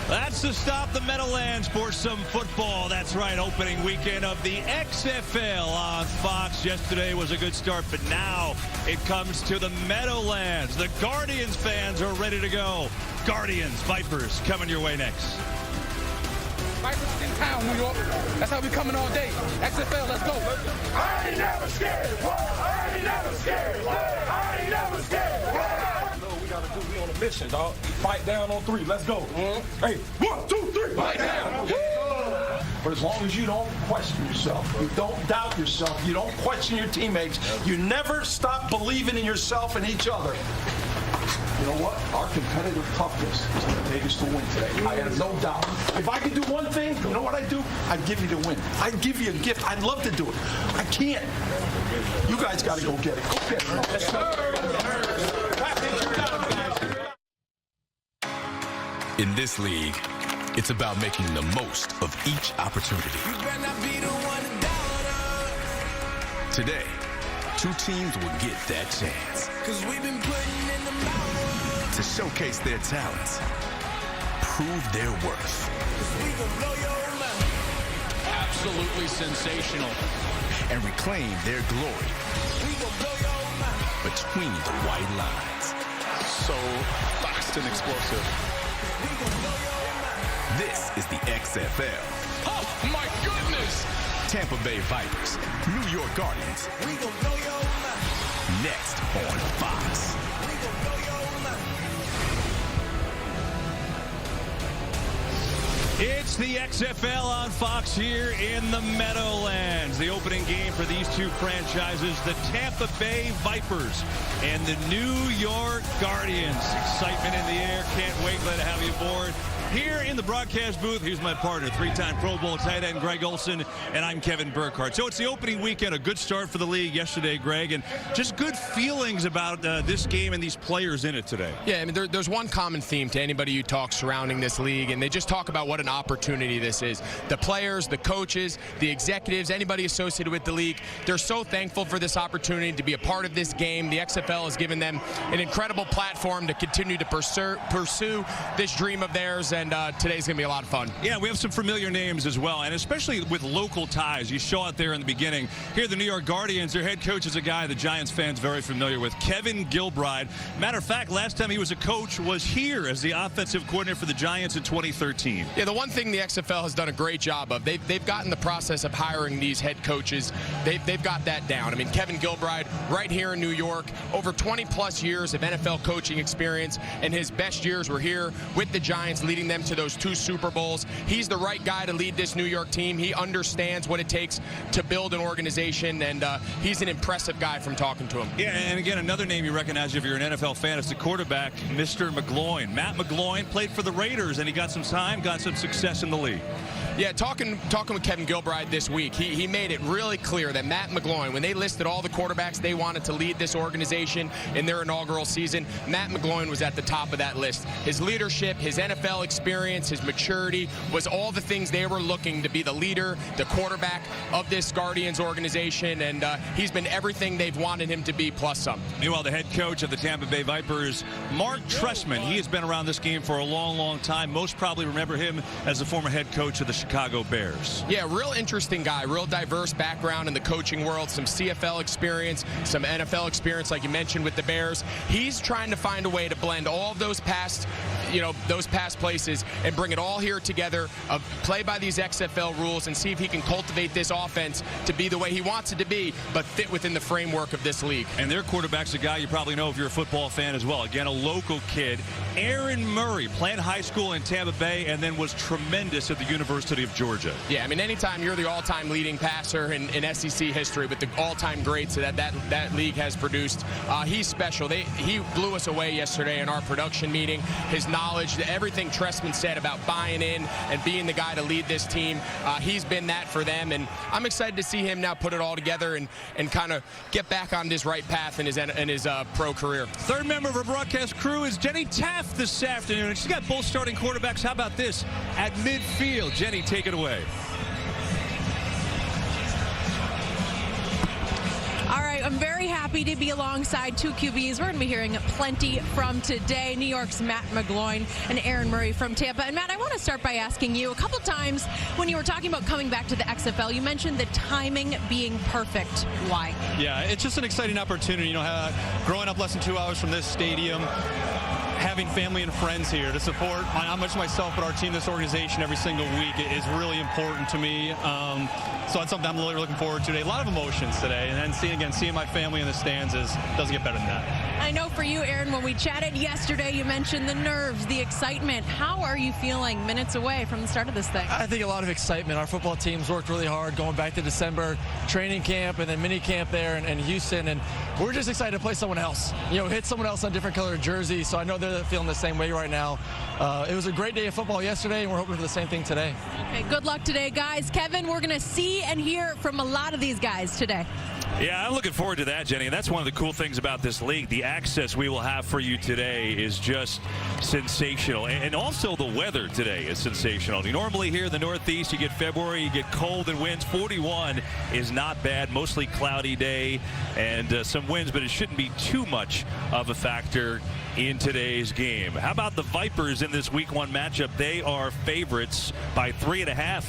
That's to stop the Meadowlands for some football. That's right, opening weekend of the XFL on Fox. Yesterday was a good start, but now it comes to the Meadowlands. The Guardians fans are ready to go. Guardians, Vipers, coming your way next. Vipers in town, New York. That's how we coming all day. XFL, let's go. I ain't never scared. I ain't never scared. I ain't never scared. We gotta do. We on a mission, dog. Fight down on 3. Let's go. Hey, 1, 2, 3. Fight down. But as long as you don't question yourself, you don't doubt yourself, you don't question your teammates, you never stop believing in yourself and each other. You know what? Our competitive toughness is going to take us to win today. I have no doubt. If I could do one thing, you know what I'd do? I'd give you the win. I'd give you a gift. I'd love to do it. I can't. You guys got to go get it. Go get it. Let's go. In this league, it's about making the most of each opportunity. Today, 2 teams will get that chance to showcase their talents, prove their worth. Absolutely sensational. And reclaim their glory between the white lines. So fast and explosive. This is the XFL. Oh, my goodness! Tampa Bay Vipers, New York Guardians. Next on Fox. It's the XFL on Fox here in the Meadowlands. The opening game for these 2 franchises, the Tampa Bay Vipers and the New York Guardians. Excitement in the air. Can't wait. Glad to have you aboard. Here in the broadcast booth, here's my partner, 3-time Pro Bowl tight end Greg Olson, and I'm Kevin Burkhardt. So it's the opening weekend, a good start for the league yesterday, Greg, and just good feelings about this game and these players in it today. Yeah, I mean, there's one common theme to anybody you talk surrounding this league, and they just talk about what an opportunity this is. The players, the coaches, the executives, anybody associated with the league, they're so thankful for this opportunity to be a part of this game. The XFL has given them an incredible platform to continue to pursue this dream of theirs. And today's going to be a lot of fun. Yeah, we have some familiar names as well, and especially with local ties. You saw it there in the beginning. Here, the New York Guardians, their head coach is a guy the Giants fans very familiar with, Kevin Gilbride. Matter of fact, last time he was a coach was here as the offensive coordinator for the Giants in 2013. Yeah, the one thing the XFL has done a great job of, they've gotten the process of hiring these head coaches. They've got that down. I mean, Kevin Gilbride, right here in New York, over 20-plus years of NFL coaching experience, and his best years were here with the Giants, leading them to those 2 Super Bowls. He's the right guy to lead this New York team. He understands what it takes to build an organization, and he's an impressive guy from talking to him. Yeah, and again, another name you recognize if you're an NFL fan is the quarterback, Mr. McGloin. Matt McGloin played for the Raiders, and he got some time, got some success in the league. Yeah, talking with Kevin Gilbride this week, he made it really clear that Matt McGloin, when they listed all the quarterbacks they wanted to lead this organization in their inaugural season, Matt McGloin was at the top of that list. His leadership, his NFL experience, his maturity was all the things they were looking to be the leader, the quarterback of this Guardians organization, and he's been everything they've wanted him to be, plus some. Meanwhile, the head coach of the Tampa Bay Vipers, Mark Trestman, he has been around this game for a long, long time. Most probably remember him as the former head coach of the Chicago Bears. Yeah, real interesting guy, real diverse background in the coaching world, some CFL experience, some NFL experience like you mentioned with the Bears. He's trying to find a way to blend all of those past places and bring it all here together, play by these XFL rules, and see if he can cultivate this offense to be the way he wants it to be, but fit within the framework of this league. And their quarterback's a guy you probably know if you're a football fan as well. Again, a local kid, Aaron Murray, played high school in Tampa Bay and then was tremendous at the University of Georgia. Yeah, I mean, anytime you're the all-time leading passer in SEC history with the all-time greats that league has produced, he's special. He blew us away yesterday in our production meeting. His knowledge, everything Trestman said about buying in and being the guy to lead this team, he's been that for them, and I'm excited to see him now put it all together and kind of get back on his right path in his pro career. Third member of our broadcast crew is Jenny Taft this afternoon. She's got both starting quarterbacks. How about this? At midfield, Jenny, take it away. All right, I'm very very happy to be alongside two QBs. We're going to be hearing plenty from today. New York's Matt McGloin and Aaron Murray from Tampa. And Matt, I want to start by asking you, a couple times when you were talking about coming back to the XFL, you mentioned the timing being perfect. Why? Yeah, it's just an exciting opportunity. You know, growing up less than 2 hours from this stadium, having family and friends here to support not much myself but our team, this organization every single week is really important to me. So that's something I'm really looking forward to today. A lot of emotions today, and then seeing my family in the stands doesn't get better than that. I know for you, Aaron, when we chatted yesterday, you mentioned the nerves, the excitement. How are you feeling minutes away from the start of this thing? I think a lot of excitement. Our football team's worked really hard going back to December, training camp and then mini camp there in Houston, and we're just excited to play someone else. You know, hit someone else on a different color jersey, so I know they're feeling the same way right now. It was a great day of football yesterday, and we're hoping for the same thing today. Okay, good luck today, guys. Kevin, we're going to see and hear from a lot of these guys today. Yeah, I'm looking forward to that, Jenny. And that's one of the cool things about this league. The access we will have for you today is just sensational. And also the weather today is sensational. You normally here in the Northeast, you get February, you get cold and winds. 41 is not bad, mostly cloudy day and some winds, but it shouldn't be too much of a factor in today's game. How about the Vipers in this Week 1 matchup? They are favorites by 3.5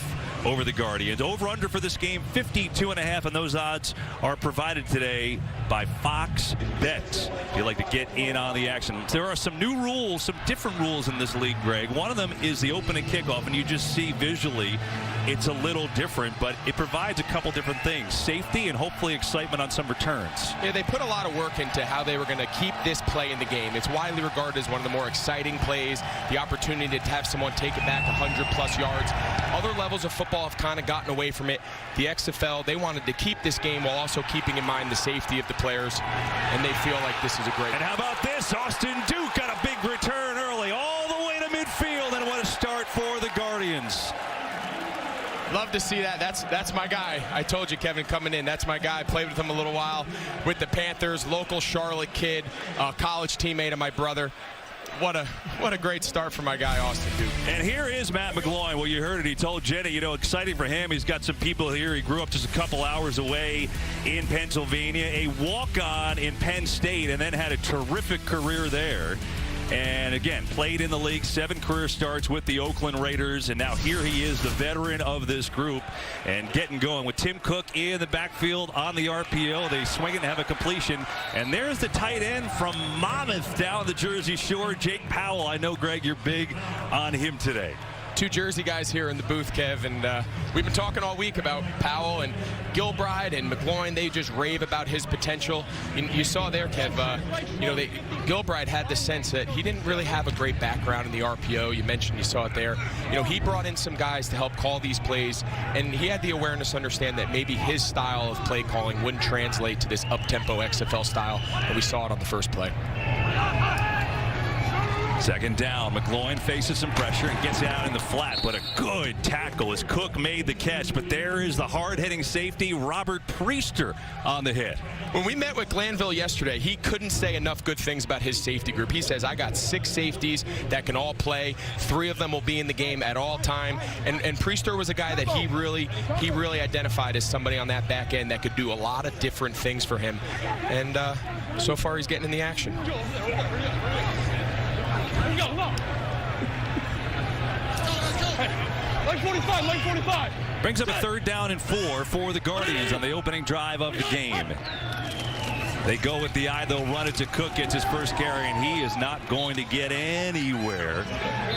over the Guardians. Over-under for this game, 52.5, and those odds are provided today by Fox Bets. If you'd like to get in on the action. There are some new rules, some different rules in this league, Greg. One of them is the opening kickoff, and you just see visually it's a little different, but it provides a couple different things. Safety and hopefully excitement on some returns. Yeah, they put a lot of work into how they were going to keep this play in the game. It's widely regarded as one of the more exciting plays, the opportunity to have someone take it back 100-plus yards. Other levels of football have kind of gotten away from it. The XFL, they wanted to keep this game while also keeping in mind the safety of the players, and they feel like this is a great. And how about this? Austin Duke got a big return early, all the way to midfield, and what a start for the Guardians. Love to see that. That's my guy. I told you, Kevin, coming in, that's my guy. Played with him a little while with the Panthers, local Charlotte kid, college teammate of my brother. What a great start for my guy, Austin Duke. And here is Matt McGloin. Well, you heard it. He told Jenny, you know, exciting for him. He's got some people here. He grew up just a couple hours away in Pennsylvania, a walk-on in Penn State, and then had a terrific career there. And again, played in the league, 7 career starts with the Oakland Raiders, and now here he is, the veteran of this group, and getting going with Tim Cook in the backfield on the RPO. They swing it and have a completion, and there's the tight end from Monmouth down the Jersey Shore, Jake Powell. I know, Greg, you're big on him today. 2 Jersey guys here in the booth, Kev, and we've been talking all week about Powell and Gilbride and McGloin. They just rave about his potential. You saw there, Kev, you know, Gilbride had the sense that he didn't really have a great background in the RPO. You mentioned you saw it there. You know, he brought in some guys to help call these plays, and he had the awareness to understand that maybe his style of play calling wouldn't translate to this up-tempo XFL style, and we saw it on the first play. Second down, McGloin faces some pressure and gets out in the flat, but a good tackle as Cook made the catch. But there is the hard-hitting safety, Robert Priester, on the hit. When we met with Glanville yesterday, he couldn't say enough good things about his safety group. He says, I got 6 safeties that can all play. 3 of them will be in the game at all time. And Priester was a guy that he really identified as somebody on that back end that could do a lot of different things for him. And so far, he's getting in the action. Leg 45, leg 45. Brings up a 3rd down and 4 for the Guardians on the opening drive of the game. They go with the eye, they'll run it to Cook, gets his first carry, and he is not going to get anywhere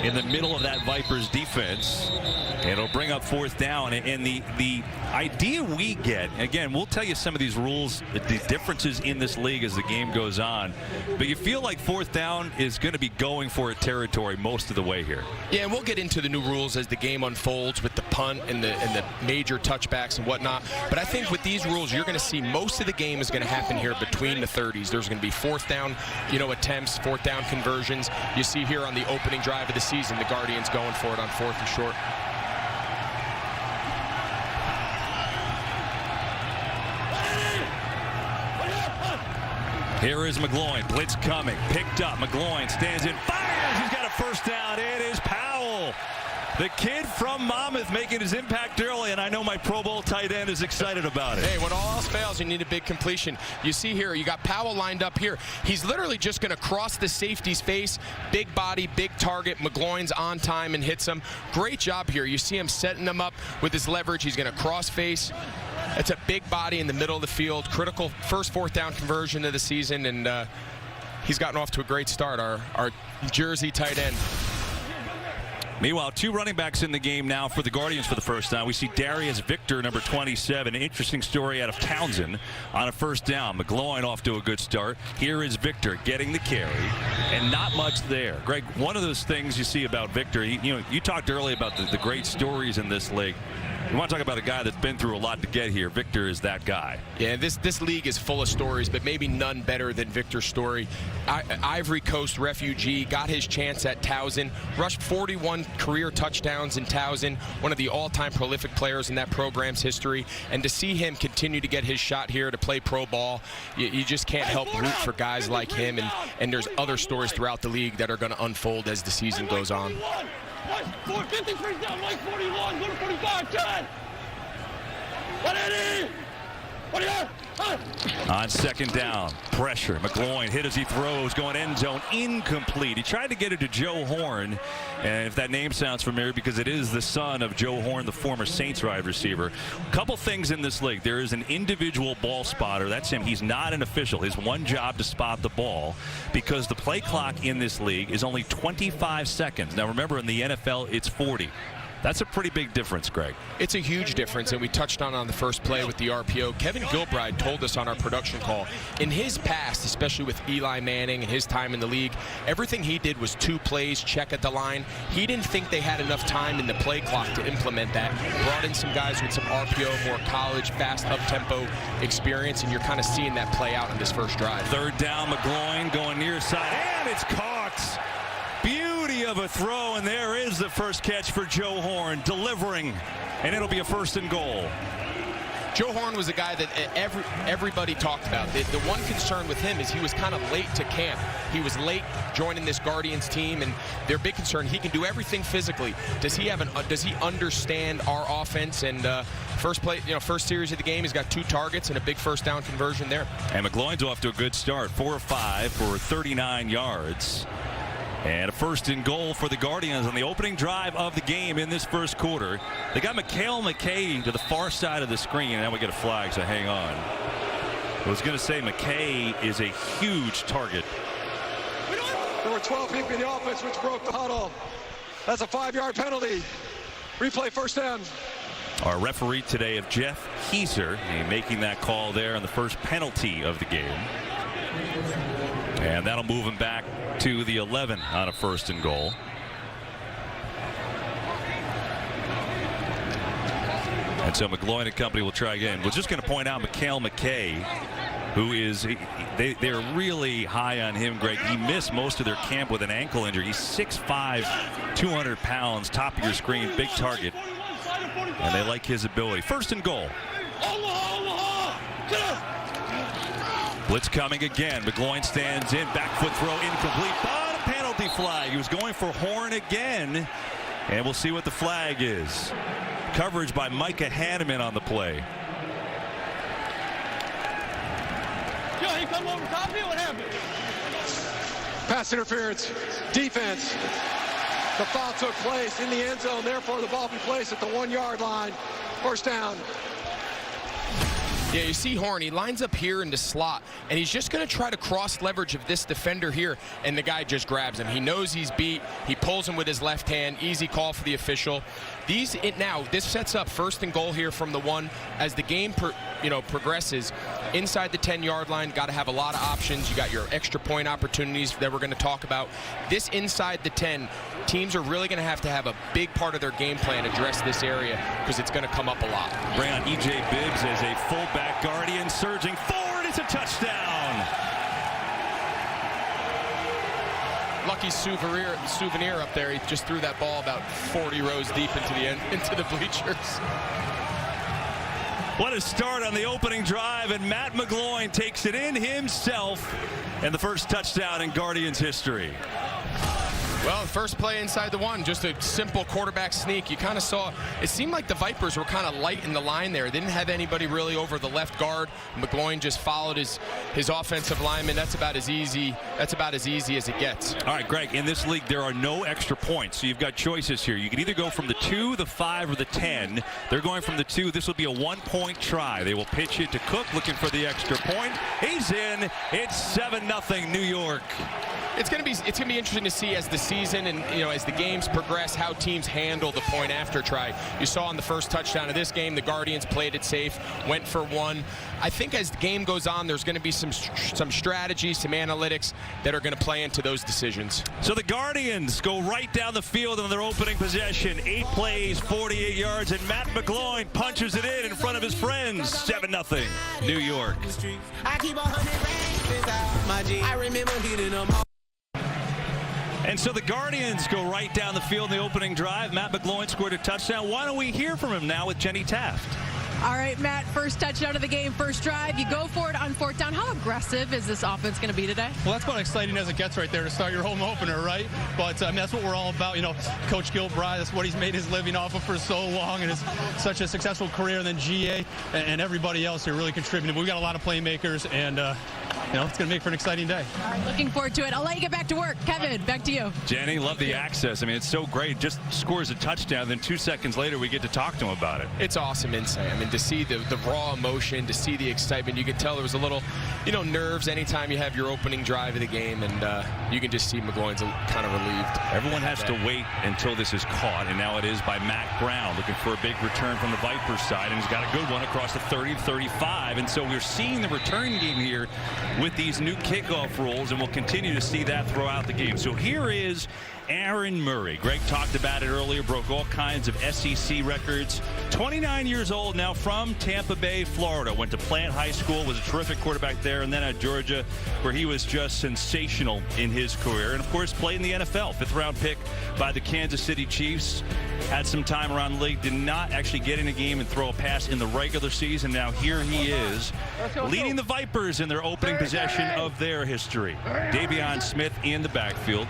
in the middle of that Vipers defense. It'll bring up 4th down, and the idea we get, again, we'll tell you some of these rules, the differences in this league as the game goes on, but you feel like 4th down is going to be going for it territory most of the way here. Yeah, and we'll get into the new rules as the game unfolds with the punt and the major touchbacks and whatnot, but I think with these rules, you're going to see most of the game is going to happen here between the 30s. There's going to be 4th down, you know, attempts, 4th down conversions. You see here on the opening drive of the season, the Guardians going for it on 4th and short. Here is McGloin. Blitz coming. Picked up. McGloin stands in. Fires. He's got a first down. It is Powell. The kid from Monmouth making his impact early, and I know my Pro Bowl tight end is excited about it. Hey, when all else fails, you need a big completion. You see here, you got Powell lined up here. He's literally just going to cross the safety's face. Big body, big target. McGloin's on time and hits him. Great job here. You see him setting him up with his leverage. He's going to cross face. It's a big body in the middle of the field. Critical first fourth down conversion of the season, and he's gotten off to a great start, our Jersey tight end. Meanwhile, 2 running backs in the game now for the Guardians for the first time. We see Darius Victor, number 27. Interesting story out of Townsend on a first down. McGloin off to a good start. Here is Victor getting the carry, and not much there. Greg, one of those things you see about Victor, you talked earlier about the great stories in this league. You want to talk about a guy that's been through a lot to get here. Victor is that guy. Yeah, this league is full of stories, but maybe none better than Victor's story. Ivory Coast refugee, got his chance at Towson, rushed 41 career touchdowns in Towson, one of the all-time prolific players in that program's history. And to see him continue to get his shot here to play pro ball, you just can't help root for guys like him. And there's other stories throughout the league that are going to unfold as the season goes on. 453 down, Mike 41, go to 45, 10. 180. On second down, pressure. McGloin hit as he throws, going end zone, incomplete. He tried to get it to Joe Horn, and if that name sounds familiar, because it is the son of Joe Horn, the former Saints wide receiver. A couple things in this league. There is an individual ball spotter. That's him. He's not an official. His one job to spot the ball, because the play clock in this league is only 25 seconds. Now remember, in the NFL, it's 40. That's a pretty big difference, Greg. It's a huge difference, and we touched on the first play with the RPO. Kevin Gilbride told us on our production call, in his past, especially with Eli Manning and his time in the league, everything he did was 2 plays, check at the line. He didn't think they had enough time in the play clock to implement that. Brought in some guys with some RPO, more college, fast, up-tempo experience, and you're kind of seeing that play out on this first drive. Third down, McGloin going near side, and it's caught. Beauty of a throw, and there is the first catch for Joe Horn, delivering, and it'll be a 1st and goal. Joe Horn was a guy that everybody talked about. The one concern with him is he was kind of late to camp. He was late joining this Guardians team, and their big concern, he can do everything physically. Does he understand our offense? And first series of the game, he's got 2 targets and a big first down conversion there. And McGloin's off to a good start, 4 of 5 for 39 yards. And a 1st and goal for the Guardians on the opening drive of the game in this first quarter. They got Mikhail McKay to the far side of the screen, and now we get a flag, so hang on. I was going to say McKay is a huge target. There were 12 people in the offense, which broke the huddle. That's a 5-yard penalty. Replay, 1st down. Our referee today of Jeff Heiser, making that call there on the first penalty of the game. And that'll move him back to the 11 on a 1st and goal. And so McGloin and company will try again. We're just going to point out Mikhail McKay, who is, they're really high on him, Greg. He missed most of their camp with an ankle injury. He's 6'5", 200 pounds, top of your screen, big target. And they like his ability. 1st and goal. Blitz coming again. McGloin stands in. Back foot throw incomplete. But a penalty flag. He was going for Horn again. And we'll see what the flag is. Coverage by Micah Hanneman on the play. Yo, he come over top of you. What happened? Pass interference. Defense. The foul took place in the end zone. Therefore, the ball be placed at the 1-yard line. 1st down. Yeah, you see Horn, he lines up here in the slot, and he's just going to try to cross leverage of this defender here, and the guy just grabs him. He knows he's beat. He pulls him with his left hand. Easy call for the official. Now, this sets up 1st and goal here from the 1. As the game progresses, inside the 10-yard line, got to have a lot of options. You got your extra point opportunities that we're going to talk about. This inside the 10, teams are really going to have a big part of their game plan address this area, because it's going to come up a lot. Bring on E.J. Bibbs as a fullback Guardian surging forward. It's a touchdown. Lucky souvenir up there. He just threw that ball about 40 rows deep into the bleachers. What a start on the opening drive, and Matt McGloin takes it in himself, and the first touchdown in Guardians history. Well, first play inside the 1, just a simple quarterback sneak. You kind of saw, it seemed like the Vipers were kind of light in the line there. They didn't have anybody really over the left guard. McGloin just followed his offensive lineman. That's about as easy as it gets. All right, Greg, in this league, there are no extra points, so you've got choices here. You can either go from the 2, the 5, or the 10. They're going from the 2. This will be a 1-point try. They will pitch it to Cook, looking for the extra point. He's in. It's 7-0 New York. It's gonna be interesting to see as the season and as the games progress how teams handle the point after try. You saw on the first touchdown of this game, the Guardians played it safe, went for 1. I think as the game goes on, there's going to be some strategies, some analytics that are going to play into those decisions. So the Guardians go right down the field on their opening possession. 8 plays, 48 yards, and Matt McGloin punches it in front of his friends. 7-0 New York. I keep 100 rings out my G. I remember hitting them all. And so the Guardians go right down the field in the opening drive. Matt McGloin scored a touchdown. Why don't we hear from him now with Jenny Taft? All right, Matt, first touchdown of the game, first drive. You go for it on 4th down. How aggressive is this offense going to be today? Well, that's about exciting as it gets right there to start your home opener, right? But that's what we're all about. Coach Gilbride, that's what he's made his living off of for so long, and it's such a successful career. And then GA and everybody else here really contributed. We've got a lot of playmakers, and it's going to make for an exciting day. All right, looking forward to it. I'll let you get back to work. Kevin, back to you. Jenny, love the access. I mean, it's so great. Just scores a touchdown, then 2 seconds later we get to talk to him about it. It's awesome insight. I mean, to see the raw emotion, to see the excitement, you can tell there was a little, nerves anytime you have your opening drive of the game, and you can just see McGloin's kind of relieved. Everyone has to wait until this is caught, and now it is by Matt Brown, looking for a big return from the Vipers side, and he's got a good one across the 30-35, and so we're seeing the return game here with these new kickoff rules, and we'll continue to see that throughout the game. So here is Aaron Murray. Greg talked about it earlier, broke all kinds of SEC records. 29 years old now, from Tampa Bay, Florida. Went to Plant High School, was a terrific quarterback there, and then at Georgia, where he was just sensational in his career. And of course, played in the NFL. 5th-round pick by the Kansas City Chiefs. Had some time around the league, did not actually get in a game and throw a pass in the regular season. Now here he is, leading the Vipers in their opening possession of their history. Davion Smith in the backfield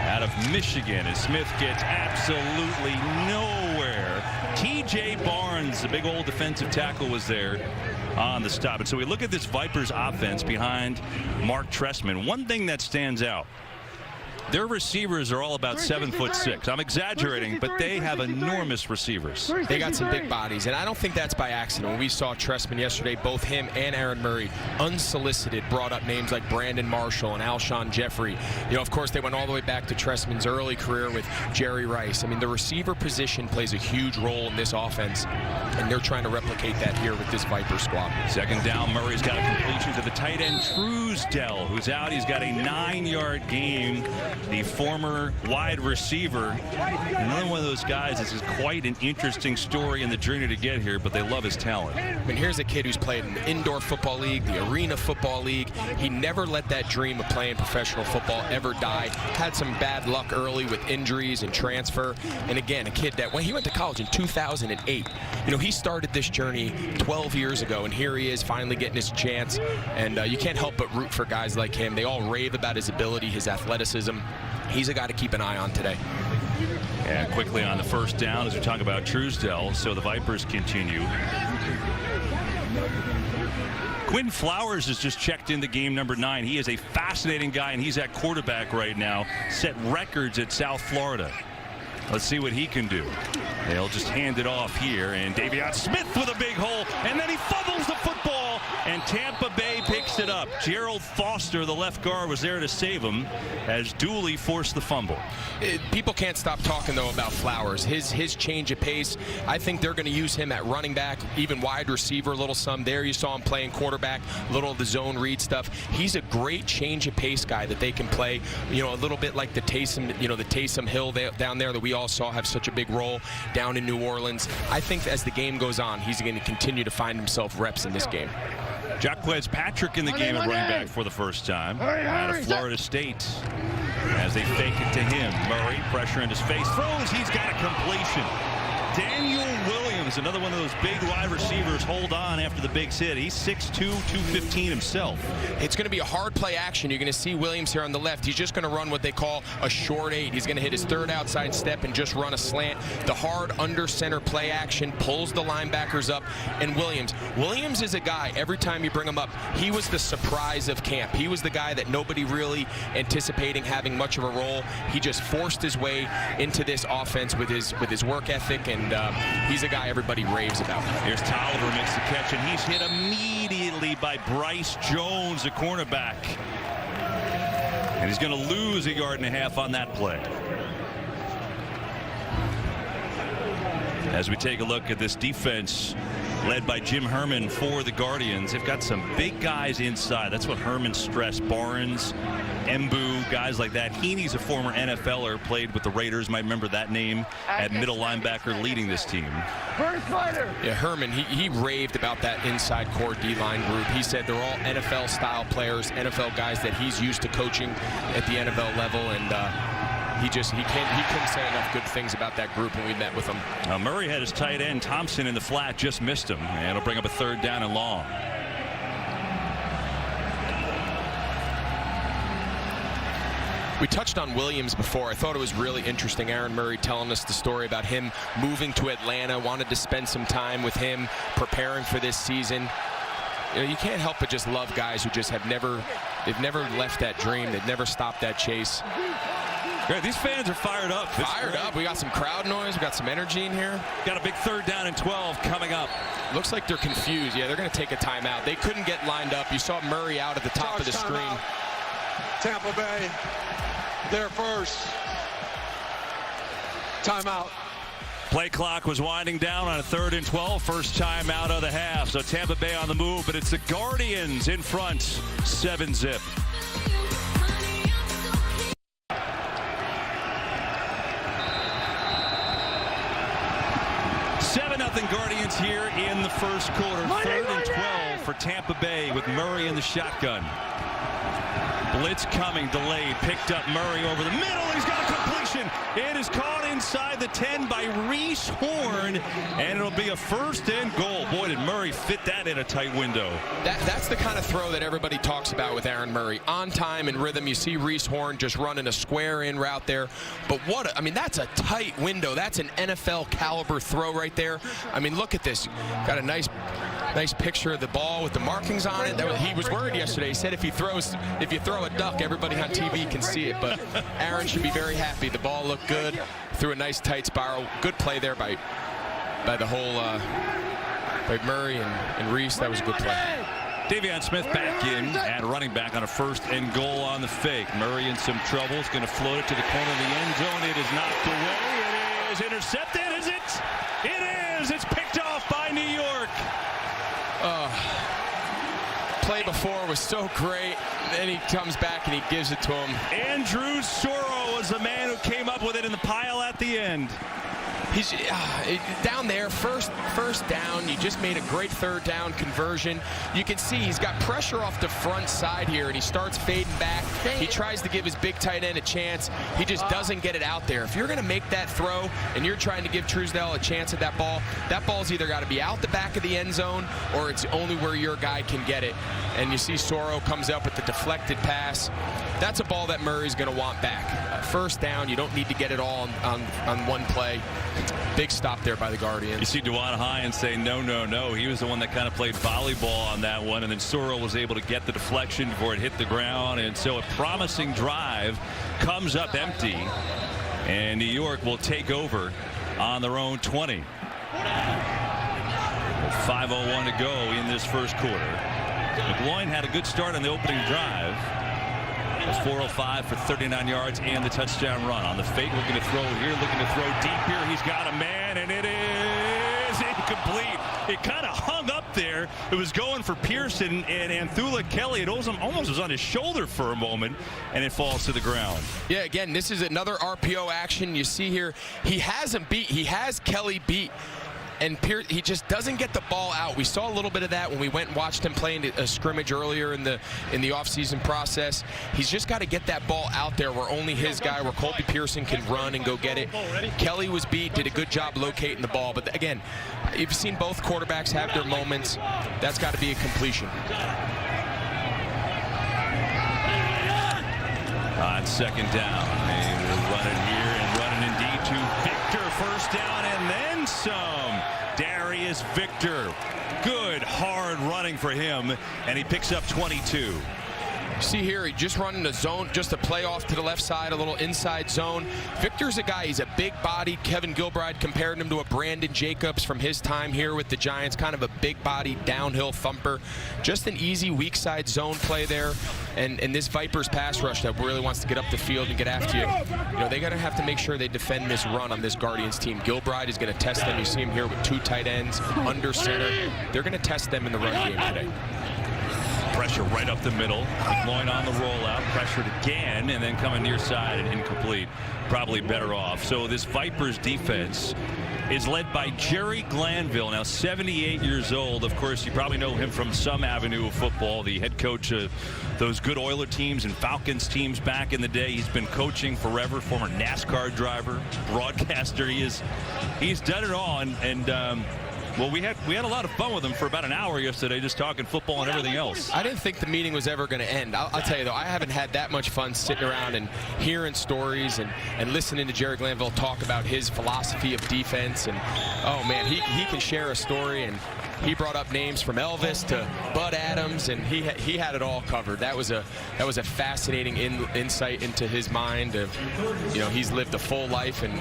out of Michigan, as Smith gets absolutely nowhere. T.J. Barnes, the big old defensive tackle, was there on the stop. And so we look at this Vipers offense behind Mark Trestman. One thing that stands out, their receivers are all about 7'6". I'm exaggerating, but they have enormous receivers. They got some big bodies, and I don't think that's by accident. When we saw Trestman yesterday, both him and Aaron Murray, unsolicited, brought up names like Brandon Marshall and Alshon Jeffrey. Of course, they went all the way back to Trestman's early career with Jerry Rice. I mean, the receiver position plays a huge role in this offense, and they're trying to replicate that here with this Viper squad. 2nd down, Murray's got a completion to the tight end, Truesdell, who's out. He's got a 9-yard gain. The former wide receiver, another one of those guys. This is quite an interesting story in the journey to get here, but they love his talent. I mean, here's a kid who's played in the indoor football league, the arena football league. He never let that dream of playing professional football ever die. Had some bad luck early with injuries and transfer. And again, a kid that when he went to college in 2008, he started this journey 12 years ago, and here he is finally getting his chance. And you can't help but root for guys like him. They all rave about his ability, his athleticism. He's a guy to keep an eye on today. And quickly on the 1st down, as we talk about Truesdell, so the Vipers continue. Quinn Flowers has just checked into game number 9. He is a fascinating guy, and he's at quarterback right now. Set records at South Florida. Let's see what he can do. They'll just hand it off here, and Davion Smith with a big hole, and then he fumbles the football, and Tampa Bay picks it up. Gerald Foster, the left guard, was there to save him as Dooley forced the fumble. People can't stop talking, though, about Flowers. His change of pace, I think they're going to use him at running back, even wide receiver, a little some there. You saw him playing quarterback, a little of the zone read stuff. He's a great change of pace guy that they can play, a little bit like the Taysom, the Taysom Hill down there that we all saw have such a big role down in New Orleans. I think as the game goes on, he's going to continue to find himself reps in this game. Jacquez Patrick in the game at running back for the first time out of Florida State. As they fake it to him, Murray, pressure in his face, throws, he's got a completion. Daniel Williams Williams, another one of those big wide receivers, hold on after the big hit. He's 6'2", 215 himself. It's going to be a hard play action. You're going to see Williams here on the left. He's just going to run what they call a short 8. He's going to hit his third outside step and just run a slant. The hard under center play action pulls the linebackers up. And Williams is a guy, every time you bring him up, he was the surprise of camp. He was the guy that nobody really anticipating having much of a role. He just forced his way into this offense with his work ethic, and he's a guy everybody raves about. Here's Tolliver makes the catch, and he's hit immediately by Bryce Jones, the cornerback. And he's going to lose 1.5 yards on that play. As we take a look at this defense led by Jim Herman for the Guardians, they've got some big guys inside. That's what Herman stressed. Barnes, Embu, guys like that. Heaney's a former NFLer, played with the Raiders. Might remember that name at middle linebacker leading this team. Yeah, Herman, he raved about that inside core D-line group. He said they're all NFL-style players, NFL guys that he's used to coaching at the NFL level, and he couldn't say enough good things about that group when we met with him. Murray had his tight end Thompson in the flat, just missed him, and it'll bring up a 3rd down and long. We touched on Williams before. I thought it was really interesting. Aaron Murray telling us the story about him moving to Atlanta, wanted to spend some time with him, preparing for this season. You know, you can't help but just love guys who just they've never left that dream. They've never stopped that chase. Great. These fans are fired up. Fired up. We got some crowd noise. We got some energy in here. Got a big 3rd down and 12 coming up. Looks like they're confused. Yeah, they're going to take a timeout. They couldn't get lined up. You saw Murray out at the top of the screen. Tampa Bay, their first timeout. Play clock was winding down on a 3rd and 12. First time out of the half. So Tampa Bay on the move, but it's the Guardians in front. 7-zip. 7-0 Guardians here in the first quarter. 3rd and 12 for Tampa Bay with Murray in the shotgun. Blitz coming, delayed, picked up Murray over the middle. He's got a completion. It is caught inside the 10 by Reese Horn, and it'll be a 1st and goal. Boy, did Murray fit that in a tight window. That's the kind of throw that everybody talks about with Aaron Murray. On time and rhythm. You see Reese Horn just running a square in route there. But that's a tight window. That's an NFL caliber throw right there. I mean, look at this. Got a nice picture of the ball with the markings on it. He was worried yesterday. He said if you throw a duck, everybody on TV can see it. But Aaron should be very happy. The ball looked good. Threw a nice tight spiral. Good play there by the whole by Murray and Reese. That was a good play. Davion Smith back in at running back on a 1st and goal on the fake. Murray in some trouble. Is going to float it to the corner of the end zone. It is knocked away. It is intercepted. Is it? It is. It's picked off by New York. Play before was so great. Then he comes back and he gives it to him. Andrew Soro was the man who came up with it in the pile at the end. He's down there, first down. You just made a great 3rd down conversion. You can see he's got pressure off the front side here, and he starts fading back. He tries to give his big tight end a chance. He just doesn't get it out there. If you're going to make that throw and you're trying to give Truesdell a chance at that ball's either got to be out the back of the end zone or it's only where your guy can get it. And you see Soro comes up with the deflected pass. That's a ball that Murray's going to want back. 1st down, you don't need to get it all on one play. Big stop there by the Guardians. You see Dewan Hines say no. He was the one that kind of played volleyball on that one, and then Soro was able to get the deflection before it hit the ground, and so a promising drive comes up empty, and New York will take over on their own 20. 5:01 to go in this first quarter. McGloin had a good start on the opening drive. It was 405 for 39 yards and the touchdown run. On the fake, looking to throw here, looking to throw deep here. He's got a man, and it is incomplete. It kind of hung up there. It was going for Pearson, and Anthula Kelly, it almost was on his shoulder for a moment, and it falls to the ground. Yeah, again, this is another RPO action. You see here, he has Kelly beat. And he just doesn't get the ball out. We saw a little bit of that when we went and watched him playing a scrimmage earlier in the offseason process. He's just got to get that ball out there where only his guy, where Colby Pearson can run and go get it. Kelly was beat, did a good job locating the ball. But again, you've seen both quarterbacks have their moments. That's got to be a completion. On second down, they're running here and running indeed to Victor. First down and then some. Darius Victor. Good hard running for him, and he picks up 22. See here, he just running the zone, just a play off to the left side, a little inside zone. Victor's a guy, he's a big-bodied. Kevin Gilbride compared him to a Brandon Jacobs from his time here with the Giants, kind of a big-bodied downhill thumper. Just an easy weak side zone play there. And this Vipers pass rush that really wants to get up the field and get after you, they're going to have to make sure they defend this run on this Guardians team. Gilbride is going to test them. You see him here with 2 tight ends, under center. They're going to test them in the run game today. Pressure right up the middle. McGloin on the rollout. Pressured again, and then coming near side and incomplete. Probably better off. So this Vipers defense is led by Jerry Glanville, now 78 years old. Of course, you probably know him from some avenue of football, the head coach of those good Oiler teams and Falcons teams back in the day. He's been coaching forever, former NASCAR driver, broadcaster. He's done it all, and well, we had a lot of fun with him for about an hour yesterday, just talking football and everything else. I didn't think the meeting was ever going to end. I'll tell you, though, I haven't had that much fun sitting around and hearing stories and listening to Jerry Glanville talk about his philosophy of defense. And, oh, man, he can share a story. And he brought up names from Elvis to Bud Adams, and he had it all covered. That was a fascinating insight into his mind of, he's lived a full life, and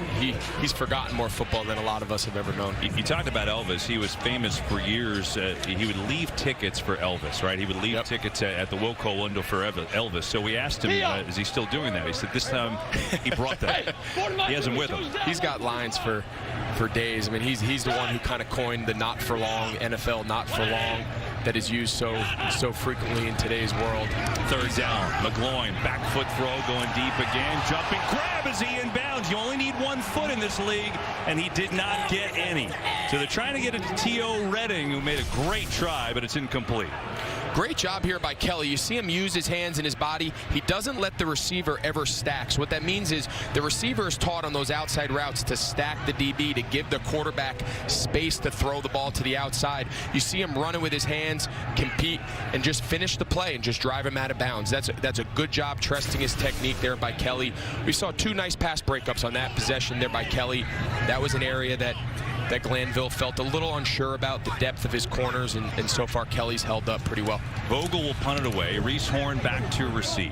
he's forgotten more football than a lot of us have ever known. You talked about Elvis. He was famous for years. He would leave tickets for Elvis, right? He would leave tickets at the Wilco window for Elvis. So we asked him, is he still doing that? He said this time he brought that. He has him with him. He's got lines for days. I mean, he's the one who kind of coined the not for long, NFL not for long, that is used so frequently in today's world. Third down, McGloin, back foot throw, going deep again, jumping grab as he inbounds. You only need 1 foot in this league, and he did not get any. So they're trying to get it to T.O. Redding, who made a great try, but it's incomplete. Great job here by Kelly. You see him use his hands and his body. He doesn't let the receiver ever stack. So what that means is the receiver is taught on those outside routes to stack the DB, to give the quarterback space to throw the ball to the outside. You see him running with his hands, compete, and just finish the play and just drive him out of bounds. That's a good job trusting his technique there by Kelly. We saw 2 nice pass breakups on that possession there by Kelly. That was an area that Glanville felt a little unsure about, the depth of his corners, and so far Kelly's held up pretty well. Vogel will punt it away. Reese Horn back to receive.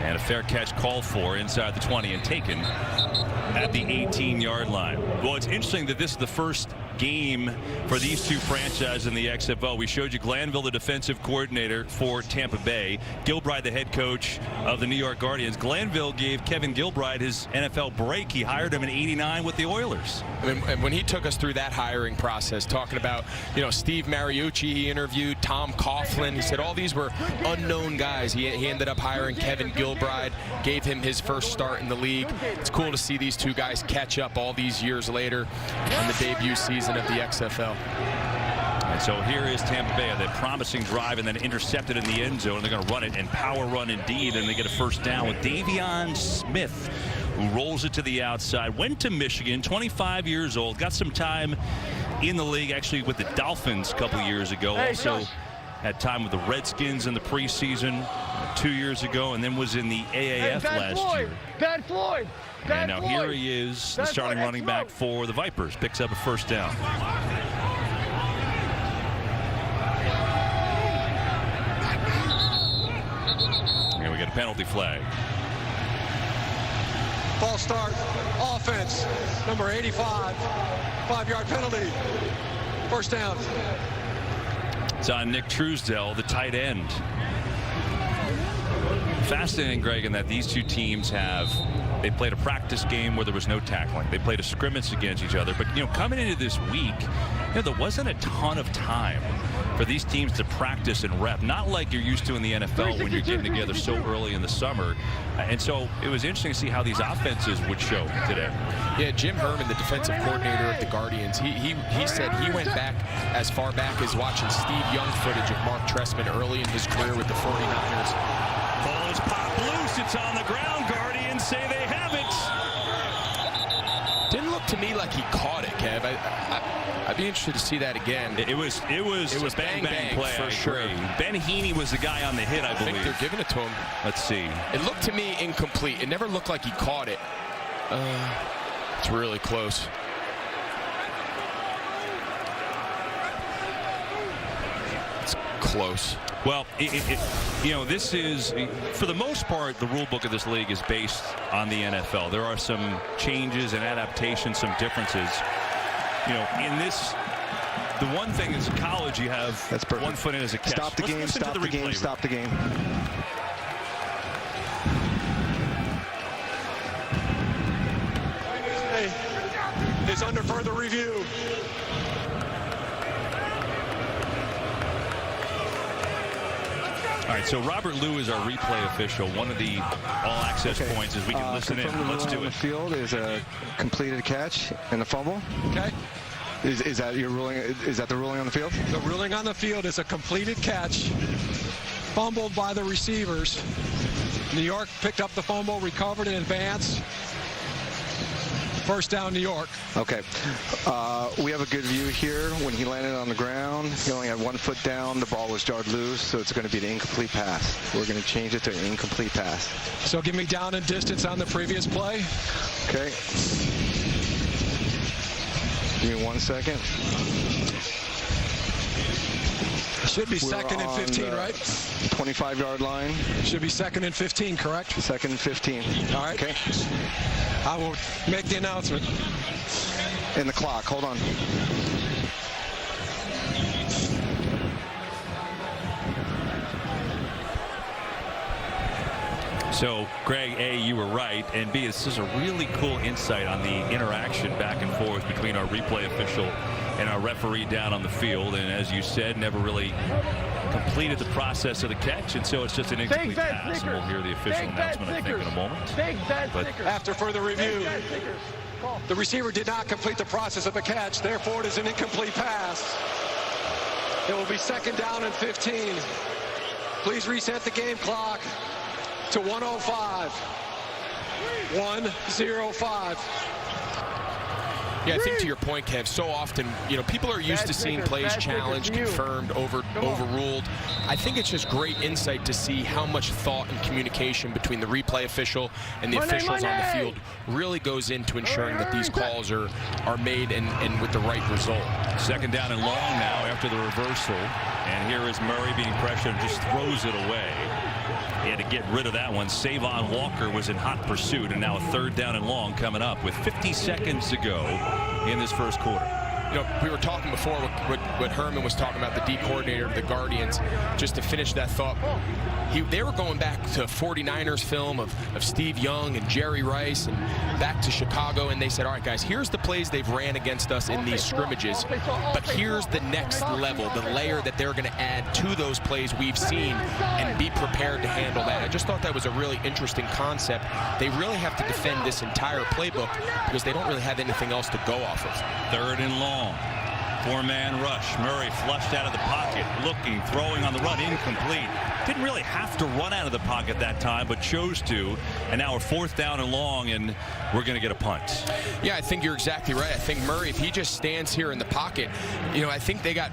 And a fair catch called for inside the 20 and taken at the 18-yard line. Well, it's interesting that this is the first game for these two franchises in the XFL. We showed you Glanville, the defensive coordinator for Tampa Bay, Gilbride, the head coach of the New York Guardians. Glanville gave Kevin Gilbride his NFL break. He hired him in '89 with the Oilers. And when he took us through that hiring process, talking about, Steve Mariucci, he interviewed Tom Coughlin. He said all these were unknown guys. He ended up hiring Kevin Gilbride, gave him his first start in the league. It's cool to see these two guys catch up all these years later on the debut season of the XFL. And so here is Tampa Bay, that promising drive, and then intercepted in the end zone. They're going to run it, and power run indeed, and they get a first down with Davion Smith, who rolls it to the outside. Went to Michigan, 25 years old, got some time in the league, actually with the Dolphins a couple years ago. Also had time with the Redskins in the preseason 2 years ago, and then was in the AAF last year. Bad Floyd. And now here he is, the starting running back for the Vipers. Picks up a first down. And we get a penalty flag. False start, offense, number 85, 5-yard penalty, first down. It's on Nick Truesdell, the tight end. Fascinating, Greg, in that these two teams have They played a practice game where there was no tackling. They played a scrimmage against each other. But, coming into this week, there wasn't a ton of time for these teams to practice and rep. Not like you're used to in the NFL when you're getting together so early in the summer. And so it was interesting to see how these offenses would show today. Yeah, Jim Herman, the defensive coordinator of the Guardians, he said he went back as far back as watching Steve Young footage of Mark Trestman early in his career with the 49ers. Ball is popped loose. It's on the ground. Guardians say they have it. Didn't look to me like he caught it, Kev. I'd be interested to see that again. It was a bang play for sure. Ben Heaney was the guy on the hit, I believe. I think they're giving it to him. Let's see. It looked to me incomplete. It never looked like he caught it. It's really close. It's close. Well, this is, for the most part, the rule book of this league is based on the NFL. There are some changes and adaptations, some differences. In this, the one thing is college, you have one foot in as a catch. Stop the game, stop the game, stop the game. Is under further review. All right, so Robert Liu is our replay official. One of the all-access points is we can listen in. Let's do it. The field is a completed catch and a fumble. Okay. Is that your ruling? Is that the ruling on the field? The ruling on the field is a completed catch, fumbled by the receivers. New York picked up the fumble, recovered in advance. First down, New York. Okay. We have a good view here. When he landed on the ground, he only had 1 foot down. The ball was jarred loose, so it's going to be an incomplete pass. We're going to change it to an incomplete pass. So give me down and distance on the previous play. Okay. Give me 1 second. Should be second and 15, right? 25-yard line. Should be second and 15, correct? Second and 15. All right. Okay. I will make the announcement. And the clock. Hold on. So, Greg, A, you were right, and B, this is a really cool insight on the interaction back and forth between our replay official and our referee down on the field. And as you said, never really completed the process of the catch, and so it's just an incomplete pass. And we'll hear the official announcement, I think, in a moment. But after further review, the receiver did not complete the process of the catch. Therefore, it is an incomplete pass. It will be second down and 15. Please reset the game clock to 1:05. 1:05. Yeah, I think to your point, Kev, so often, people are used to seeing plays challenged, confirmed, overruled. I think it's just great insight to see how much thought and communication between the replay official and the officials on the field really goes into ensuring that these calls are made and with the right result. Second down and long now after the reversal. And here is Murray being pressured and just throws it away. He had to get rid of that one. Savon Walker was in hot pursuit, and now a third down and long coming up with 50 seconds to go in this first quarter. We were talking before what Herman was talking about, the D coordinator of the Guardians. Just to finish that thought, they were going back to 49ers film of Steve Young and Jerry Rice and back to Chicago, and they said, all right, guys, here's the plays they've ran against us in these scrimmages, but here's the next level, the layer that they're going to add to those plays we've seen, and be prepared to handle that. I just thought that was a really interesting concept. They really have to defend this entire playbook because they don't really have anything else to go off of. Third and long. Four-man rush. Murray flushed out of the pocket, looking, throwing on the run, incomplete. Didn't really have to run out of the pocket that time, but chose to. And now we're fourth down and long, and we're going to get a punt. Yeah, I think you're exactly right. I think Murray, if he just stands here in the pocket, I think they got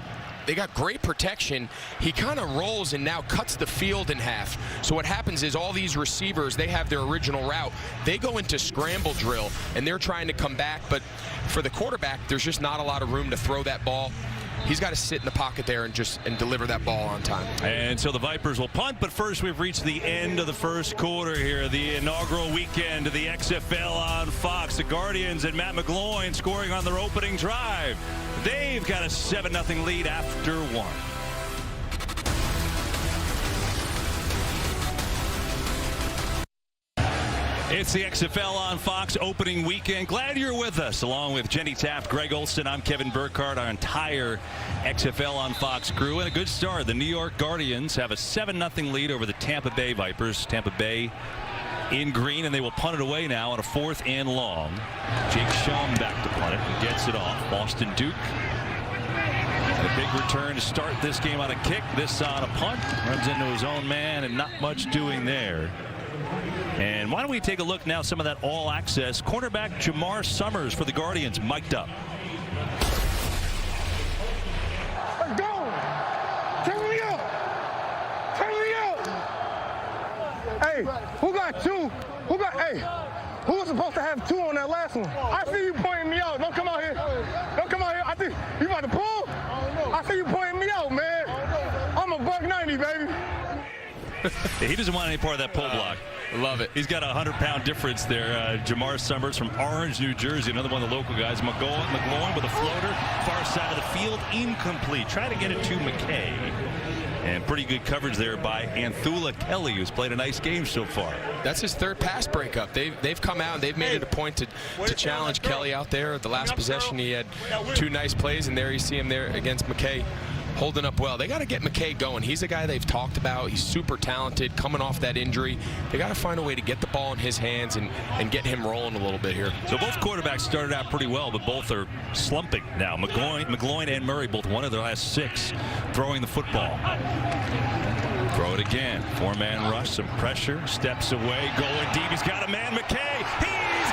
great protection. He kind of rolls and now cuts the field in half. So what happens is all these receivers, they have their original route. They go into scramble drill, and they're trying to come back. But for the quarterback, there's just not a lot of room to throw that ball. He's got to sit in the pocket there and deliver that ball on time. And so the Vipers will punt, but first we've reached the end of the first quarter here. The inaugural weekend of the XFL on Fox. The Guardians and Matt McGloin scoring on their opening drive. They've got a 7-0 lead after one. It's the XFL on Fox opening weekend. Glad you're with us. Along with Jenny Taft, Greg Olson, I'm Kevin Burkhardt, our entire XFL on Fox crew. And a good start. The New York Guardians have a 7-0 lead over the Tampa Bay Vipers. Tampa Bay in green, and they will punt it away now on a 4th and long. Jake Shum back to punt it and gets it off. Boston Duke. And a big return to start this game on a kick. This on a punt. Runs into his own man, and not much doing there. And why don't we take a look now, some of that all-access. Cornerback Jamar Summers for the Guardians mic'd up. Let's go! Turn me up! Turn me up! Hey, who got 2? Who was supposed to have 2 on that last one? I see you pointing me out. Don't come out here. Don't come out here. I think you about to pull? I see you pointing me out, man. I'm a $190, baby. He doesn't want any part of that pull block. Love it. He's got a 100-pound difference there. Jamar Summers from Orange, New Jersey, another one of the local guys. McGloin with a floater, far side of the field, incomplete. Try to get it to McKay. And pretty good coverage there by Anthula Kelly, who's played a nice game so far. That's his 3rd pass breakup. They've come out and they've made it a point to challenge Kelly out there. The last possession, he had 2 nice plays, and there you see him there against McKay, holding up well. They got to get McKay going. He's a guy they've talked about. He's super talented, coming off that injury. They got to find a way to get the ball in his hands and get him rolling a little bit here. So both quarterbacks started out pretty well, but both are slumping now. McGloin and Murray, both one of their last 6 throwing the football. Throw it again. 4-man rush, some pressure, steps away, going deep. He's got a man, McKay. He's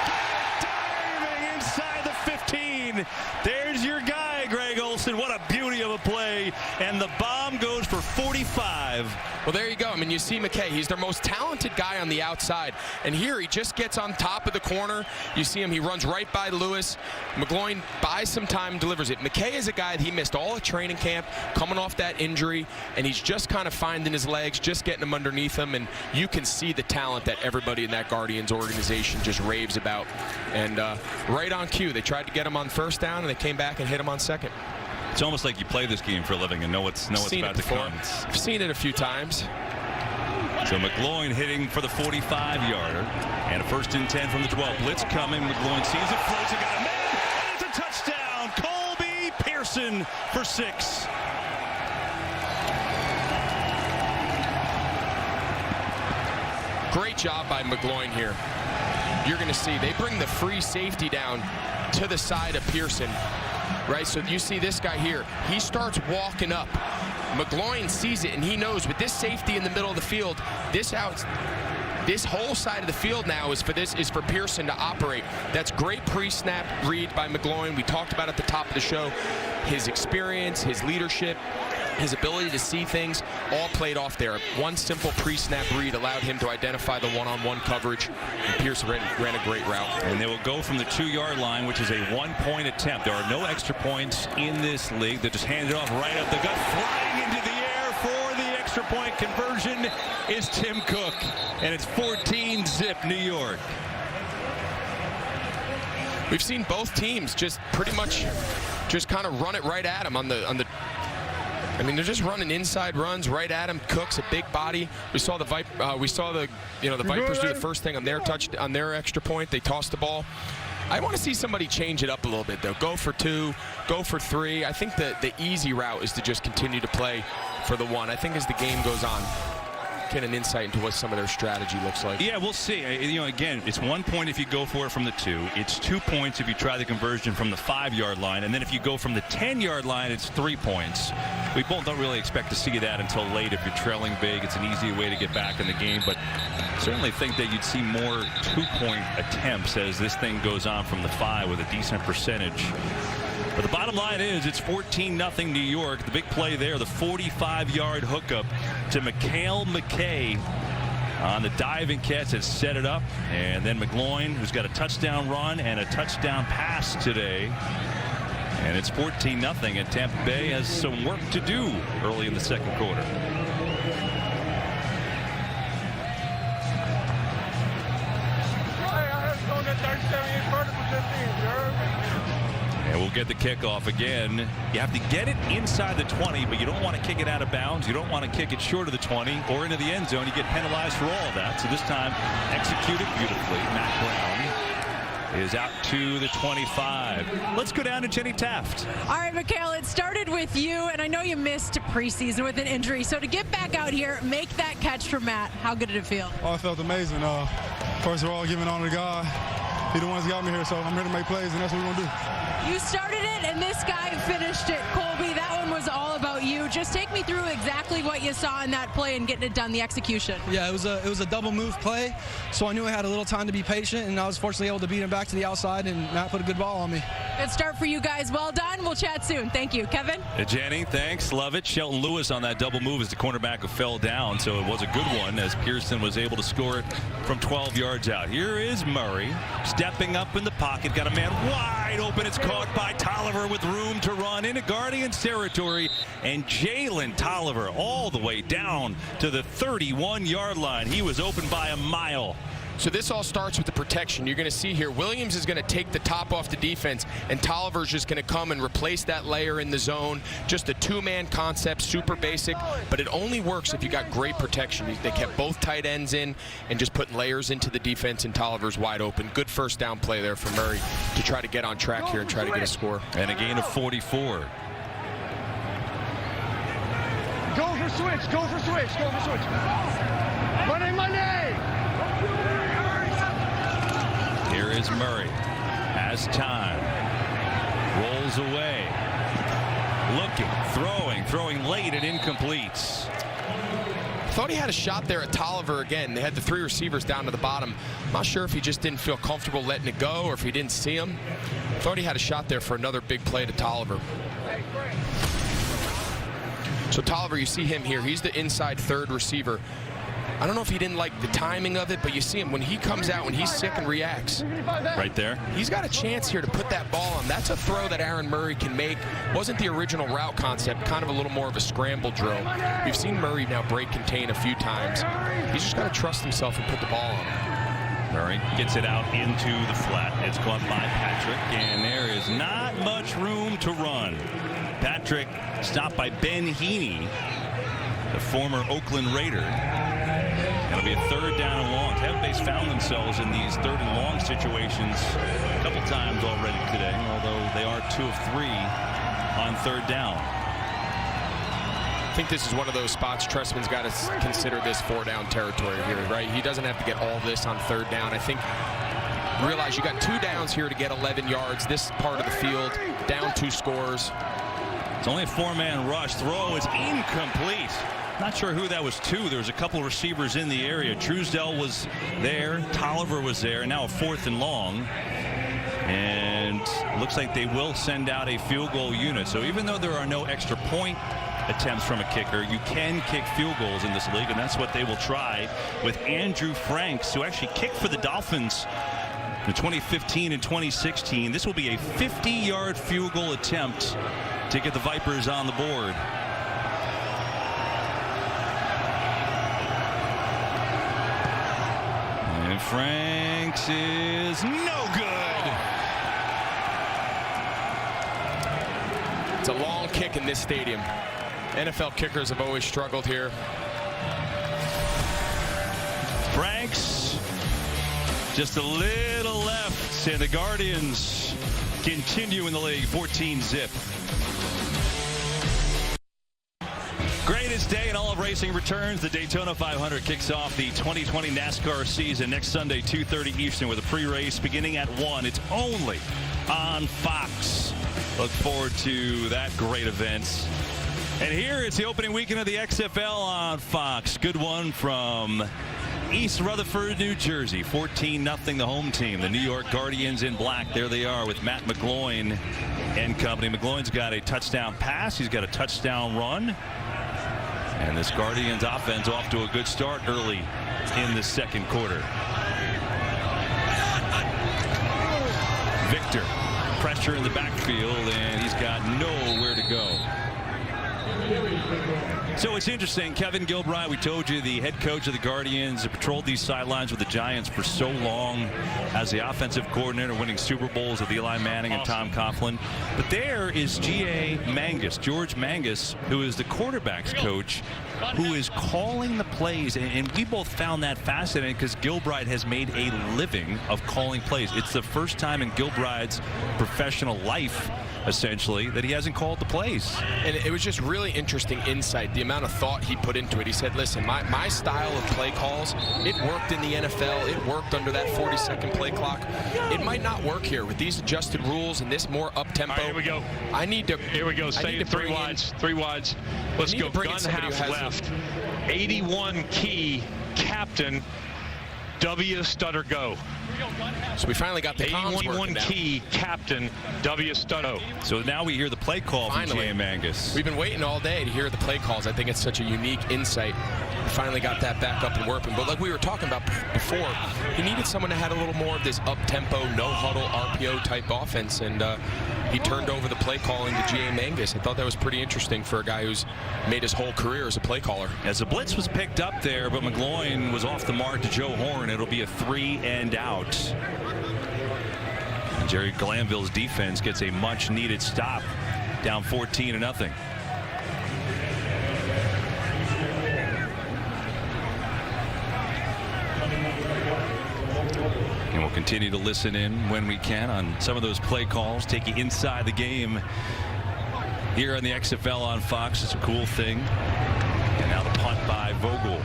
diving inside the 15. There's your guy, Greg Olson. What a beauty of a play. And the bomb goes for 45. Well, there you go. I mean, you see McKay. He's their most talented guy on the outside. And here he just gets on top of the corner. You see him. He runs right by Lewis. McGloin buys some time, delivers it. McKay is a guy that he missed all of training camp, coming off that injury, and he's just kind of finding his legs, just getting them underneath him. And you can see the talent that everybody in that Guardians organization just raves about. And right on cue, they tried to get him on 1st down, and they came back and hit him on 2nd. It's almost like you play this game for a living and know what's about to come. I've seen it a few times. So McGloin hitting for the 45-yarder. And a 1st and 10 from the 12. Blitz coming. McGloin sees it, floats it, got a man, and it's a touchdown. Colby Pearson for 6. Great job by McGloin here. You're going to see they bring the free safety down to the side of Pearson. Right, so you see this guy here. He starts walking up. McGloin sees it, and he knows with this safety in the middle of the field, this whole side of the field now is for Pearson to operate. That's great pre-snap read by McGloin. We talked about at the top of the show his experience, his leadership, his ability to see things, all played off there. One simple pre-snap read allowed him to identify the one-on-one coverage, and Pearson ran a great route. And they will go from the 2-yard line, which is a 1-point attempt. There are no extra points in this league. They just hand it off right up the gut, flying into the air for the extra point conversion is Tim Cook, and it's 14-zip New York. We've seen both teams just pretty much just kind of run it right at him on the. I mean, they're just running inside runs right at him. Cook's a big body. We saw the Vipers do the first thing on their extra point. They tossed the ball. I want to see somebody change it up a little bit, though. Go for 2, go for 3. I think the easy route is to just continue to play for the 1. I think as the game goes on, get an insight into what some of their strategy looks like. Yeah, we'll see. Again, it's 1 point if you go for it from the 2. It's 2 points if you try the conversion from the 5-yard line. And then if you go from the 10-yard line, it's 3 points. We both don't really expect to see that until late. If you're trailing big, it's an easy way to get back in the game. But certainly think that you'd see more 2-point attempts as this thing goes on from the 5 with a decent percentage. But the bottom line is it's 14-0 New York. The big play there, the 45-yard hookup to Mikhail McKay on the diving catch that set it up. And then McGloin, who's got a touchdown run and a touchdown pass today. And it's 14-0, and Tampa Bay has some work to do early in the 2nd quarter. And we'll get the kickoff again. You have to get it inside the 20, but you don't want to kick it out of bounds. You don't want to kick it short of the 20 or into the end zone. You get penalized for all of that. So this time, executed beautifully. Matt Brown is out to the 25. Let's go down to Jenny Taft. All right, Mikhail, it started with you, and I know you missed preseason with an injury. So to get back out here, make that catch for Matt, how good did it feel? Oh, it felt amazing. First of all, giving honor to God. He the ones got me here, so I'm here to make plays, and that's what we're going to do. You started it, and this guy finished it. Colby, that one was all about you. Just take me through exactly what you saw in that play and getting it done, the execution. Yeah, it was a double move play, so I knew I had a little time to be patient, and I was fortunately able to beat him back to the outside, and Matt put a good ball on me. Good start for you guys. Well done. We'll chat soon. Thank you. Kevin? Jenny, thanks. Love it. Shelton Lewis on that double move as the cornerback who fell down, so it was a good one as Pearson was able to score it from 12 yards out. Here is Murray stepping up in the pocket. Got a man wide open. It's caught by Tolliver with room to run into Guardians territory. And Jalen Tolliver all the way down to the 31-yard line. He was open by a mile. So this all starts with the protection. You're going to see here Williams is going to take the top off the defense, and Tolliver's just going to come and replace that layer in the zone. Just a two-man concept, super basic, but it only works if you got great protection. They kept both tight ends in and just putting layers into the defense, and Tolliver's wide open. Good first down play there for Murray to try to get on track here and try to get a score. And a gain of 44. Go for switch, go for switch, go for switch. Money, money! Here is Murray. Has time. Rolls away. Looking, throwing late and incomplete. Thought he had a shot there at Tolliver again. They had the three receivers down to the bottom. I'm not sure if he just didn't feel comfortable letting it go or if he didn't see him. Thought he had a shot there for another big play to Tolliver. So Tolliver, you see him here. He's the inside third receiver. I don't know if he didn't like the timing of it, but you see him when he comes out, when he's sick and reacts. Right there. He's got a chance here to put that ball on. That's a throw that Aaron Murray can make. Wasn't the original route concept, kind of a little more of a scramble drill. We've seen Murray now break contain a few times. He's just got to trust himself and put the ball on. Murray gets it out into the flat. It's caught by Patrick, and there is not much room to run. Patrick stopped by Ben Heaney, the former Oakland Raider. It'll be a third down and long. Tampa Bay's found themselves in these third and long situations a couple times already today, although they are 2 of 3 on third down. I think this is one of those spots Trestman's got to consider this 4-down territory here, right? He doesn't have to get all this on third down. I think realize you got 2 downs here to get 11 yards. This part of the field, down 2 scores. It's only a 4-man rush. Throw is incomplete. Not sure who that was to. There was a couple receivers in the area. Truesdell was there. Tolliver was there. And now a 4th and long. And looks like they will send out a field goal unit. So even though there are no extra point attempts from a kicker, you can kick field goals in this league. And that's what they will try with Andrew Franks, who actually kicked for the Dolphins in 2015 and 2016. This will be a 50-yard field goal attempt to get the Vipers on the board. And Franks is no good. It's a long kick in this stadium. NFL kickers have always struggled here. Franks just a little left, and the Guardians continue in the league 14-zip. Greatest day in all of racing returns. The Daytona 500 kicks off the 2020 NASCAR season next Sunday, 2:30 Eastern, with a pre-race beginning at 1. It's only on Fox. Look forward to that great event. And here it's the opening weekend of the XFL on Fox. Good one from East Rutherford, New Jersey. 14-0 the home team. The New York Guardians in black. There they are with Matt McGloin and company. McGloin's got a touchdown pass. He's got a touchdown run. And this Guardians offense off to a good start early in the second quarter. Victor, pressure in the backfield, and he's got nowhere to go. So it's interesting. Kevin Gilbride, we told you, the head coach of the Guardians, patrolled these sidelines with the Giants for so long as the offensive coordinator, winning Super Bowls with Eli Manning and Tom Coughlin. But there is George Mangus, who is the quarterback's coach, who is calling the plays. And we both found that fascinating because Gilbride has made a living of calling plays. It's the first time in Gilbride's professional life, essentially, that he hasn't called the plays. And it was just really interesting insight, the amount of thought he put into it. He said, listen, my style of play calls, it worked in the NFL. It worked under that 40-second play clock. It might not work here with these adjusted rules and this more up-tempo. All right, here we go. I need to. Here we go. Stay in three wides. Three wides. Let's go. Gun half left. 81 key captain. W stutter go. So we finally got the comms 81 key captain W stutter. So now we hear the play call from Jay Mangus. We've been waiting all day to hear the play calls. I think it's such a unique insight. We finally got that back up and working. But like we were talking about before, he needed someone that had a little more of this up-tempo, no-huddle, RPO type offense. And he turned over the play calling to Jay Mangus. I thought that was pretty interesting for a guy who's made his whole career as a play caller. As the blitz was picked up there, but McGloin was off the mark to Joe Horn. It'll be a 3 and out. And Jerry Glanville's defense gets a much-needed stop, down 14-0. And we'll continue to listen in when we can on some of those play calls, take you inside the game here on the XFL on Fox. It's a cool thing. And now the punt by Vogel.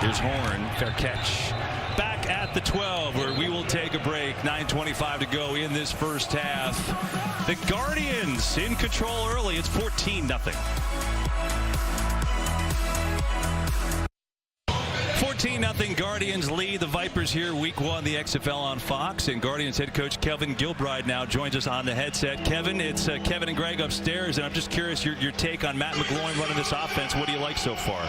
Here's Horn, fair catch. Back at the 12, where we will take a break. 9:25 to go in this first half. The Guardians in control early. It's 14-0. 14-0 Guardians lead the Vipers here week 1 the XFL on Fox, and Guardians head coach Kevin Gilbride now joins us on the headset. Kevin, it's Kevin and Greg upstairs, and I'm just curious your take on Matt McGloin running this offense. What do you like so far?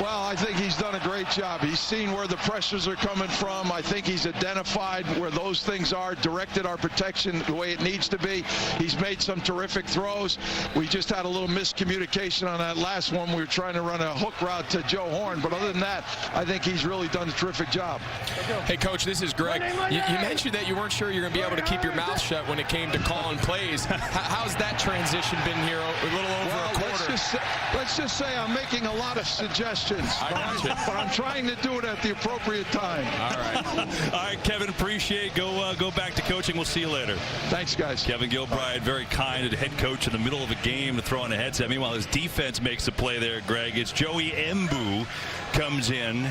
Well, I think he's done a great job. He's seen where the pressures are coming from. I think he's identified where those things are, directed our protection the way it needs to be. He's made some terrific throws. We just had a little miscommunication on that last one. We were trying to run a hook route to Joe Horn, but other than that, I think he's really done a terrific job. Hey, Coach, this is Greg. You mentioned that you weren't sure you're going to be able to keep your mouth shut when it came to calling plays. How's that transition been here a little over a quarter? Let's just say I'm making a lot of suggestions. But I'm trying to do it at the appropriate time. All right. All right, Kevin, appreciate. Go back to coaching. We'll see you later. Thanks, guys. Kevin Gilbride, very kind, head coach in the middle of a game to throw on a headset. Meanwhile, his defense makes a play there, Greg. It's Joey Mbu comes in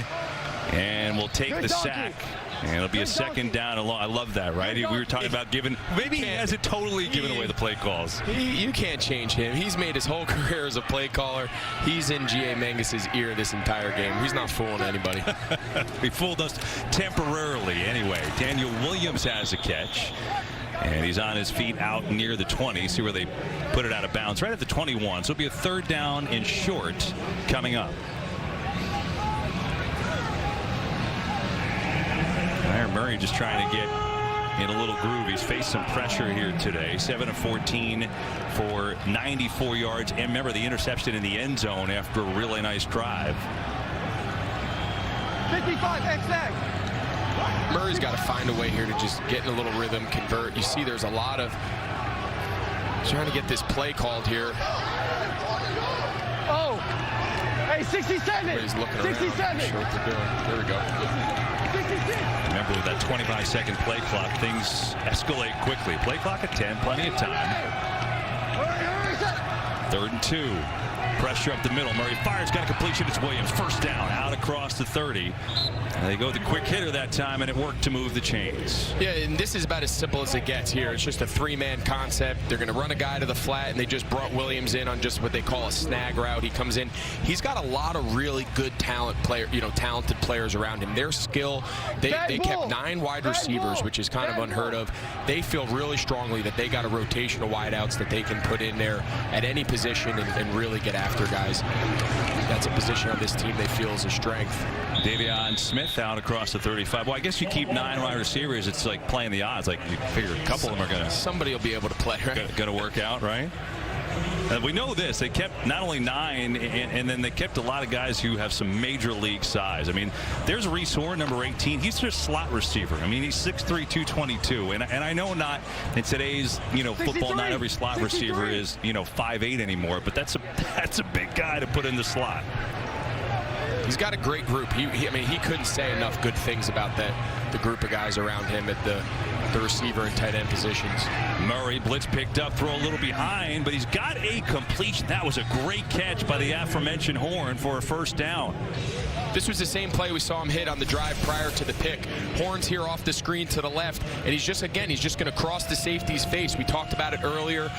and will take the sack. And it'll be a second down and long. I love that, right? We were talking about maybe he hasn't totally given away the play calls. You can't change him. He's made his whole career as a play caller. He's in G.A. Mangus's ear this entire game. He's not fooling anybody. He fooled us temporarily anyway. Daniel Williams has a catch. And he's on his feet out near the 20. See where they put it out of bounds. Right at the 21. So it'll be a third down and short coming up. Aaron Murray just trying to get in a little groove. He's faced some pressure here today. 7 of 14 for 94 yards. And remember the interception in the end zone after a really nice drive. 55 XX. Murray's got to find a way here to just get in a little rhythm, convert. You see there's a lot of trying to get this play called here. Oh, hey, 67. He's looking 67. around. Sure what they're doing. There we go. Remember, with that 25-second play clock, things escalate quickly. Play clock at 10, plenty of time. 3rd and 2. Pressure up the middle. Murray fires, got a completion. It's Williams. First down, out across the 30. And they go with the quick hitter that time, and it worked to move the chains. Yeah, and this is about as simple as it gets here. It's just a 3-man concept. They're going to run a guy to the flat, and they just brought Williams in on just what they call a snag route. He comes in. He's got a lot of really good talented players around him. Their skill, they kept 9 wide receivers, which is kind of unheard of. They feel really strongly that they got a rotation of wideouts that they can put in there at any position and really get after guys. That's a position on this team they feel is a strength. Davion Smith 5th out across the 35. Well, I guess you keep 9 wide receivers. It's like playing the odds. Like, you figure a couple of them are going to... Somebody will be able to play, right? Going to work out, right? We know this. They kept not only 9, and then they kept a lot of guys who have some major league size. I mean, there's Reese Horn, number 18. He's just a slot receiver. I mean, he's 6'3", 222. And I know not in today's, football, not every slot receiver is, 5'8" anymore. But that's a big guy to put in the slot. He's got a great group. I mean, he couldn't say enough good things about the group of guys around him at the receiver and tight end positions. Murray, blitz picked up, throw a little behind, but he's got a completion. That was a great catch by the aforementioned Horn for a first down. This was the same play we saw him hit on the drive prior to the pick. Horn's here off the screen to the left, and he's just going to cross the safety's face. We talked about it earlier.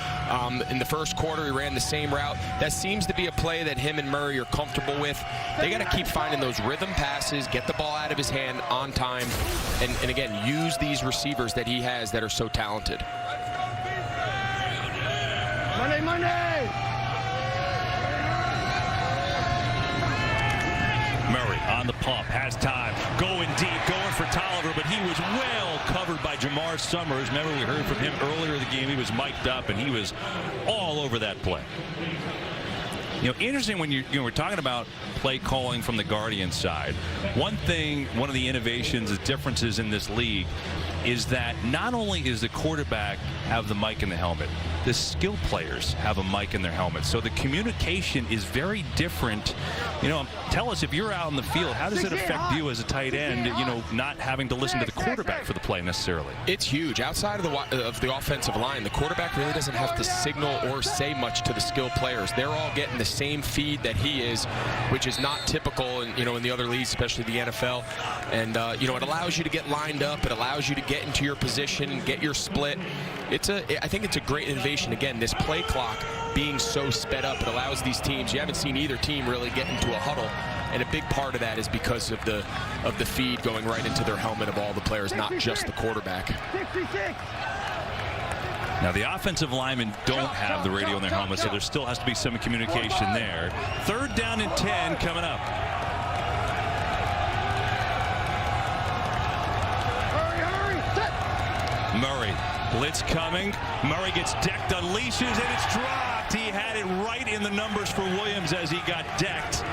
In the first quarter, he ran the same route. That seems to be a play that him and Murray are comfortable with. They got to keep finding those rhythm passes, get the ball out of his hand on time, and again, use these receivers that he has that are so talented. Money! Murray on the pump, has time, going deep, going for Tolliver, but he was well covered by Jamar Summers. Remember, we heard from him earlier in the game. He was mic'd up, and he was all over that play. Interesting when we're talking about play calling from the Guardians side. One of the innovations, the differences in this league is that not only is the quarterback have the mic in the helmet, the skill players have a mic in their helmet. So the communication is very different. Tell us, if you're out in the field, how does it affect you as a tight end, not having to listen to the quarterback for the play necessarily? It's huge. Outside of the offensive line, the quarterback really doesn't have to signal or say much to the skill players. They're all getting the same feed that he is, which is not typical in the other leagues, especially the NFL. And it allows you to get lined up. It allows you to get into your position and get your split. I think it's a great innovation. Again, this play clock being so sped up, it allows these teams. You haven't seen either team really get into a huddle, and a big part of that is because of the feed going right into their helmet of all the players, not just the quarterback. Now, the offensive linemen don't have the radio in their helmet, so there still has to be some communication there. 3rd down and 10 coming up. Murray, blitz coming. Murray gets decked, unleashes, and it's dropped. He had it right in the numbers for Williams as he got decked,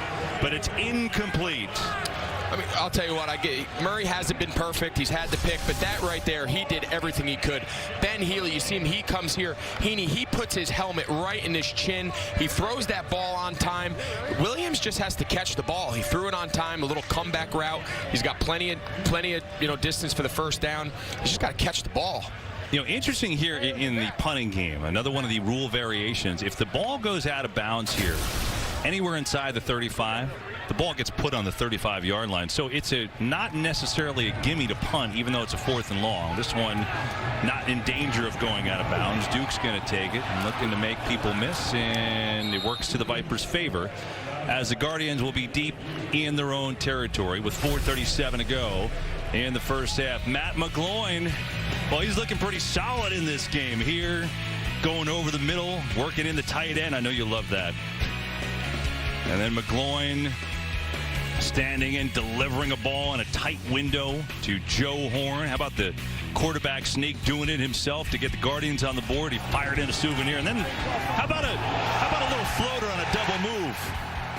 but it's incomplete. I mean, I'll tell you what, Murray hasn't been perfect. He's had the pick, but that right there, he did everything he could. Ben Healy, you see him, he comes here. He puts his helmet right in his chin. He throws that ball on time. Williams just has to catch the ball. He threw it on time, a little comeback route. He's got plenty of distance for the first down. He's just got to catch the ball. Interesting here in the punting game, another one of the rule variations. If the ball goes out of bounds here, anywhere inside the 35, the ball gets put on the 35-yard line. So it's not necessarily a gimme to punt, even though it's a 4th and long. This one not in danger of going out of bounds. Duke's going to take it and looking to make people miss, and it works to the Vipers' favor, as the Guardians will be deep in their own territory with 4:37 to go in the first half. Matt McGloin, well, he's looking pretty solid in this game here, going over the middle, working in the tight end. I know you love that. And then McGloin standing in, delivering a ball in a tight window to Joe Horn. How about the quarterback sneak doing it himself to get the Guardians on the board? He fired in a souvenir. And then how about a little floater on a double move?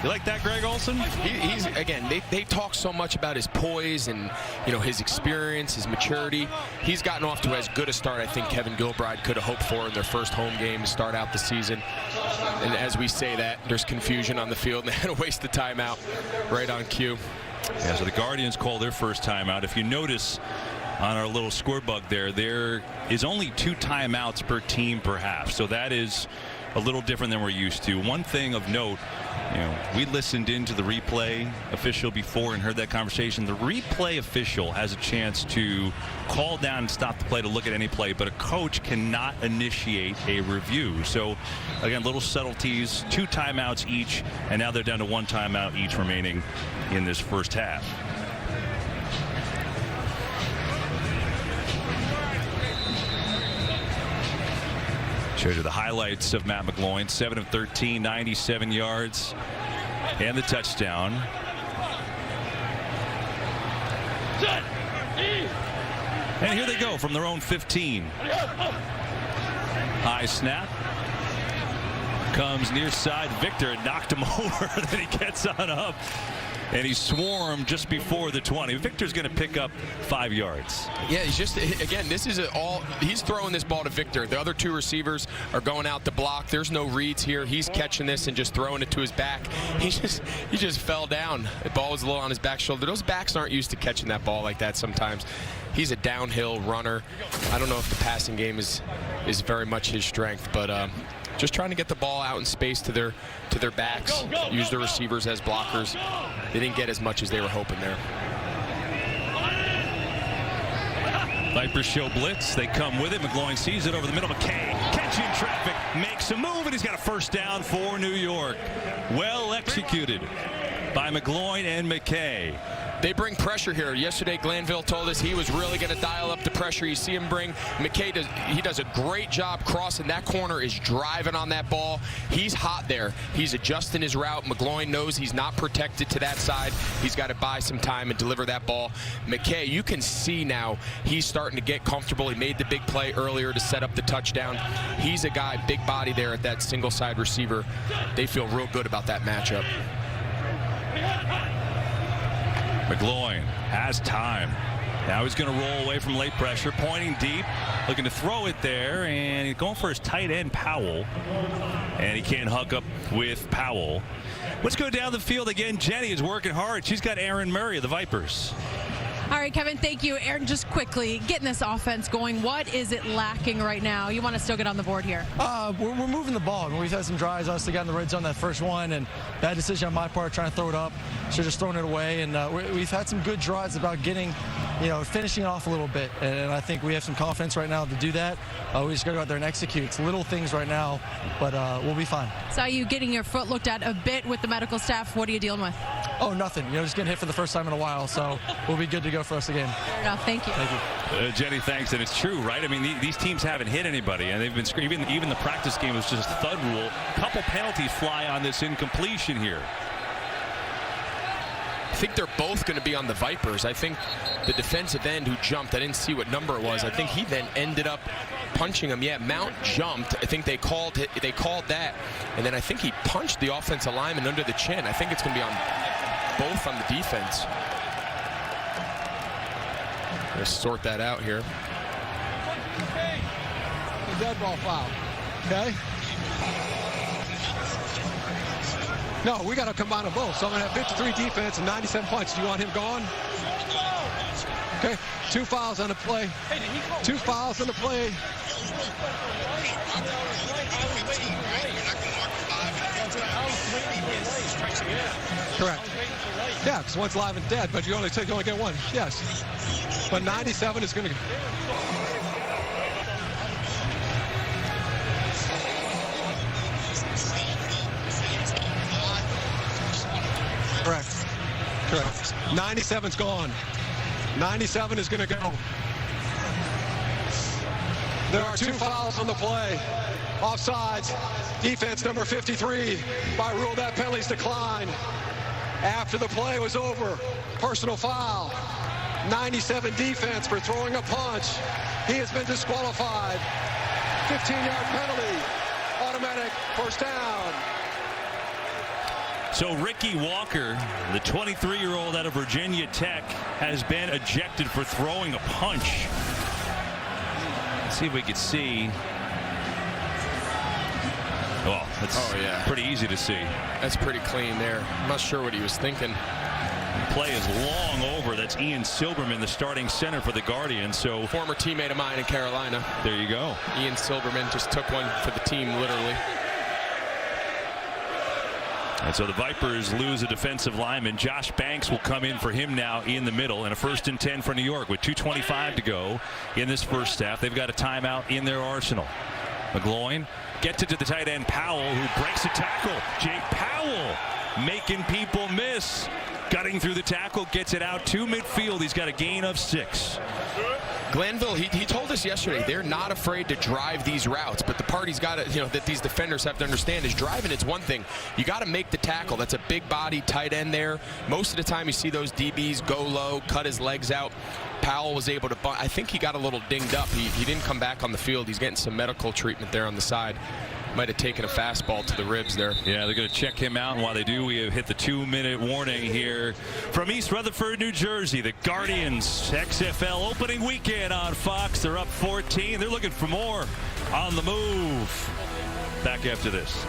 You like that, Greg Olson? He's again, they talk so much about his poise and his experience, his maturity. He's gotten off to as good a start I think Kevin Gilbride could have hoped for in their first home game to start out the season. And as we say that, there's confusion on the field, and they had to waste the timeout right on cue. Yeah, so the Guardians call their first timeout. If you notice on our little score bug there is only 2 timeouts per team per half. So that is a little different than we're used to. One thing of note, we listened into the replay official before and heard that conversation. The replay official has a chance to call down and stop the play to look at any play, but a coach cannot initiate a review. So again, little subtleties, 2 timeouts each, and now they're down to 1 timeout each remaining in this first half. Shows you the highlights of Matt McGloin. 7 of 13, 97 yards, and the touchdown. And here they go from their own 15. High snap. Comes near side. Victor knocked him over. Then he gets on up. And he swarmed just before the 20. Victor's going to pick up 5 yards. Yeah, he's just, again, this is he's throwing this ball to Victor. The other 2 receivers are going out to block. There's no reads here. He's catching this and just throwing it to his back. He just fell down. The ball was a little on his back shoulder. Those backs aren't used to catching that ball like that sometimes. He's a downhill runner. I don't know if the passing game is very much his strength, but just trying to get the ball out in space to their backs, use their receivers as blockers. They didn't get as much as they were hoping there. Vipers show blitz. They come with it. McGloin sees it over the middle. McKay catching traffic, makes a move, and he's got a first down for New York. Well executed by McGloin and McKay. They bring pressure here. Yesterday, Glanville told us he was really going to dial up the pressure. You see him bring McKay. He does a great job crossing. That corner is driving on that ball. He's hot there. He's adjusting his route. McGloin knows he's not protected to that side. He's got to buy some time and deliver that ball. McKay, you can see now he's starting to get comfortable. He made the big play earlier to set up the touchdown. He's a guy, big body there at that single side receiver. They feel real good about that matchup. McGloin has time. Now he's going to roll away from late pressure, pointing deep, looking to throw it there, and he's going for his tight end, Powell. And he can't hook up with Powell. Let's go down the field again. Jenny is working hard. She's got Aaron Murray of the Vipers. All right, Kevin, thank you. Aaron, just quickly, getting this offense going, what is it lacking right now? You want to still get on the board here? We're moving the ball. We've had some drives. Obviously got in the red zone that first one, and bad decision on my part trying to throw it up. Should have just thrown it away. And we've had some good drives about getting, finishing it off a little bit. And I think we have some confidence right now to do that. We just got to go out there and execute. It's little things right now, but we'll be fine. Saw you getting your foot looked at a bit with the medical staff. What are you dealing with? Oh, nothing. Just getting hit for the first time in a while, so we'll be good to go for us again. Fair enough. Thank you. Thank you. Jenny, thanks. And it's true, right? I mean, these teams haven't hit anybody, and they've been screaming. Even the practice game was just thud rule. A couple penalties fly on this incompletion here. I think they're both going to be on the Vipers. I think the defensive end who jumped, I didn't see what number it was. I think he then ended up punching him. Yeah, Mount jumped. I think they called that, and then I think he punched the offensive lineman under the chin. I think it's going to be on both on the defense. Let's sort that out here. Dead ball foul. Okay. No, we got to combine them both. So I'm going to have 53 defense and 97 points. Do you want him gone? Okay. 2 fouls on the play. 2 fouls on the play. Correct. Yeah, because one's live and dead, but you only get one. Yes. But 97 is going to. Correct. 97's gone. 97 is going to go. There are 2 fouls on the play. Offsides. Defense number 53. By rule, that penalty's declined. After the play was over, personal foul. 97 defense for throwing a punch. He has been disqualified. 15-yard penalty. Automatic first down. So Ricky Walker, the 23-year-old out of Virginia Tech, has been ejected for throwing a punch. Let's see if we can see. Oh, that's pretty easy to see. That's pretty clean there. I'm not sure what he was thinking. Play is long over. That's Ian Silberman, the starting center for the Guardians. So former teammate of mine in Carolina. There you go. Ian Silberman just took one for the team, literally. And so the Vipers lose a defensive lineman. Josh Banks will come in for him now in the middle, and a 1st and 10 for New York with 2:25 to go in this first half. They've got a timeout in their arsenal. McGloin gets it to the tight end Powell, who breaks a tackle. Jake Powell making people miss. Gutting through the tackle, gets it out to midfield. He's got a gain of 6. Glanville, he told us yesterday they're not afraid to drive these routes, but the part he's got to, that these defenders have to understand is driving it's one thing. You got to make the tackle. That's a big body tight end there. Most of the time you see those DBs go low, cut his legs out. Powell was able to bunt. I think he got a little dinged up. He didn't come back on the field. He's getting some medical treatment there on the side. Might have taken a fastball to the ribs there. Yeah, they're going to check him out. And while they do, we have hit the 2-minute warning here from East Rutherford, New Jersey. The Guardians XFL opening weekend on Fox. They're up 14. They're looking for more on the move. Back after this.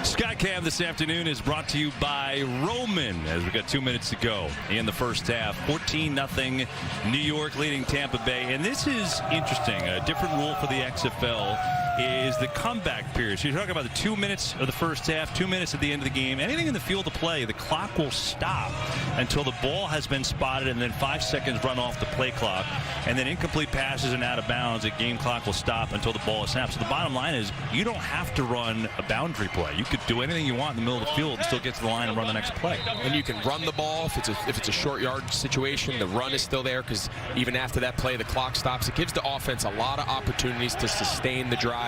SkyCam this afternoon is brought to you by Roman, as we've got 2 minutes to go in the first half. 14-0 New York leading Tampa Bay. And this is interesting. A different rule for the XFL is the comeback period. So you're talking about the 2 minutes of the first half, 2 minutes at the end of the game. Anything in the field of play, the clock will stop until the ball has been spotted, and then 5 seconds run off the play clock. And then incomplete passes and out of bounds, the game clock will stop until the ball is snapped. So the bottom line is you don't have to run a boundary play. You could do anything you want in the middle of the field and still get to the line and run the next play. And you can run the ball if it's a short yard situation. The run is still there because even after that play, the clock stops. It gives the offense a lot of opportunities to sustain the drive.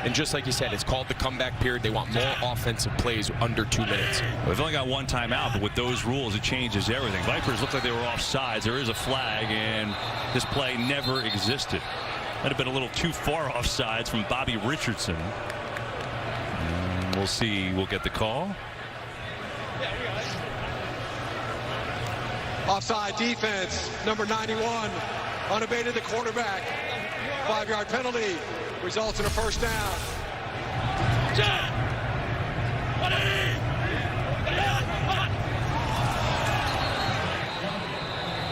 And just like you said, it's called the comeback period. They want more offensive plays under 2 minutes. Well, they've only got one timeout, but with those rules, it changes everything. Vipers look like they were offsides. There is a flag, and this play never existed. Might have been a little too far offsides from Bobby Richardson. We'll see. We'll get the call. Offside defense, number 91, unabated the quarterback. 5-yard penalty results in a first down.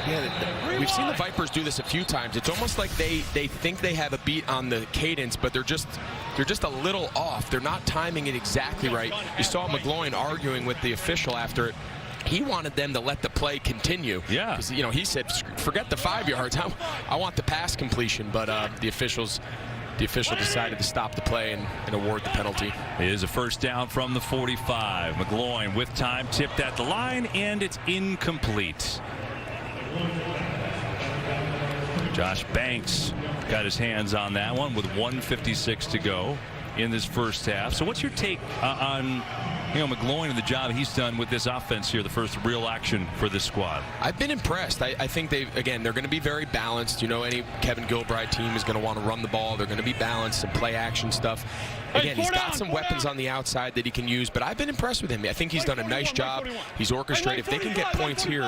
Yeah, we've seen the Vipers do this a few times. It's almost like they think they have a beat on the cadence, but they're just a little off. They're not timing it exactly right. You saw McGloin arguing with the official after it. He wanted them to let the play continue. Yeah. Because, he said, forget the 5 yards. I want the pass completion. But the official decided to stop the play and award the penalty. It is a first down from the 45. McGloin with time tipped at the line, and it's incomplete. Josh Banks got his hands on that one with 1:56 to go in this first half. So what's your take on McGloin and the job he's done with this offense here, the first real action for this squad? I've been impressed. I think they're going to be very balanced. Any Kevin Gilbride team is going to want to run the ball. They're going to be balanced and play action stuff. Again, he's got some weapons on the outside that he can use, but I've been impressed with him. I think he's done a nice job. He's orchestrated. If they can get points here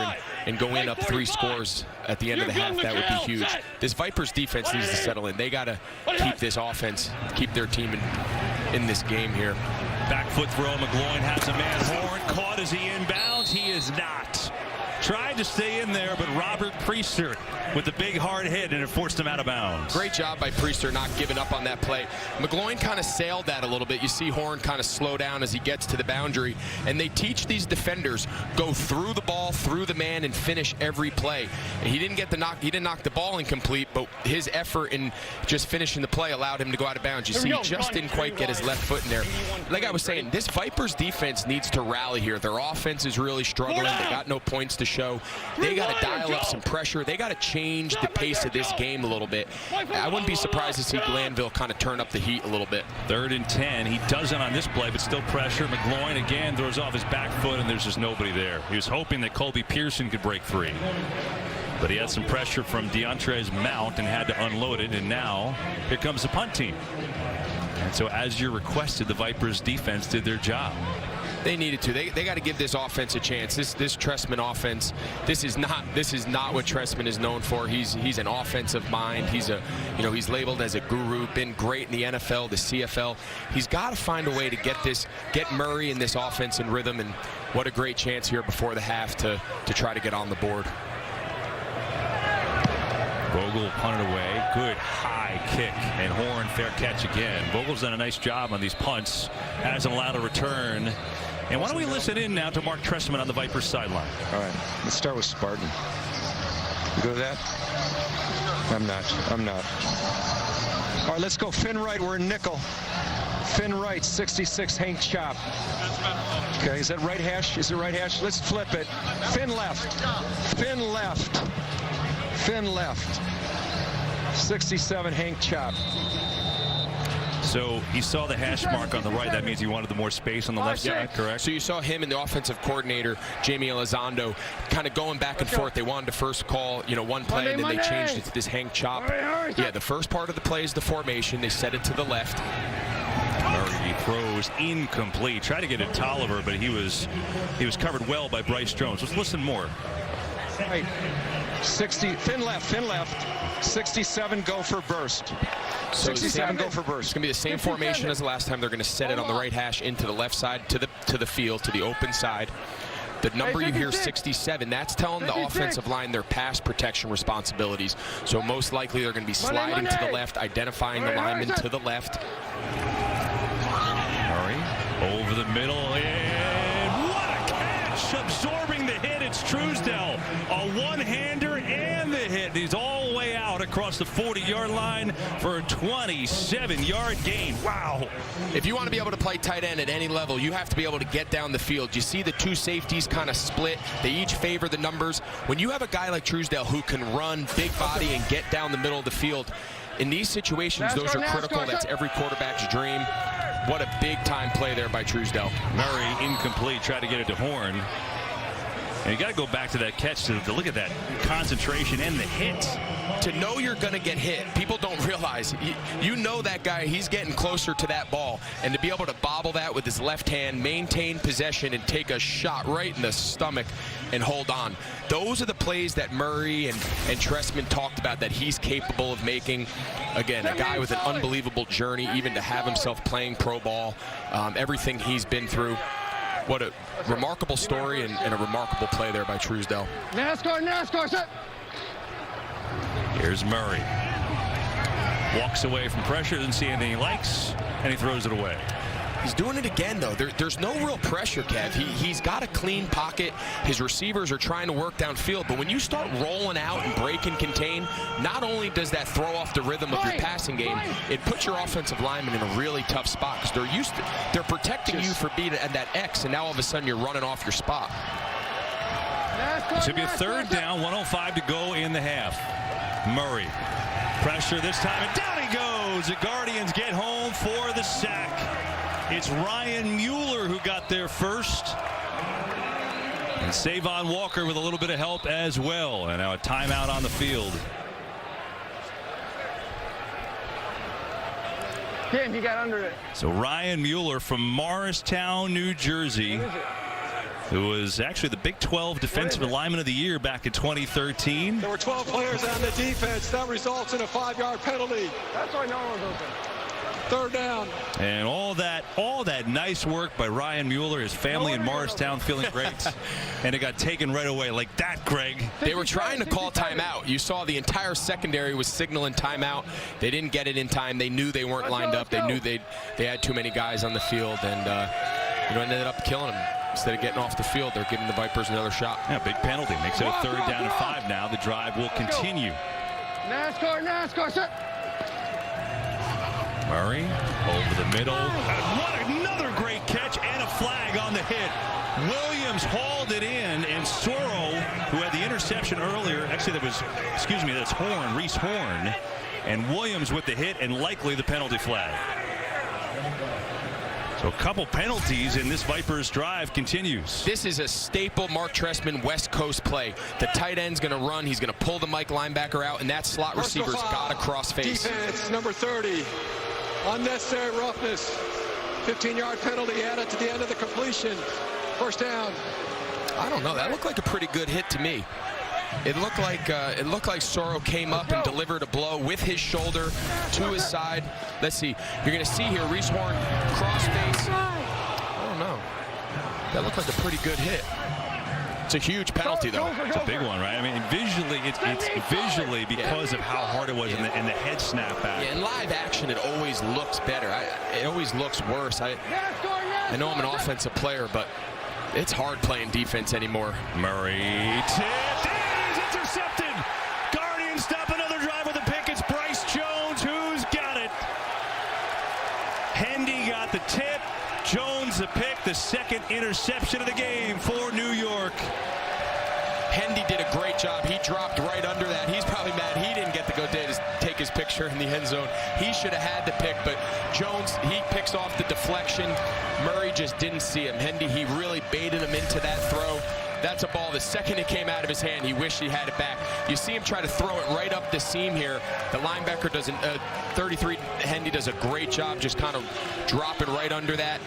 and go in up 3 scores at the end of the half, that would be huge. This Vipers defense needs to settle in. They got to keep this offense, keep their team in this game here. Back foot throw. McGloin has a man. Horn caught as he inbounds. He is not. Tried to stay in there, but Robert Priester with the big hard hit, and it forced him out of bounds. Great job by Priester not giving up on that play. McGloin kind of sailed that a little bit. You see Horn kind of slow down as he gets to the boundary, and they teach these defenders go through the ball, through the man, and finish every play. And he didn't knock the ball incomplete, but his effort in just finishing the play allowed him to go out of bounds. You see, he just didn't quite get his left foot in there. Like I was saying, this Vipers defense needs to rally here. Their offense is really struggling. They got no points to show. They got to dial up some pressure. They got to change the pace of this game a little bit. I wouldn't be surprised to see Glanville kind of turn up the heat a little bit. 3rd and 10. He doesn't on this play, but still pressure. McGloin again throws off his back foot, and there's just nobody there. He was hoping that Colby Pearson could break free. But he had some pressure from DeAndre's mount and had to unload it, and now here comes the punt team. And so as you're requested, the Vipers defense did their job. They needed to. They got to give this offense a chance. This Trestman offense. This is not what Trestman is known for. He's an offensive mind. He's labeled as a guru. Been great in the NFL, the CFL. He's got to find a way to get Murray in this offense in rhythm. And what a great chance here before the half to try to get on the board. Vogel punted away. Good high kick, and Horn fair catch again. Vogel's done a nice job on these punts. Hasn't allowed a return. And why don't we listen in now to Mark Trestman on the Vipers sideline. All right, let's start with Spartan. You go with that? I'm not. All right, let's go fin right. We're in nickel. Fin right, 66, Hank Chop. Okay, is that right hash? Is it right hash? Let's flip it. Fin left. Fin left. Fin left. 67, Hank Chop. So he saw the hash mark on the right. That means he wanted the more space on the left side, correct? So you saw him and the offensive coordinator, Jamie Elizondo, kind of going back and forth. They wanted to first call, one play, and then they changed it to this Hank Chop. Yeah, the first part of the play is the formation. They set it to the left. Murray throws incomplete. Tried to get it to Tolliver, but he was covered well by Bryce Jones. Let's listen more. Right. 60, fin left. 67, go for burst. 67, go for burst. It's going to be the same formation as the last time. They're going to set it on the right hash into the left side, to the field, to the open side. The number you hear, 67, that's telling the offensive line their pass protection responsibilities. So most likely they're going to be sliding to the left, identifying the lineman to the left. Murray over the middle, and what a catch! Absorbing the hit, it's Truesdell. A one-hander and the hit. He's all the way out across the 40-yard line for a 27-yard gain. Wow. If you want to be able to play tight end at any level, you have to be able to get down the field. You see the two safeties kind of split. They each favor the numbers. When you have a guy like Truesdell who can run, big body, and get down the middle of the field, in these situations, those are critical. That's every quarterback's dream. What a big-time play there by Truesdell. Murray incomplete, tried to get it to Horn. And you got to go back to that catch to look at that concentration and the hit. To know you're going to get hit, people don't realize. You know that guy, he's getting closer to that ball. And to be able to bobble that with his left hand, maintain possession, and take a shot right in the stomach and hold on. Those are the plays that Murray and Trestman talked about that he's capable of making. Again, a guy with an unbelievable journey, even to have himself playing pro ball, everything he's been through. What a remarkable story and a remarkable play there by Truesdell. NASCAR, set. Here's Murray. Walks away from pressure, doesn't see anything he likes, and he throws it away. He's doing it again, though. There's no real pressure, Kev. He's got a clean pocket. His receivers are trying to work downfield. But when you start rolling out and break and contain, not only does that throw off the rhythm of your passing game, it puts your offensive lineman in a really tough spot because they're protecting you for being at that X, and now all of a sudden you're running off your spot. It should be a third down, 1:05 to go in the half. Murray, pressure this time, and down he goes. The Guardians get home for the sack. It's Ryan Mueller who got there first. And Savon Walker with a little bit of help as well. And now a timeout on the field. Tim, you got under it. So Ryan Mueller from Morristown, New Jersey, who was actually the Big 12 Defensive Lineman of the Year back in 2013. There were 12 players on the defense. That results in a 5-yard penalty. That's why no one was open. Third down. And all that nice work by Ryan Mueller, his family in Morristown feeling great. And it got taken right away like that, Greg. They were trying to call timeout. You saw the entire secondary was signaling timeout. They didn't get it in time. They knew they weren't lined up. They knew they had too many guys on the field, and ended up killing them. Instead of getting off the field, they're giving the Vipers another shot. Yeah, big penalty. Makes it a third down and 5 now. The drive will continue. NASCAR, set. Murray over the middle. What another great catch and a flag on the hit. Williams hauled it in, and Soro, who had the interception earlier, actually that's Horn, Reese Horn, and Williams with the hit and likely the penalty flag. So a couple penalties in this Vipers drive continues. This is a staple Mark Trestman West Coast play. The tight end's going to run. He's going to pull the Mike linebacker out, and that slot receiver's got to cross face. Defense, number 30. Unnecessary roughness. 15-yard penalty added to the end of the completion. First down. I don't know. That looked like a pretty good hit to me. It looked like Soro came up and delivered a blow with his shoulder to his side. Let's see. You're going to see here Reese Horn cross face. I don't know. That looked like a pretty good hit. It's a huge penalty, though. It's a big one, right? I mean, visually, it's visually because of how hard it was in the head snap back. Yeah, in live action, it always looks better. It always looks worse. I know I'm an offensive player, but it's hard playing defense anymore. Murray tipped, and he's intercepted. Guardians stop another drive with a pick. It's Bryce Jones who's got it. Hendy got the tip. Jones the pick, the second interception of the game for New York. Hendy did a great job. He dropped right under that. He's probably mad he didn't get to go take his picture in the end zone. He should have had the pick, but Jones, he picks off the deflection. Murray just didn't see him. Hendy, he really baited him into that throw. That's a ball. The second it came out of his hand, he wished he had it back. You see him try to throw it right up the seam here. The linebacker doesn't, 33, Hendy does a great job just kind of dropping right under that.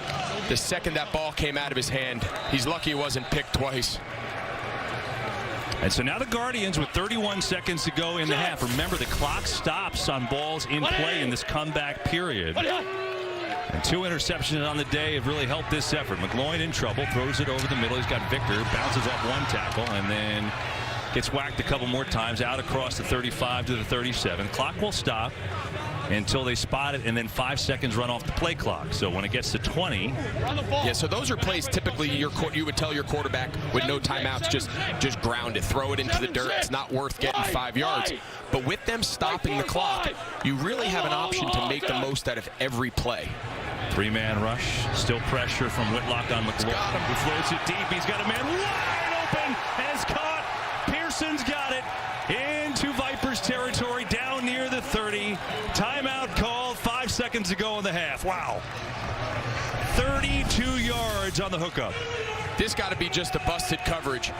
The second that ball came out of his hand, he's lucky he wasn't picked twice. And so now the Guardians with 31 seconds to go in the half. Remember, the clock stops on balls in play in this comeback period. And 2 interceptions on the day have really helped this effort. McGloin in trouble, throws it over the middle. He's got Victor, bounces off 1 tackle, and then gets whacked a couple more times out across the 35 to the 37. Clock will stop until they spot it, and then 5 seconds run off the play clock. So when it gets to 20. Yeah, so those are plays typically you would tell your quarterback with no timeouts, just ground it, throw it into the dirt. It's not worth getting 5 yards. But with them stopping the clock, you really have an option to make the most out of every play. 3-man rush, still pressure from Whitlock on McGloin. He floats it deep. He's got a man wide open, and it's caught. Pearson's got it into Vipers territory down near the 30. Timeout called 5 seconds to go in the half. Wow. 32 yards on the hookup. This got to be just a busted coverage.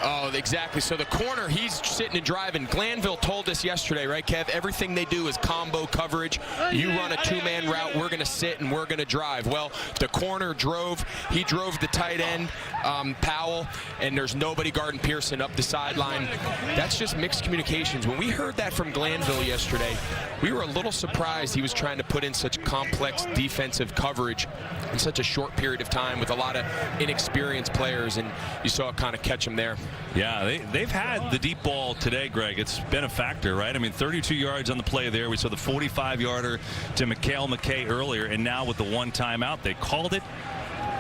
Oh, exactly. So the corner, he's sitting and driving. Glanville told us yesterday, right, Kev? Everything they do is combo coverage. You run a 2-man route, we're going to sit and we're going to drive. Well, the corner drove. He drove the tight end, Powell, and there's nobody guarding Pearson up the sideline. That's just mixed communications. When we heard that from Glanville yesterday, we were a little surprised he was trying to put in such complex defensive coverage in such a short period of time with a lot of inexperienced players, and you saw it kind of catch him there. Yeah, they've had the deep ball today, Greg. It's been a factor, right? I mean, 32 yards on the play there. We saw the 45-yarder to Mikhail McKay earlier, and now with the 1 timeout, they called it,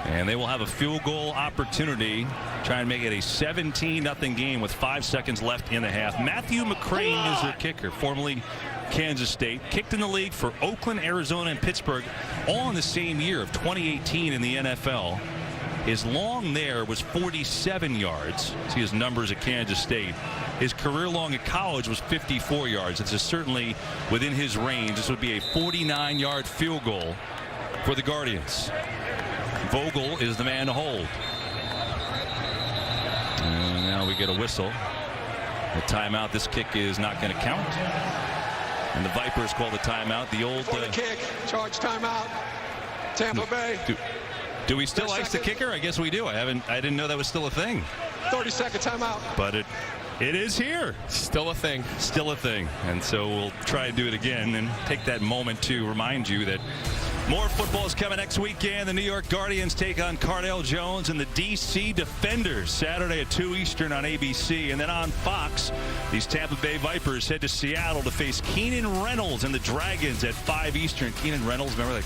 and they will have a field goal opportunity, try and make it a 17-0 game with 5 seconds left in the half. Matthew McCrane is their kicker, formerly Kansas State, kicked in the league for Oakland, Arizona, and Pittsburgh, all in the same year of 2018 in the NFL. His long there was 47 yards. See his numbers at Kansas State. His career long at college was 54 yards. This is certainly within his range. This would be a 49-yard field goal for the Guardians. Vogel is the man to hold. And now we get a whistle. A timeout. This kick is not going to count. And the Vipers call the timeout. The old kick, charge timeout. Tampa Bay. Do we still ice the kicker? I guess we do. I didn't know that was still a thing. 30-second timeout. But it is here. Still a thing. Still a thing. And so we'll try to do it again and take that moment to remind you that more football is coming next weekend. The New York Guardians take on Cardale Jones and the D.C. Defenders Saturday at 2 Eastern on ABC. And then on Fox, these Tampa Bay Vipers head to Seattle to face Keenan Reynolds and the Dragons at 5 Eastern. Keenan Reynolds, remember that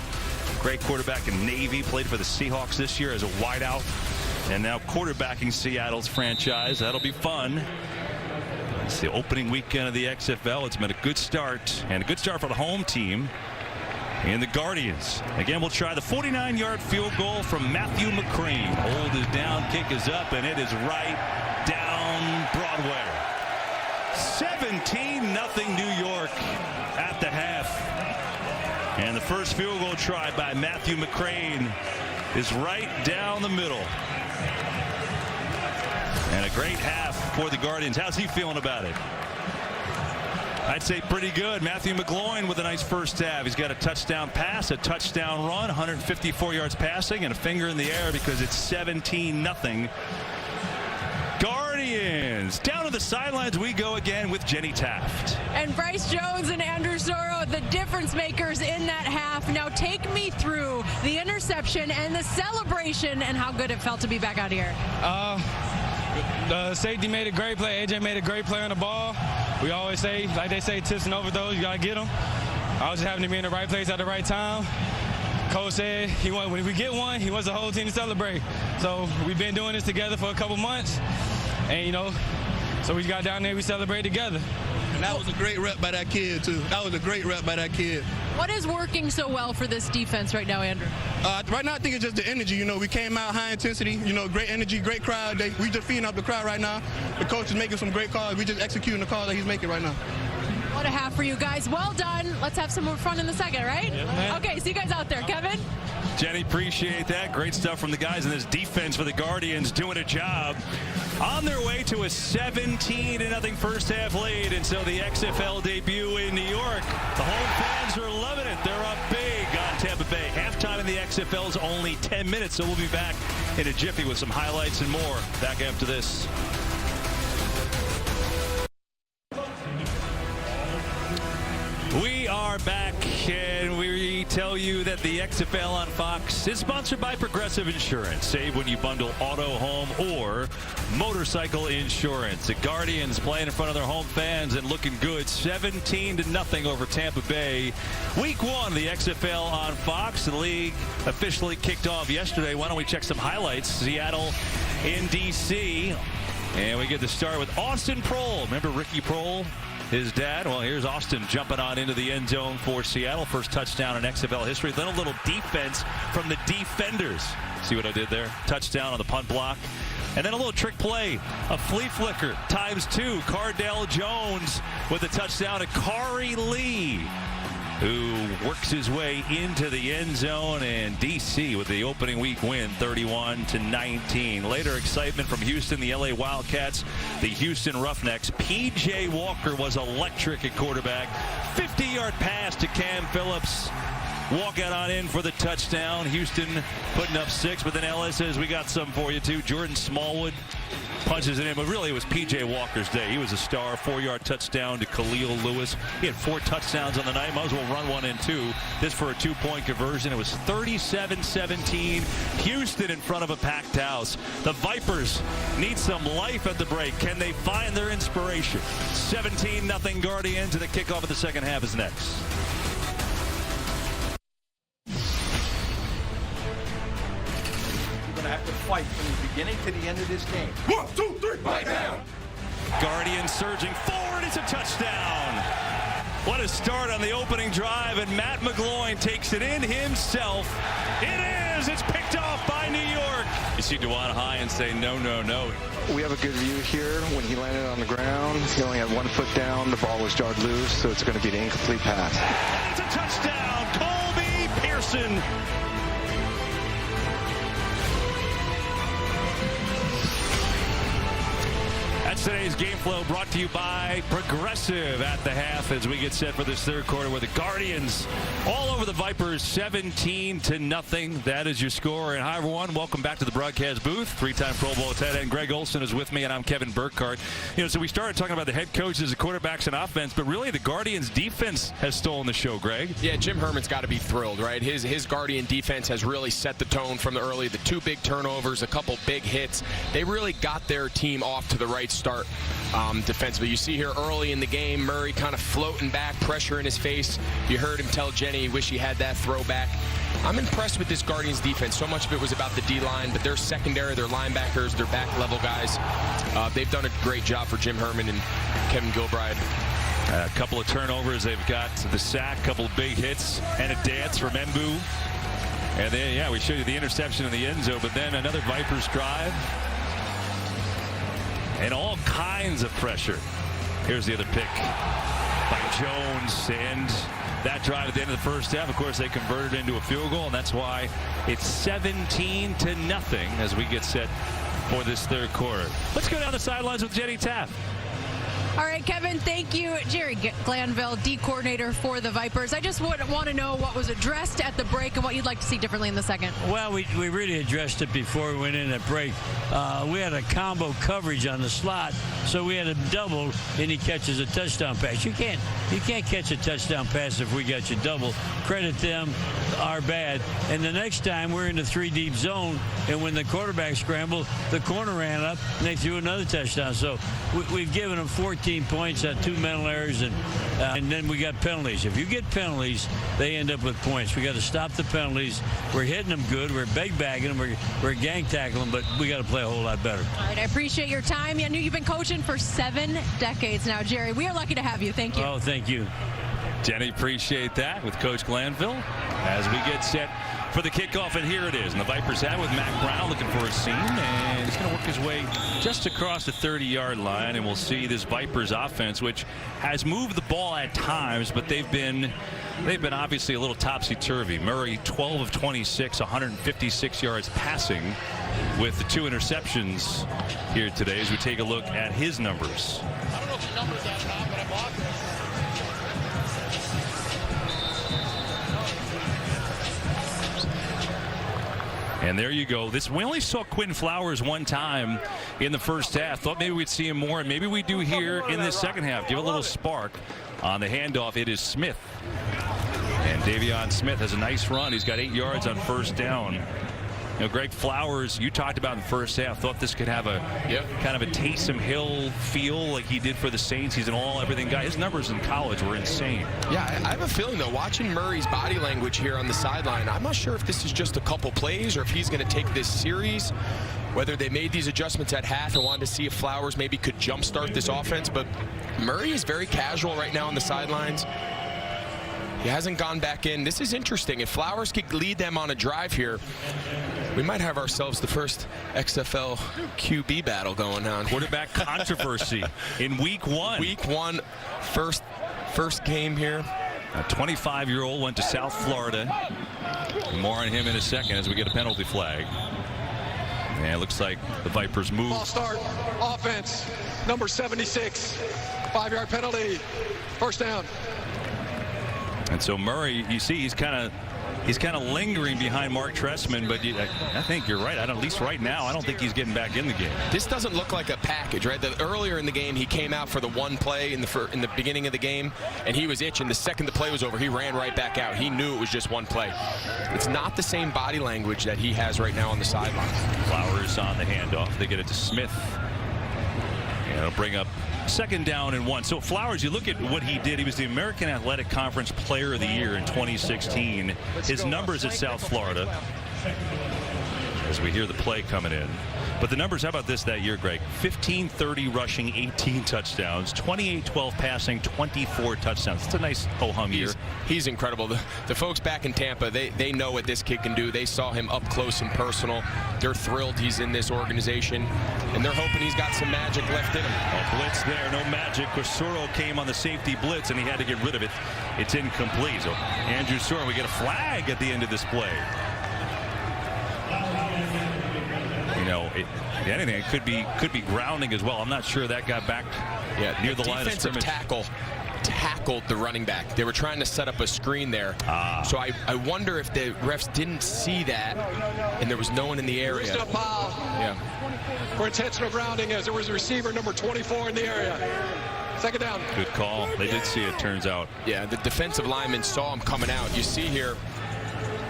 great quarterback in Navy, played for the Seahawks this year as a wideout, and now quarterbacking Seattle's franchise. That'll be fun. It's the opening weekend of the XFL. It's been a good start, and a good start for the home team and the Guardians. Again, we'll try the 49-yard field goal from Matthew McCrane. Hold is down, kick is up, and it is right down Broadway. 17-0 New York at the half. And the first field goal try by Matthew McCrane is right down the middle. And a great half for the Guardians. How's he feeling about it? I'd say pretty good. Matthew McGloin with a nice first half. He's got a touchdown pass, a touchdown run, 154 yards passing, and a finger in the air because it's 17-0. Guardians. Down to the sidelines we go again with Jenny Taft. And Bryce Jones and Andrew Zorro, the difference makers in that half. Now take me through the interception and the celebration and how good it felt to be back out here. The safety made a great play. AJ made a great play on the ball. We always say, like they say, tips and overthrows, you got to get them. I was just having to be in the right place at the right time. Coach said when we get one, he wants the whole team to celebrate. So we've been doing this together for a couple months. And, so we got down there, we celebrate together. And that was a great rep by that kid, too. That was a great rep by that kid. What is working so well for this defense right now, Andrew? Right now, I think it's just the energy. You know, we came out high intensity. You know, great energy, great crowd. We just feeding up the crowd right now. The coach is making some great calls. We just executing the calls that he's making right now. What a half for you guys. Well done. Let's have some more fun in the second, right? Yeah. Okay, see you guys out there. Kevin? Jenny, appreciate that. Great stuff from the guys in this defense for the Guardians, doing a job. On their way to a 17-0 first half lead, and so the XFL debut in New York. The home fans are loving it. They're up big on Tampa Bay. Halftime in the XFL is only 10 minutes, so we'll be back in a jiffy with some highlights and more. Back after this. We are back, and we tell you that the XFL on Fox is sponsored by Progressive Insurance. Save when you bundle auto, home, or motorcycle insurance. The Guardians playing in front of their home fans and looking good, 17-0 over Tampa Bay. Week 1 of the XFL on Fox. The league officially kicked off yesterday. Why don't we check some highlights? Seattle in D.C., and we get to start with Austin Prohl. Remember Ricky Prohl? His dad. Well, here's Austin jumping on into the end zone for Seattle. First touchdown in XFL history. Then a little defense from the defenders. See what I did there? Touchdown on the punt block. And then a little trick play. A flea flicker ×2. Cardell Jones with a touchdown to Kari Lee, who works his way into the end zone, and D.C. with the opening week win, 31-19. Later, excitement from Houston, the L.A. Wildcats, the Houston Roughnecks. P.J. Walker was electric at quarterback. 50-yard pass to Cam Phillips. Walk out on in for the touchdown. Houston putting up 6, but then Ellis says, we got some for you, too. Jordan Smallwood punches it in, but really it was P.J. Walker's day. He was a star. 4-yard touchdown to Khalil Lewis. He had 4 touchdowns on the night. Might as well run one in 2. This for a 2-point conversion. It was 37-17. Houston in front of a packed house. The Vipers need some life at the break. Can they find their inspiration? 17-0 Guardians, and the kickoff of the second half is next. Have to fight from the beginning to the end of this game. 1, 2, 3, fight down. Guardians surging forward. It's a touchdown. What a start on the opening drive, and Matt McGloin takes it in himself. It is. It's picked off by New York. You see Dewan High and say, no, no, no. We have a good view here. When he landed on the ground, he only had 1 foot down. The ball was jarred loose, so it's going to be an incomplete pass. It's a touchdown. Colby Pearson. That's today's game flow, brought to you by Progressive at the half as we get set for this third quarter, where the Guardians all over the Vipers, 17-0. That is your score. And hi, everyone. Welcome back to the broadcast booth. 3-time Pro Bowl tight end Greg Olson is with me, and I'm Kevin Burkhardt. You know, so we started talking about the head coaches, the quarterbacks, and offense, but really the Guardians' defense has stolen the show, Greg. Yeah, Jim Herman's got to be thrilled, right? His Guardian defense has really set the tone from the early. The 2 big turnovers, a couple big hits. They really got their team off to the right start defensively. You see here early in the game, Murray kind of floating back, pressure in his face. You heard him tell Jenny he wish he had that throwback. I'm impressed with this Guardians defense. So much of it was about the D-line, but their secondary, their linebackers, their back-level guys, they've done a great job for Jim Herman and Kevin Gilbride. A couple of turnovers. They've got the sack, couple of big hits, and a dance from Mbu. And then, yeah, we showed you the interception in the end zone, but then another Vipers drive. And all kinds of pressure. Here's the other pick by Jones, and that drive at the end of the first half, of course, they converted into a field goal, and that's why it's 17-0 as we get set for this third quarter. Let's go down the sidelines with Jenny Taft. All right, Kevin, thank you. Jerry Glanville, D coordinator for the Vipers. I just want to know what was addressed at the break and what you'd like to see differently in the second. Well, we really addressed it before we went in at break. We had a combo coverage on the slot, so we had a double, and he catches a touchdown pass. You can't catch a touchdown pass if we got you double. Credit them, our bad. And the next time we're in the 3-deep zone, and when the quarterback scrambled, the corner ran up, and they threw another touchdown. So we've given them 14 points on 2 mental errors, and then we got penalties. If you get penalties, they end up with points. We got to stop the penalties. We're hitting them good. We're bag-bagging them. We're gang tackling them, but we got to play a whole lot better. All right, I appreciate your time. I knew you've been coaching for 7 decades now, Jerry. We are lucky to have you. Thank you. Oh, thank you. Denny, appreciate that with Coach Glanville as we get set for the kickoff, and here it is. And the Vipers have with Mac Brown looking for a seam, and he's going to work his way just across the 30-yard line, and we'll see this Vipers offense, which has moved the ball at times, but they've been obviously a little topsy-turvy. Murray 12 of 26, 156 yards passing with the 2 interceptions here today as we take a look at his numbers. I don't know if your number's that high, but I'm off. And there you go. We only saw Quinn Flowers one time in the first half. Thought maybe we'd see him more, and maybe we do here in this second half. Give a little spark on the handoff. It is Smith. And Davion Smith has a nice run. He's got 8 yards on first down. You know, Greg Flowers, you talked about in the first half, thought this could have a kind of a Taysom Hill feel like he did for the Saints. He's an all-everything guy. His numbers in college were insane. Yeah, I have a feeling, though, watching Murray's body language here on the sideline, I'm not sure if this is just a couple plays or if he's going to take this series, whether they made these adjustments at half and wanted to see if Flowers maybe could jumpstart this offense. But Murray is very casual right now on the sidelines. He hasn't gone back in. This is interesting. If Flowers could lead them on a drive here, we might have ourselves the first XFL QB battle going on. Quarterback controversy in week 1. Week 1, first game here. A 25-year-old went to South Florida. More on him in a second as we get a penalty flag. And it looks like the Vipers move. Ball start, offense, number 76, 5-yard penalty, first down. And so Murray, you see, he's kind of lingering behind Mark Trestman, but I think you're right. At least right now, I don't think he's getting back in the game. This doesn't look like a package, right? Earlier in the game, he came out for the one play in the beginning of the game, and he was itching. The second the play was over, he ran right back out. He knew it was just one play. It's not the same body language that he has right now on the sideline. Flowers on the handoff. They get it to Smith. And it'll bring up second down and 1. So Flowers, you look at what he did. He was the American Athletic Conference Player of the Year in 2016. His numbers at South Florida, as we hear the play coming in. But the numbers, how about this that year, Greg? 15-30 rushing, 18 touchdowns, 28-12 passing, 24 touchdowns. It's a nice ho-hum year. He's incredible. The folks back in Tampa, they know what this kid can do. They saw him up close and personal. They're thrilled he's in this organization, and they're hoping he's got some magic left in him. Oh, blitz there, no magic. Cosoro came on the safety blitz, and he had to get rid of it. It's incomplete. So Andrew Soro, we get a flag at the end of this play. You know, anything, it could be grounding as well. I'm not sure that got back near the line of scrimmage. Tackle tackled the running back. They were trying to set up a screen there. So I wonder if the refs didn't see that and there was no one in the area. Yeah. For intentional grounding as there was a receiver number 24 in the area. Second down. Good call. They did see it, turns out. Yeah, the defensive lineman saw him coming out. You see here,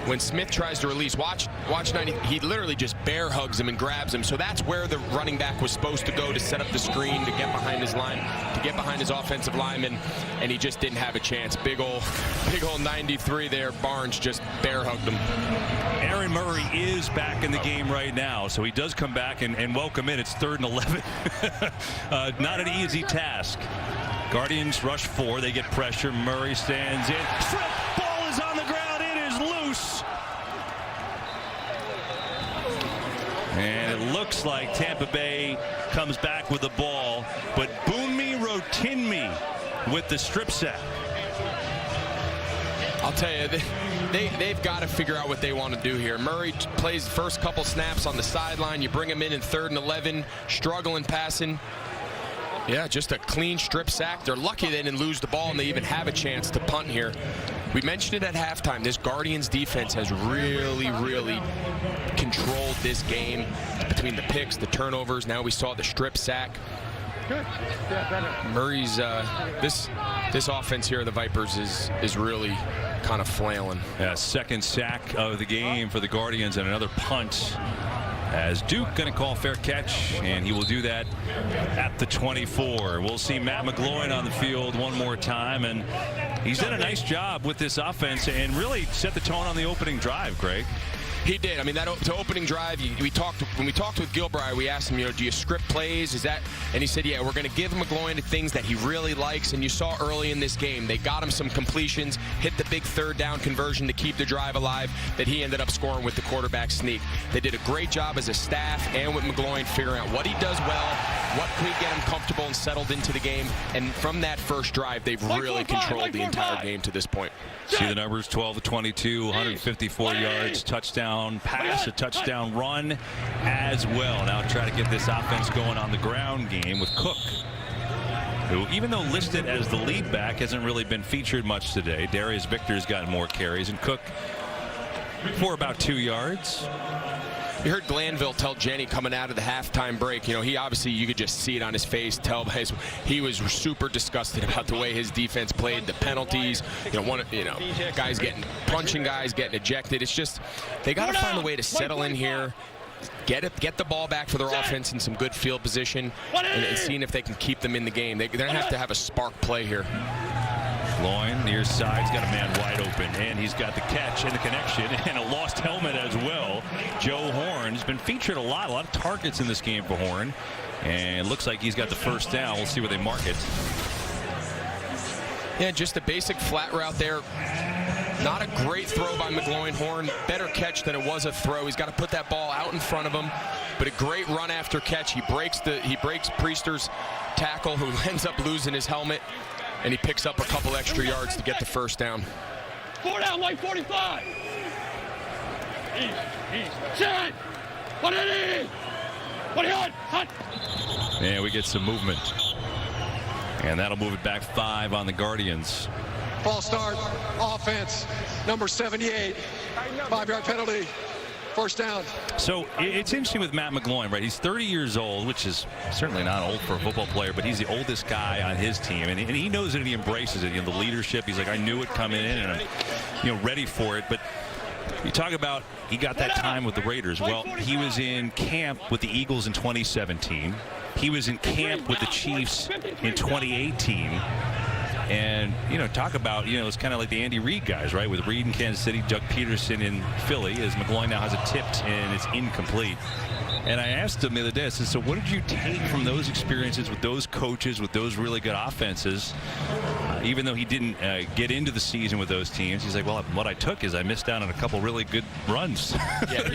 when Smith tries to release, watch 90, he literally just bear hugs him and grabs him. So that's where the running back was supposed to go to set up the screen, to get behind his line, to get behind his offensive lineman, and he just didn't have a chance. Big ol' 93 there. Barnes just bear hugged him. Aaron Murray is back in the game right now, so he does come back and welcome in. It's 3rd and 11. Not an easy task. Guardians rush 4. They get pressure. Murray stands in. Ball is on the ground. Loose. And it looks like Tampa Bay comes back with the ball, but Boonmi Rotinmi with the strip sack. I'll tell you, they've got to figure out what they want to do here. Murray plays the first couple snaps on the sideline. You bring him in 3rd and 11, struggling passing. Yeah, just a clean strip sack. They're lucky they didn't lose the ball and they even have a chance to punt here. We mentioned it at halftime. This Guardians defense has really, really controlled this game between the picks, the turnovers. Now we saw the strip sack. Good. Yeah, better. Murray's this offense here, the Vipers, is really kind of flailing. Yeah, second sack of the game for the Guardians and another punt. As Duke going to call fair catch, and he will do that at the 24. We'll see Matt McGloin on the field one more time, and he's done a nice job with this offense and really set the tone on the opening drive, Greg. He did. I mean, the opening drive, when we talked with Gilbride, we asked him, do you script plays? And he said, yeah, we're going to give McGloin the things that he really likes. And you saw early in this game, they got him some completions, hit the big third down conversion to keep the drive alive that he ended up scoring with the quarterback sneak. They did a great job as a staff and with McGloin figuring out what he does well, what can we get him comfortable and settled into the game. And from that first drive, they've really controlled the entire game to this point. See the numbers, 12 to 22, 154 yards, touchdown pass, a touchdown run as well. Now try to get this offense going on the ground game with Cook, who, even though listed as the lead back, hasn't really been featured much today. Darius Victor's gotten more carries, and Cook for about 2 yards. You heard Glanville tell Jenny coming out of the halftime break, he obviously, you could just see it on his face, he was super disgusted about the way his defense played, the penalties, guys punching guys, getting ejected. It's just, they got to find a way to settle in here, get the ball back for their offense in some good field position, and seeing if they can keep them in the game. They're going to have a spark play here. Loin, near side's got a man wide open, and he's got the catch and the connection and a lost helmet as well. Joe Horn has been featured a lot of targets in this game for Horn, and it looks like he's got the first down. We'll see where they mark it. Yeah, just a basic flat route there. Not a great throw by McGloin. Horn, better catch than it was a throw. He's got to put that ball out in front of him, but a great run after catch. He breaks Priester's tackle, who ends up losing his helmet, and he picks up a couple extra yards to get the first down. 4 down, like 45. East. Set. What it is. What it on? Hot. And we get some movement. And that'll move it back 5 on the Guardians. False start, offense, number 78, 5-yard penalty. First down. So it's interesting with Matt McGloin, right? He's 30 years old, which is certainly not old for a football player, but he's the oldest guy on his team, and he knows it and he embraces it. The leadership. He's like, I knew it coming in, and I'm ready for it. But you talk about he got that time with the Raiders. Well, he was in camp with the Eagles in 2017. He was in camp with the Chiefs in 2018. And, talk about, it's kind of like the Andy Reid guys, right? With Reid in Kansas City, Doug Peterson in Philly, as McGloin now has it tipped and it's incomplete. And I asked him the other day, I said, so what did you take from those experiences with those coaches, with those really good offenses? Even though he didn't get into the season with those teams, he's like, well, what I took is I missed out on a couple really good runs. Yeah,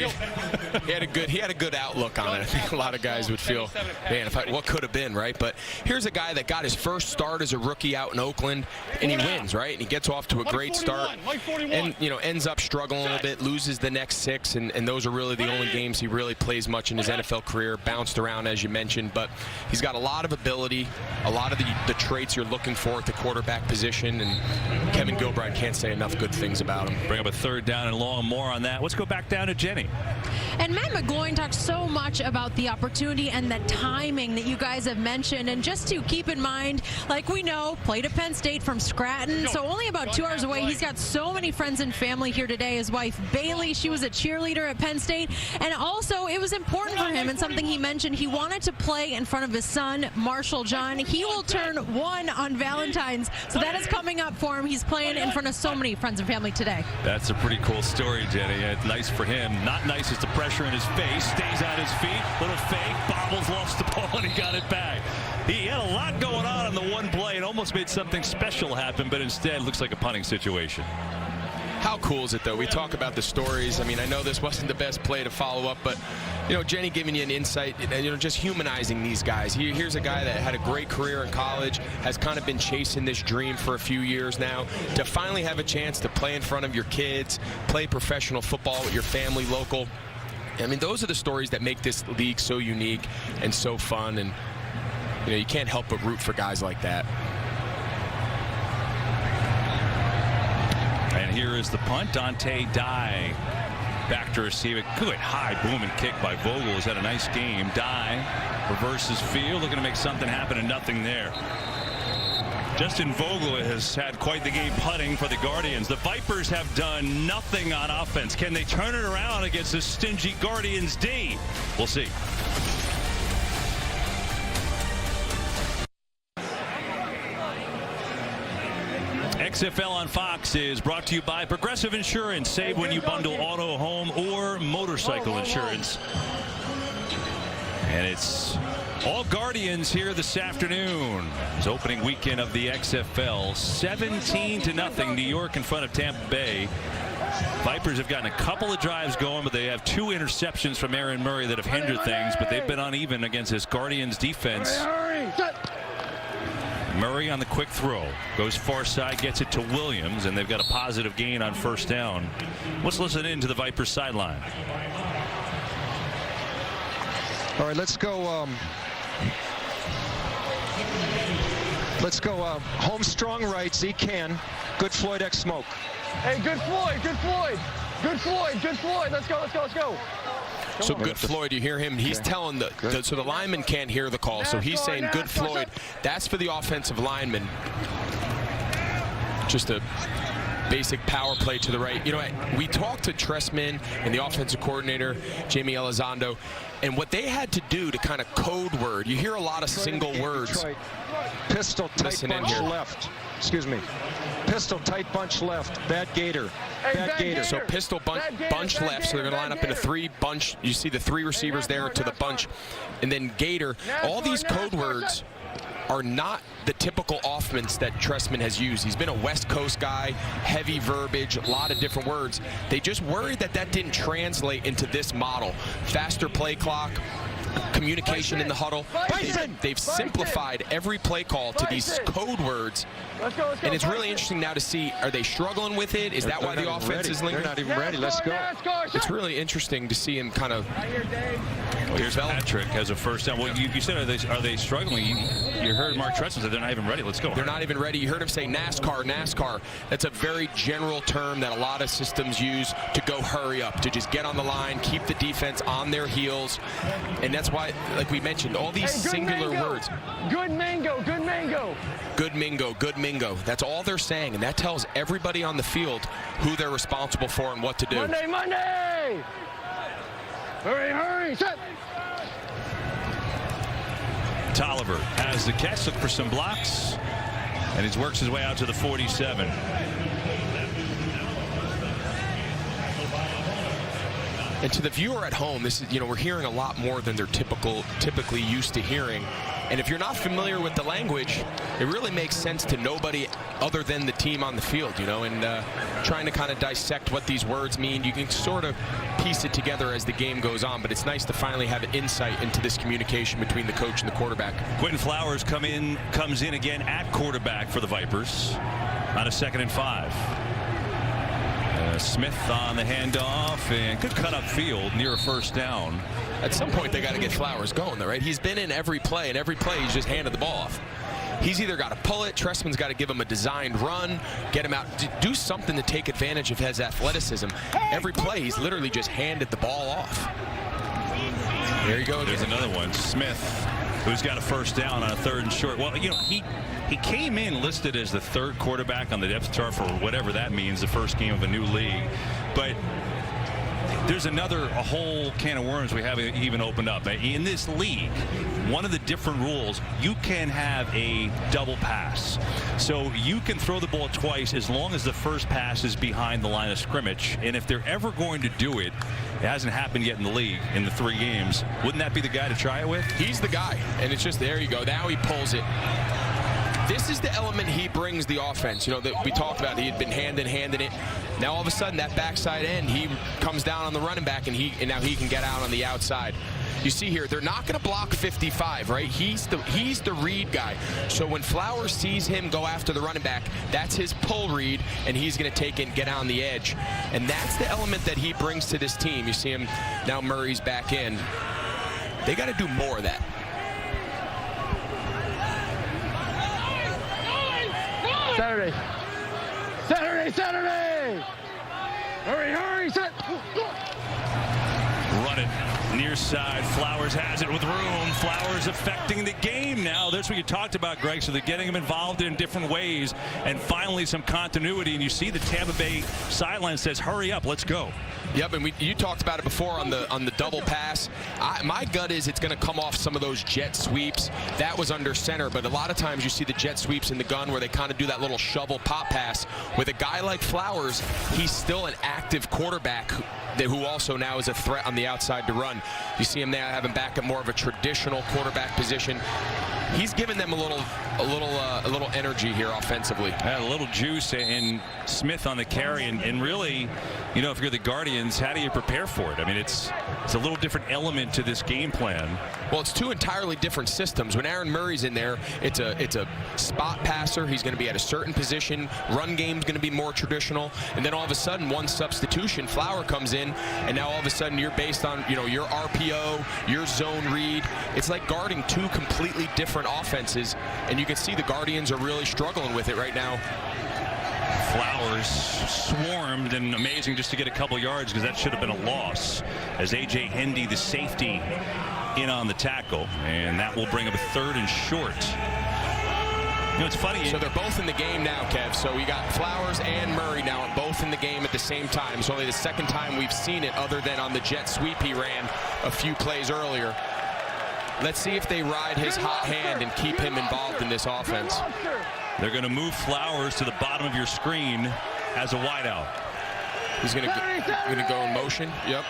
he had a good outlook on it. I think a lot of guys would feel, man, what could have been, right? But here's a guy that got his first start as a rookie out in Oakland, and he wins, right? And he gets off to a great start, and ends up struggling a little bit, loses the next 6, and those are really the only games he really plays much in his NFL career. Bounced around, as you mentioned, but he's got a lot of ability, a lot of the traits you're looking for at the quarterback position, and Kevin Gilbride can't say enough good things about him. Bring up a third down and long. More on that. Let's go back down to Jenny. And Matt McGloin talks so much about the opportunity and the timing that you guys have mentioned. And just to keep in mind, like we know, played at Penn State from Scranton, so only about 2 hours away. He's got so many friends and family here today. His wife, Bailey, she was a cheerleader at Penn State. And also, it was important for him, and something he mentioned, he wanted to play in front of his son, Marshall John. He will turn 1 on Valentine's, so that is coming up for him. He's playing in front of so many friends and family today. That's a pretty cool story, Jenny. It's nice for him. Not nice is the pressure in his face. Stays on his feet. Little fake. Bobbles, lost the ball, and he got it back. He had a lot going on the one play and almost made something special happen, but instead looks like a punting situation. How cool is it, though? We talk about the stories. I mean, I know this wasn't the best play to follow up, but, Jenny giving you an insight, just humanizing these guys. Here's a guy that had a great career in college, has kind of been chasing this dream for a few years now. To finally have a chance to play in front of your kids, play professional football with your family local. I mean, those are the stories that make this league so unique and so fun, and, you can't help but root for guys like that. And here is the punt. Dante Dye back to receive it. Good high booming kick by Vogel. He's had a nice game. Dye reverses field, looking to make something happen, and nothing there. Justin Vogel has had quite the game putting for the Guardians. The Vipers have done nothing on offense. Can they turn it around against the stingy Guardians D? We'll see. XFL on Fox is brought to you by Progressive Insurance. Save when you bundle auto, home, or motorcycle insurance. And it's all Guardians here this afternoon. It's opening weekend of the XFL. 17-0 New York in front of Tampa Bay. Vipers have gotten a couple of drives going, but they have 2 interceptions from Aaron Murray that have hindered things, but they've been uneven against this Guardians defense. Murray on the quick throw. Goes far side, gets it to Williams, and they've got a positive gain on first down. Let's listen in to the Vipers sideline. All right, let's go. Home strong right, Zeke can. Good Floyd X smoke. Hey, good Floyd, good Floyd. Good Floyd, good Floyd. Let's go, let's go, let's go. So good Floyd, you hear him, he's telling so the lineman can't hear the call, so he's saying good Floyd. That's for the offensive lineman. Just a basic power play to the right. You know, we talked to Tressman and the offensive coordinator, Jamie Elizondo, and what they had to do to kind of code word. You hear a lot of single words. Pistol tight bunch left. Excuse me. Pistol tight bunch left. Bad gator. Bad gator. So pistol bunch left. So they're going to line up in a 3 bunch. You see the 3 receivers there to the bunch. And then gator. All these code words are not the typical offense that Tressman has used. He's been a West Coast guy, heavy verbiage, a lot of different words. They just worried that didn't translate into this model. Faster play clock, communication in the huddle. They've simplified every play call to these code words. And it's really interesting now to see, are they struggling with it? Is that why the offense is lingering? They're not even ready. Let's go. It's really interesting to see him kind of Here's Patrick has a first down. Well, you said, are they struggling? You heard Mark Tressman say they're not even ready. Let's go. They're not even ready. You heard him say NASCAR, NASCAR. That's a very general term that a lot of systems use to go hurry up, to just get on the line, keep the defense on their heels. And that's why, like we mentioned, all these singular words. Good mango, good mango. Good mingo, good mingo. That's all they're saying, and that tells everybody on the field who they're responsible for and what to do. Monday, Monday! Hurry, hurry, set! Tolliver has the catch, look for some blocks, and he works his way out to the 47. And to the viewer at home, this is, we're hearing a lot more than they're typically used to hearing. And if you're not familiar with the language, it really makes sense to nobody other than the team on the field, and trying to kind of dissect what these words mean. You can sort of piece it together as the game goes on, but it's nice to finally have an insight into this communication between the coach and the quarterback. Quentin Flowers comes in again at quarterback for the Vipers on a 2nd and 5. Smith on the handoff and good cut up field near a first down. At some point they got to get Flowers going though, right? He's been in every play, and every play he's just handed the ball off. He's either got to pull it, Tressman's got to give him a designed run, get him out, do something to take advantage of his athleticism. Every play he's literally just handed the ball off. There you go. There's another one. Smith, who's got a first down on a 3rd and short. Well, he came in listed as the 3rd quarterback on the depth chart for whatever that means, the first game of a new league. But there's a whole can of worms we haven't even opened up. In this league, one of the different rules, you can have a double pass. So you can throw the ball twice as long as the first pass is behind the line of scrimmage. And if they're ever going to do it, it hasn't happened yet in the league in the 3 games. Wouldn't that be the guy to try it with? He's the guy, and it's just, there you go. Now he pulls it. This is the element he brings the offense. That we talked about. He had been handing it. Now all of a sudden that backside end, he comes down on the running back, and now he can get out on the outside. You see here, they're not going to block 55, right? He's the read guy. So when Flowers sees him go after the running back, that's his pull read, and he's going to take it and get on the edge. And that's the element that he brings to this team. You see him now. Murray's back in. They got to do more of that. Saturday. Saturday, Saturday! Hurry, hurry, set! Run it. Near side, Flowers has it with room. Flowers affecting the game now. That's what you talked about, Greg. So they're getting him involved in different ways, and finally some continuity. And you see the Tampa Bay sideline says, "Hurry up, let's go." Yep, and you talked about it before on the double pass. My gut is it's going to come off some of those jet sweeps. That was under center, but a lot of times you see the jet sweeps in the gun where they kind of do that little shovel pop pass. With a guy like Flowers, he's still an active quarterback who also now is a threat on the outside to run. You see him now having back at more of a traditional quarterback position. He's given them a little energy here offensively. A little juice, and Smith on the carry, and really, you know, if you're the Guardians, how do you prepare for it? I mean, it's a little different element to this game plan. Well, it's two entirely different systems. When Aaron Murray's in there, it's a spot passer. He's going to be at a certain position. Run game's going to be more traditional, and then all of a sudden, one substitution, Flower comes in, and now all of a sudden you're based on, you know, your RPO, your zone read. It's like guarding two completely different offenses, and you can see the Guardians are really struggling with it right now. Flowers swarmed, and amazing just to get a couple yards, because that should have been a loss, as A.J. Hendy, the safety, in on the tackle, and that will bring up a 3rd and short. You know, it's funny. So they're both in the game now, Kev. So we got Flowers and Murray now both in the game at the same time. It's only the second time we've seen it, other than on the jet sweep he ran a few plays earlier. Let's see if they ride his hot hand and keep him involved in this offense. They're going to move Flowers to the bottom of your screen as a wideout. He's going to go in motion. Yep.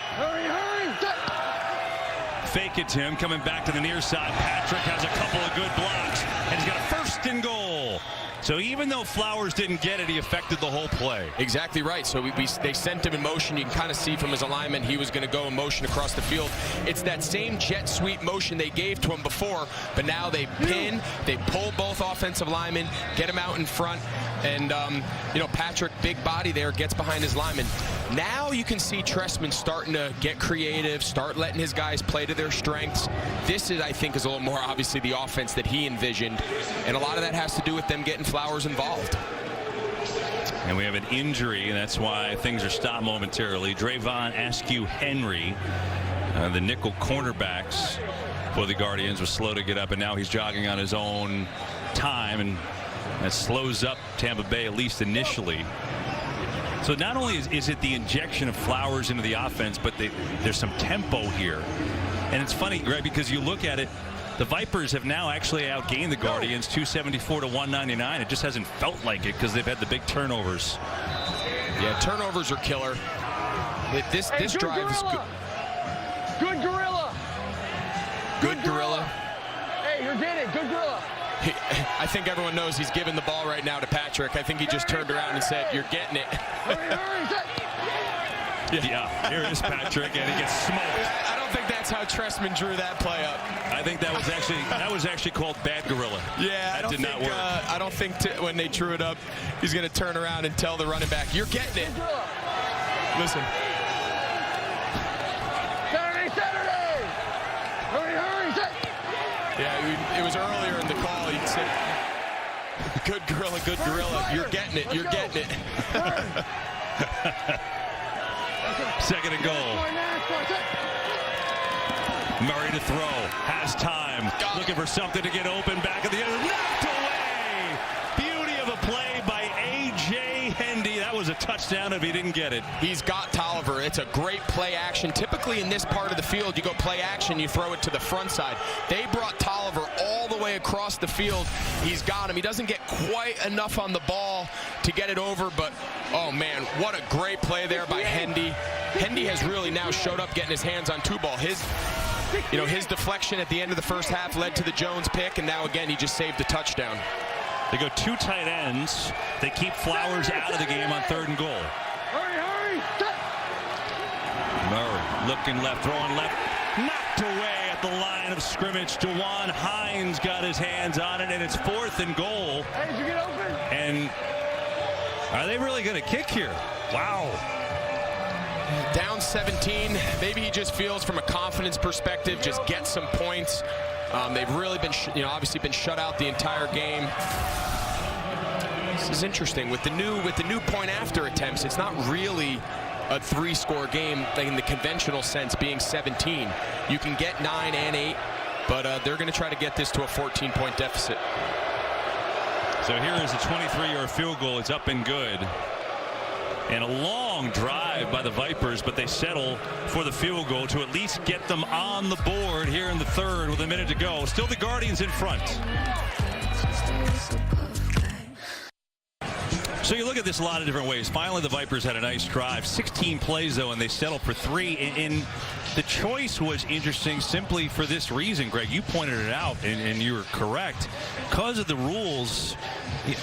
Fake it to him, coming back to the near side. Patrick has a couple of good blocks, and he's got a 1st and goal. So even though Flowers didn't get it, he affected the whole play. Exactly right. So they sent him in motion. You can kind of see from his alignment he was going to go in motion across the field. It's that same jet sweep motion they gave to him before, but now they pin, they pull both offensive linemen, get him out in front, and you know, Patrick, big body there, gets behind his lineman. Now you can see Trestman starting to get creative, start letting his guys play to their strengths. This is, I think, is a little more obviously the offense that he envisioned, and a lot of that has to do with them getting Flowers involved. And we have an injury, and that's why things are stopped momentarily. Drayvon Askew-Henry, the nickel cornerbacks for the Guardians, was slow to get up, and now he's jogging on his own time, and that slows up Tampa Bay, at least initially. So not only is it the injection of Flowers into the offense, but there's some tempo here. And it's funny, Greg, because you look at it, the Vipers have now actually outgained the Guardians 274 to 199. It just hasn't felt like it because they've had the big turnovers. Yeah, turnovers are killer. This drive is good. Good gorilla. Good gorilla. Hey, you did it. Good gorilla. I think everyone knows he's giving the ball right now to Patrick. I think he just turned around and said, "You're getting it." Yeah, here is Patrick, and he gets smoked. I don't think that's how Trestman drew that play up. I think that was actually called bad gorilla. Yeah, that did not work. I don't think when they drew it up, he's going to turn around and tell the running back, "You're getting it." Listen. Saturday. Hurry. Yeah, it was earlier in the call. He said, good gorilla. You're getting it. You're getting it. 2nd and goal. Murray to throw. Has time. Looking for something to get open. Back at the end. Knocked away. Beauty of a play by A.J. Hendy. That was a touchdown if he didn't get it. He's got Tolliver. It's a great play action. Typically in this part of the field, you go play action, you throw it to the front side. They brought Tolliver all the way across the field. He's got him. He doesn't get quite enough on the ball to get it over, but oh man, what a great play there by Hendy. Hendy has really now showed up getting his hands on two ball. His deflection at the end of the first half led to the Jones pick, and now again he just saved a touchdown. They go 2 tight ends. They keep Flowers out of the game on 3rd and goal. Hurry. Murray looking left, throwing left. Knocked away at the line of scrimmage. DeJuan Hines got his hands on it, and it's 4th and goal. Hey, did you get open? And are they really going to kick here? Wow. Down 17. Maybe he just feels from a confidence perspective, just get some points. They've really been, obviously been shut out the entire game. This is interesting with the new point after attempts. It's not really a 3-score game like in the conventional sense being 17. You can get 9 and 8, but they're going to try to get this to a 14-point deficit. So here is a 23-yard field goal. It's up and good. And a long drive by the Vipers, but they settle for the field goal to at least get them on the board here in the third with a minute to go. Still the Guardians in front. So you look at this a lot of different ways. Finally, the Vipers had a nice drive. 16 plays, though, and they settled for 3. And the choice was interesting simply for this reason, Greg. You pointed it out, and you were correct. Because of the rules,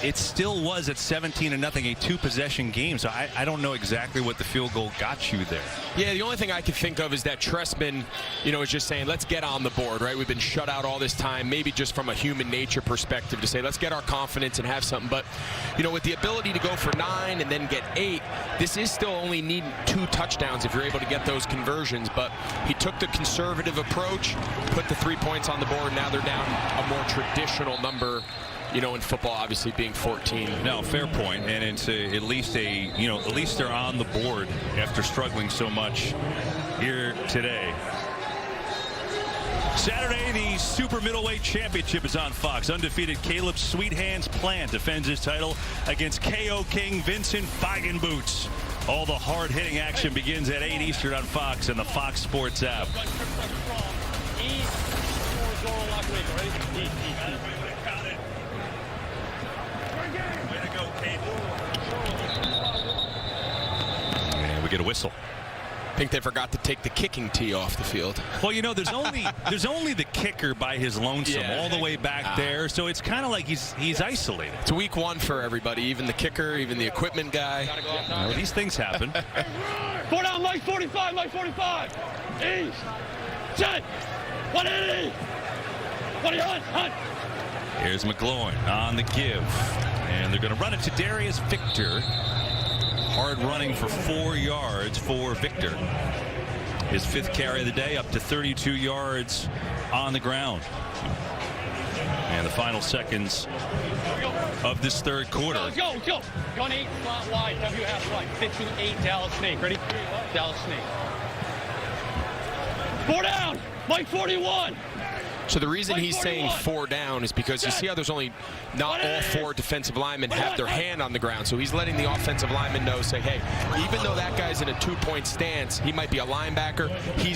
it still was at 17-0, a 2-possession game. So I don't know exactly what the field goal got you there. Yeah, the only thing I can think of is that Trestman, is just saying, let's get on the board, right? We've been shut out all this time, maybe just from a human nature perspective to say, let's get our confidence and have something. But, with the ability to go for 9 and then get 8, this is still only needing 2 touchdowns if you're able to get those conversions. But he took the conservative approach, put the 3 points on the board. Now they're down a more traditional number, in football, obviously being 14. No, fair point. And it's at least they're on the board after struggling so much here today. Saturday, the Super Middleweight Championship is on Fox. Undefeated Caleb Sweet Hands Plant defends his title against KO King Vincent Feigenboots. All the hard-hitting action begins at 8 Eastern on Fox and the Fox Sports app. And we get a whistle. I think they forgot to take the kicking tee off the field. Well, there's only the kicker by his lonesome all the way back there, so it's kind of like he's isolated. It's week 1 for everybody, even the kicker, even the equipment guy. These things happen. 4 down, Mike 45, Mike 45. East. Set. 180. 20 hunt. Here's McGloin on the give, and they're going to run it to Darius Victor. Hard running for 4 yards for Victor. His 5th carry of the day, up to 32 yards on the ground. And the final seconds of this third quarter. Let's go. Gun 8, slot wide, W half right. 58, Dallas Snake. Ready? Dallas Snake. 4 down, Mike 41. So the reason he's saying 4 down is because you see how there's not all 4 defensive linemen have their hand on the ground. So he's letting the offensive lineman know, say, hey, even though that guy's in a 2-point stance, he might be a linebacker.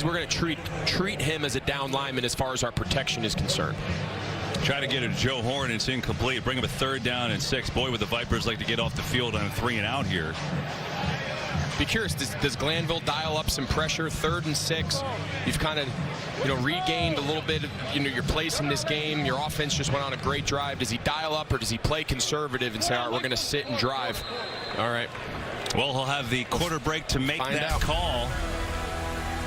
We're going to treat him as a down lineman as far as our protection is concerned. Try to get it to Joe Horn. It's incomplete. Bring him a 3rd down and 6. Boy, would the Vipers like to get off the field on a 3 and out here. Be curious, does Glanville dial up some pressure? 3rd and 6. You've kind of, regained a little bit of, your place in this game. Your offense just went on a great drive. Does he dial up or does he play conservative and say, all right, we're going to sit and drive? All right. Well, he'll have the quarter break to make that call.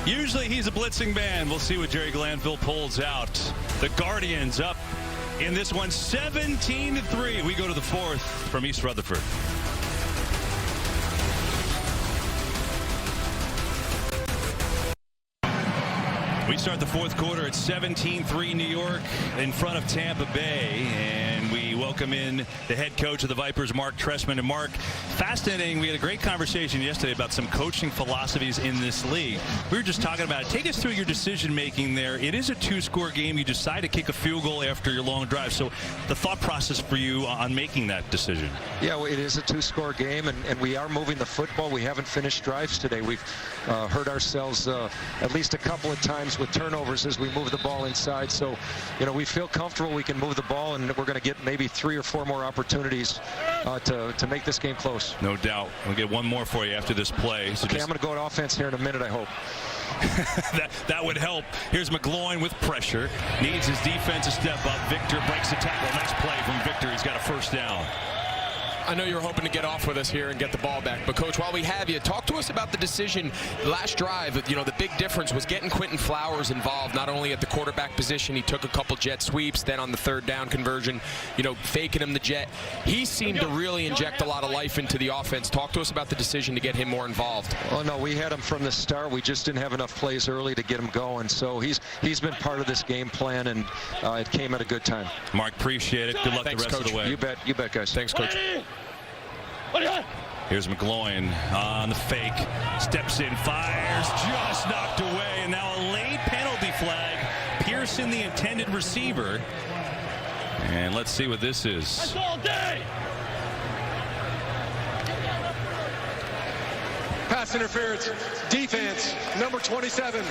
Usually he's a blitzing man. We'll see what Jerry Glanville pulls out. The Guardians up in this one, 17-3. We go to the 4th from East Rutherford. We start the 4th quarter at 17-3 New York in front of Tampa Bay, and we welcome in the head coach of the Vipers, Mark Trestman. And Mark, fascinating. We had a great conversation yesterday about some coaching philosophies in this league. We were just talking about it. Take us through your decision making there. It is a 2-score game. You decide to kick a field goal after your long drive. So the thought process for you on making that decision. Yeah, well, it is a 2-score game, and we are moving the football. We haven't finished drives today. We've hurt ourselves at least a couple of times with turnovers as we move the ball inside. So, we feel comfortable we can move the ball, and we're going to get maybe 3 or 4 more opportunities to make this game close. No doubt. We'll get one more for you after this play. So okay, I'm going to go to offense here in a minute, I hope. that would help. Here's McGloin with pressure. Needs his defense to step up. Victor breaks the tackle. Nice play from Victor. He's got a 1st down. I know you're hoping to get off with us here and get the ball back, but Coach, while we have you, talk to us about the decision last drive. The big difference was getting Quentin Flowers involved, not only at the quarterback position. He took a couple jet sweeps, then on the 3rd down conversion, faking him the jet. He seemed to really inject a lot of life into the offense. Talk to us about the decision to get him more involved. Oh no, we had him from the start. We just didn't have enough plays early to get him going. So he's been part of this game plan, and it came at a good time. Mark, appreciate it. Good luck the rest of the way. You bet, guys. Thanks, Coach. Here's McGloin on the fake. Steps in, fires, just knocked away. And now a late penalty flag. Pearson, the intended receiver. And let's see what this is. That's all day. Pass interference. Defense, number 27.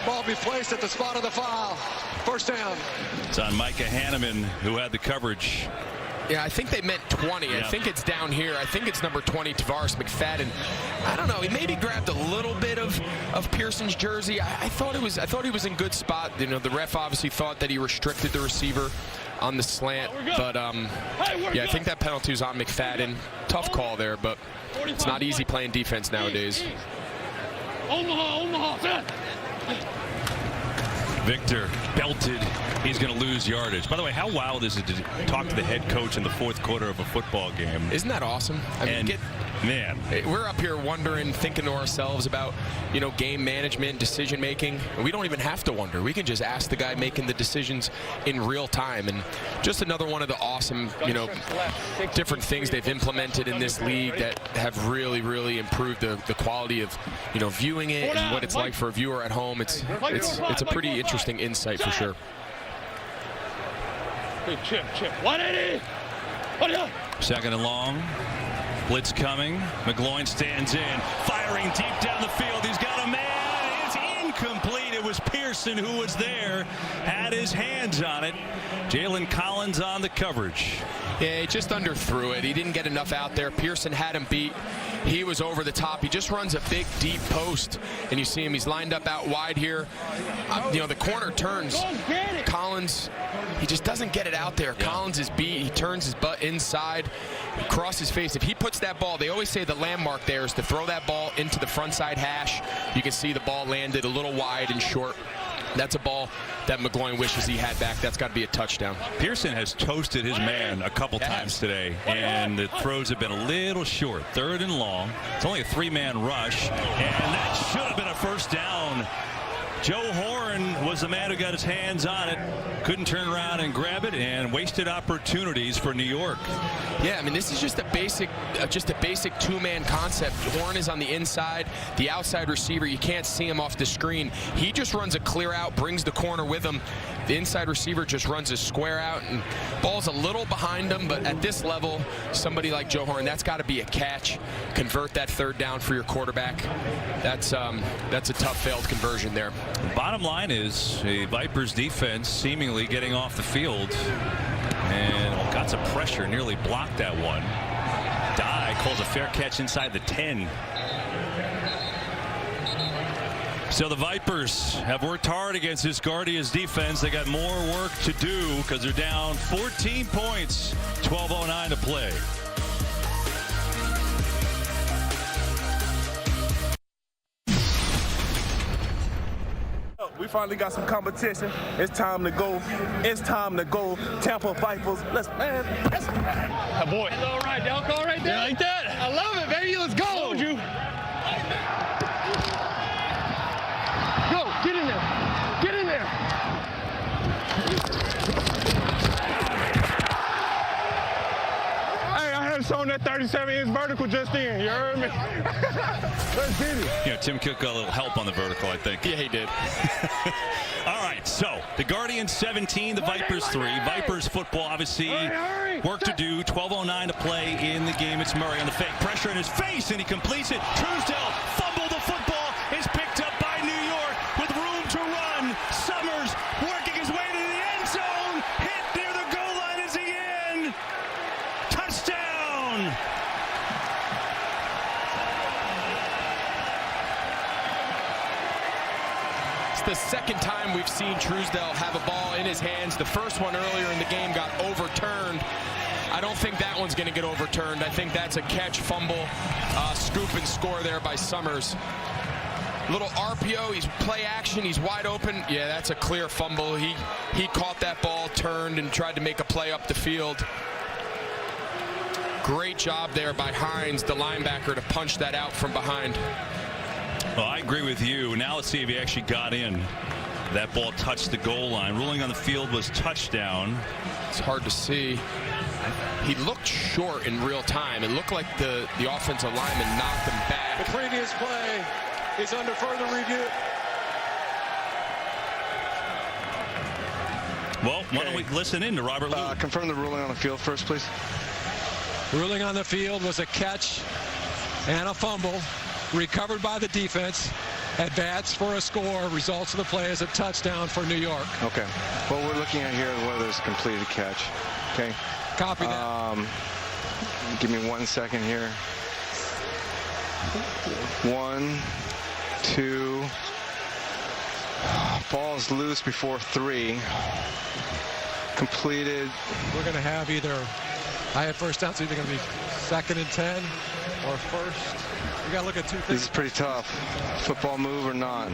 Ball be placed at the spot of the foul. First down. It's on Micah Hanneman, who had the coverage. Yeah, I think they meant 20. Yeah. I think it's down here. I think it's number 20, Tavares McFadden. I don't know. He maybe grabbed a little bit of Pearson's jersey. I thought he was in good spot. You know, the ref obviously thought that he restricted the receiver on the slant, but yeah, I think that penalty was on McFadden. Tough call there, but it's not easy playing defense nowadays. Omaha. Victor belted. He's going to lose yardage. By the way, how wild is it to talk to the head coach in the fourth quarter of a football game? Isn't that awesome? I mean, man, we're up here wondering, thinking to ourselves about, you know, game management, decision making. We don't even have to wonder. We can just ask the guy making the decisions in real time. And just another one of the awesome, you know, different things they've implemented in this league that have really, really improved the quality of, you know, viewing it and what it's like for a viewer at home. It's a pretty interesting insight for sure. Chip. 180. What up? Second and long. Blitz coming. McGloin stands in. Firing deep down the field. He's got a man. It's incomplete. It was Pearson who was there. Had his hands on it. Jalen Collins on the coverage. Yeah, he just underthrew it. He didn't get enough out there. Pearson had him beat. He was over the top. He just runs a big, deep post, and you see him. He's lined up out wide here. You know, the corner turns. Collins, he just doesn't get it out there. Yeah. Collins is beat. He turns his butt inside, across his face. If he puts that ball, they always say the landmark there is to throw that ball into the front side hash. You can see the ball landed a little wide and short. That's a ball that McGloin wishes he had back. That's got to be a touchdown. Pearson has toasted his man a couple times today, and the throws have been a little short. Third and long. It's only a three-man rush, and that should have been a first down. Joe Horn was the man who got his hands on it, couldn't turn around and grab it, and wasted opportunities for New York. Yeah, I mean, this is just a basic two-man concept. Horn is on the inside, the outside receiver, you can't see him off the screen. He just runs a clear out, brings the corner with him. The inside receiver just runs a square out, and ball's a little behind him, but at this level, somebody like Joe Horn, that's got to be a catch. Convert that third down for your quarterback. That's a tough failed conversion there. Bottom line is the Vipers defense seemingly getting off the field, and all kinds of pressure, nearly blocked that one. Dye calls a fair catch inside the 10. So the Vipers have worked hard against this Guardians defense. They got more work to do because they're down 14 points, 12:09 to play. We finally got some competition. It's time to go. It's time to go. Tampa Vipers. Let's. Oh boy. That's all right. Don't go right there. You like that? I love it, baby. Let's go. Told you. Go. Get in there. Get in there. Hey, I had shown that 37-inch vertical just in. You heard me? Let's get it. You know, Tim Cook got a little help on the vertical, I think. Yeah, he did. All right, so the Guardians 17, the Vipers 3. Vipers football, obviously, work to do. 12:09 to play in the game. It's Murray on the fake. Pressure in his face, and he completes it. Truesdell fumbled the football. Is picked up by New York with room to run. Summers working his way to the end zone. Hit near the goal line. Is he in? Touchdown! The second time we've seen Truesdell have a ball in his hands. The first one earlier in the game got overturned. I don't think that one's going to get overturned. I think that's a catch, fumble, scoop and score there by Summers. Little RPO, he's play action, he's wide open. Yeah, that's a clear fumble. He caught that ball, turned, and tried to make a play up the field. Great job there by Hines, the linebacker, to punch that out from behind. Well, I agree with you. Now let's see if he actually got in. That ball touched the goal line. Ruling on the field was touchdown. It's hard to see. He looked short in real time. It looked like the offensive lineman knocked him back. The previous play is under further review. Well, why don't we listen in to Robert Lou? Confirm the ruling on the field first, please. Ruling on the field was a catch and a fumble recovered by the defense. Advance for a score. Results of the play is a touchdown for New York. Okay. What we're looking at here is whether it's a completed catch. Okay. Copy that. Give me 1 second here. 1, 2. Ball's loose before 3. Completed. We're going to have either, I have first down, so either going to be 2nd and 10 or first. We got to look at 2 things. This is pretty tough. Football move or not.